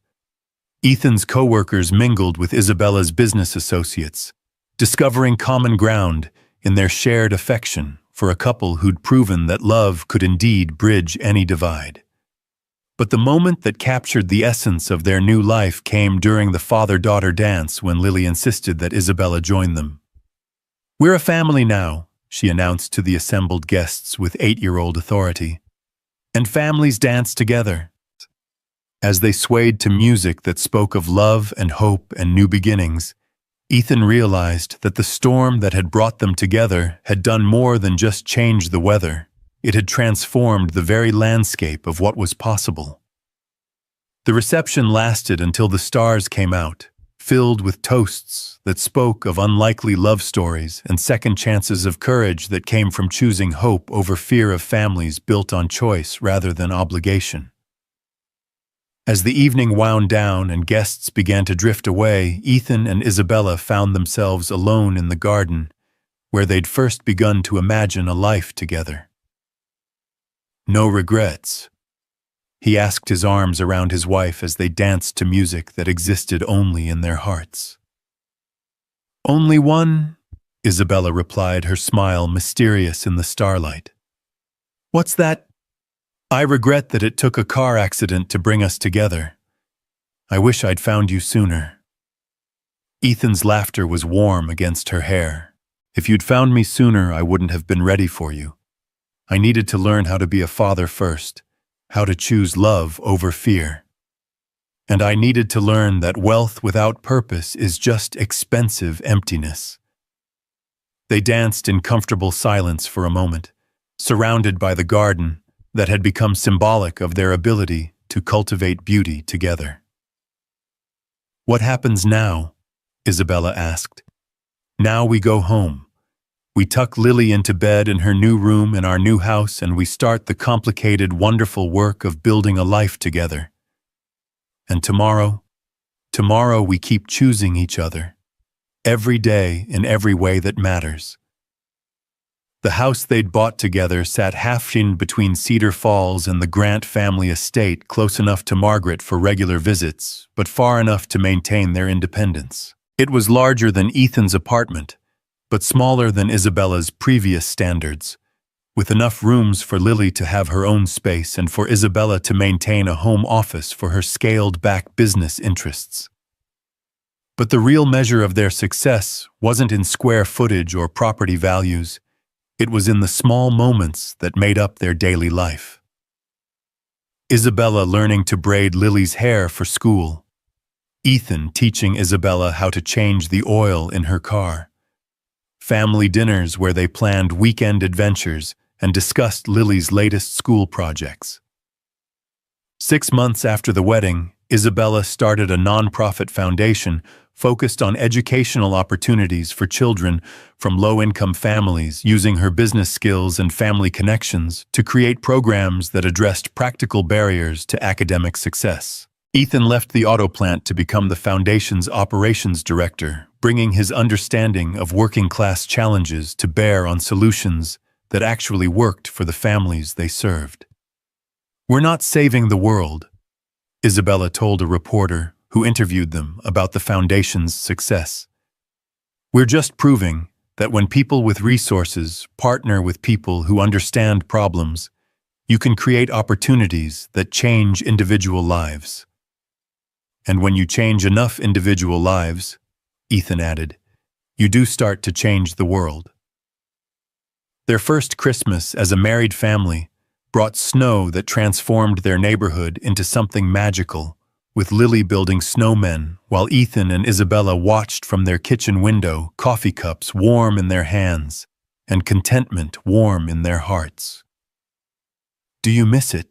Ethan's co-workers mingled with Isabella's business associates, discovering common ground in their shared affection for a couple who'd proven that love could indeed bridge any divide. But the moment that captured the essence of their new life came during the father-daughter dance when Lily insisted that Isabella join them. "We're a family now," she announced to the assembled guests with 8-year-old authority. "And families dance together." As they swayed to music that spoke of love and hope and new beginnings, Ethan realized that the storm that had brought them together had done more than just change the weather. It had transformed the very landscape of what was possible. The reception lasted until the stars came out, filled with toasts that spoke of unlikely love stories and second chances of courage that came from choosing hope over fear, of families built on choice rather than obligation. As the evening wound down and guests began to drift away, Ethan and Isabella found themselves alone in the garden, where they'd first begun to imagine a life together. "No regrets?" he asked, his arms around his wife as they danced to music that existed only in their hearts. "Only one," Isabella replied, her smile mysterious in the starlight. "What's that?" "I regret that it took a car accident to bring us together. I wish I'd found you sooner." Ethan's laughter was warm against her hair. "If you'd found me sooner, I wouldn't have been ready for you. I needed to learn how to be a father first, how to choose love over fear. And I needed to learn that wealth without purpose is just expensive emptiness." They danced in comfortable silence for a moment, surrounded by the garden that had become symbolic of their ability to cultivate beauty together. "What happens now?" Isabella asked. "Now we go home. We tuck Lily into bed in her new room in our new house, and we start the complicated, wonderful work of building a life together. And tomorrow we keep choosing each other, every day in every way that matters." The house they'd bought together sat half-in between Cedar Falls and the Grant family estate, close enough to Margaret for regular visits, but far enough to maintain their independence. It was larger than Ethan's apartment, but smaller than Isabella's previous standards, with enough rooms for Lily to have her own space and for Isabella to maintain a home office for her scaled-back business interests. But the real measure of their success wasn't in square footage or property values. It was in the small moments that made up their daily life. Isabella learning to braid Lily's hair for school. Ethan teaching Isabella how to change the oil in her car. Family dinners where they planned weekend adventures and discussed Lily's latest school projects. 6 months after the wedding, Isabella started a nonprofit foundation focused on educational opportunities for children from low-income families, using her business skills and family connections to create programs that addressed practical barriers to academic success. Ethan left the auto plant to become the foundation's operations director, bringing his understanding of working-class challenges to bear on solutions that actually worked for the families they served. "We're not saving the world," Isabella told a reporter who interviewed them about the foundation's success. "We're just proving that when people with resources partner with people who understand problems, you can create opportunities that change individual lives. And when you change enough individual lives," Ethan added, "you do start to change the world." Their first Christmas as a married family brought snow that transformed their neighborhood into something magical, with Lily building snowmen while Ethan and Isabella watched from their kitchen window, coffee cups warm in their hands and contentment warm in their hearts. "Do you miss it?"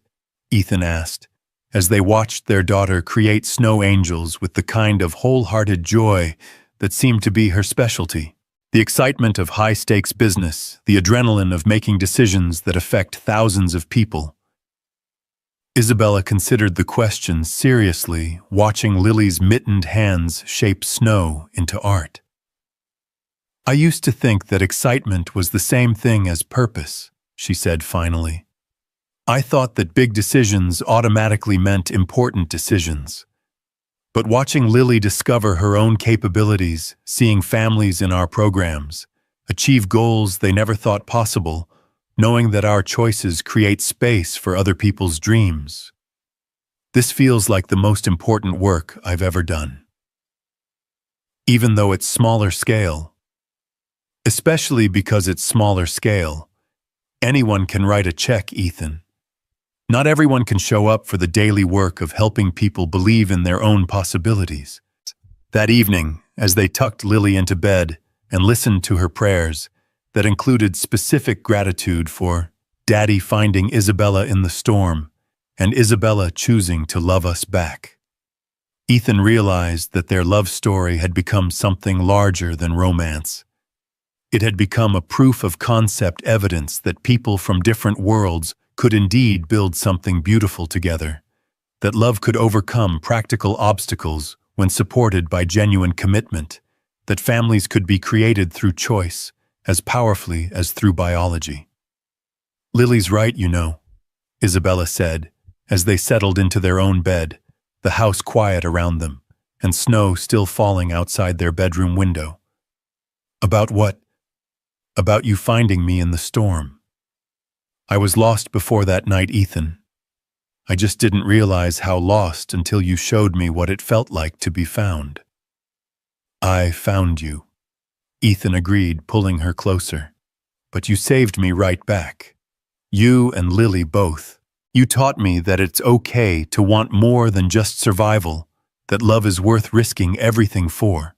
Ethan asked, as they watched their daughter create snow angels with the kind of wholehearted joy that seemed to be her specialty. The excitement of high-stakes business, the adrenaline of making decisions that affect thousands of people. Isabella considered the question seriously, watching Lily's mittened hands shape snow into art. "I used to think that excitement was the same thing as purpose," she said finally. "I thought that big decisions automatically meant important decisions. But watching Lily discover her own capabilities, seeing families in our programs, achieve goals they never thought possible, knowing that our choices create space for other people's dreams. This feels like the most important work I've ever done. Even though it's smaller scale. Especially because it's smaller scale. Anyone can write a check, Ethan. Not everyone can show up for the daily work of helping people believe in their own possibilities." That evening, as they tucked Lily into bed and listened to her prayers, that included specific gratitude for Daddy finding Isabella in the storm and Isabella choosing to love us back, Ethan realized that their love story had become something larger than romance. It had become a proof of concept evidence that people from different worlds could indeed build something beautiful together, that love could overcome practical obstacles when supported by genuine commitment, that families could be created through choice as powerfully as through biology. "Lily's right, you know," Isabella said, as they settled into their own bed, the house quiet around them, and snow still falling outside their bedroom window. "About what?" "About you finding me in the storm. I was lost before that night, Ethan. I just didn't realize how lost until you showed me what it felt like to be found." "I found you," Ethan agreed, pulling her closer. "But you saved me right back. You and Lily both. You taught me that it's okay to want more than just survival, that love is worth risking everything for."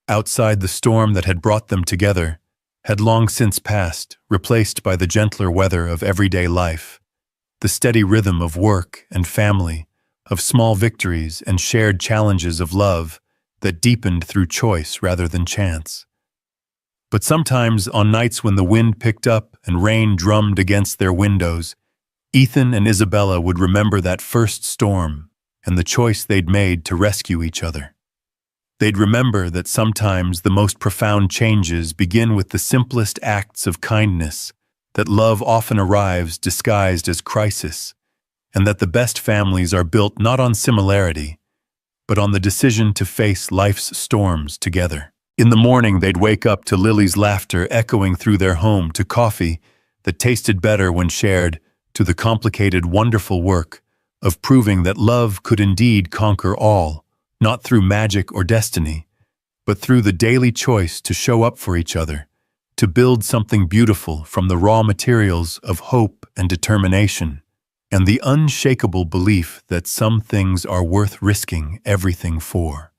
Outside, the storm that had brought them together had long since passed, replaced by the gentler weather of everyday life, the steady rhythm of work and family, of small victories and shared challenges of love that deepened through choice rather than chance. But sometimes, on nights when the wind picked up and rain drummed against their windows, Ethan and Isabella would remember that first storm and the choice they'd made to rescue each other. They'd remember that sometimes the most profound changes begin with the simplest acts of kindness, that love often arrives disguised as crisis, and that the best families are built not on similarity, but on the decision to face life's storms together. In the morning, they'd wake up to Lily's laughter echoing through their home, to coffee that tasted better when shared, to the complicated, wonderful work of proving that love could indeed conquer all, not through magic or destiny, but through the daily choice to show up for each other, to build something beautiful from the raw materials of hope and determination, and the unshakable belief that some things are worth risking everything for.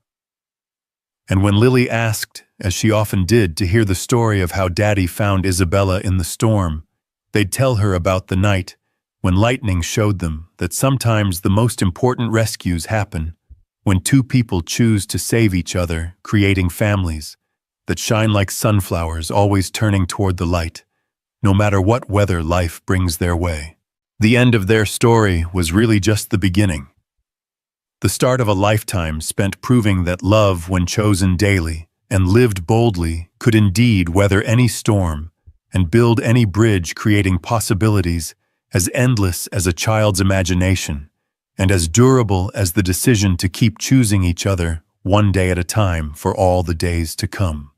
And when Lily asked, as she often did, to hear the story of how Daddy found Isabella in the storm, they'd tell her about the night when lightning showed them that sometimes the most important rescues happen when two people choose to save each other, creating families that shine like sunflowers, always turning toward the light, no matter what weather life brings their way. The end of their story was really just the beginning. The start of a lifetime spent proving that love, when chosen daily and lived boldly, could indeed weather any storm and build any bridge, creating possibilities as endless as a child's imagination and as durable as the decision to keep choosing each other one day at a time for all the days to come.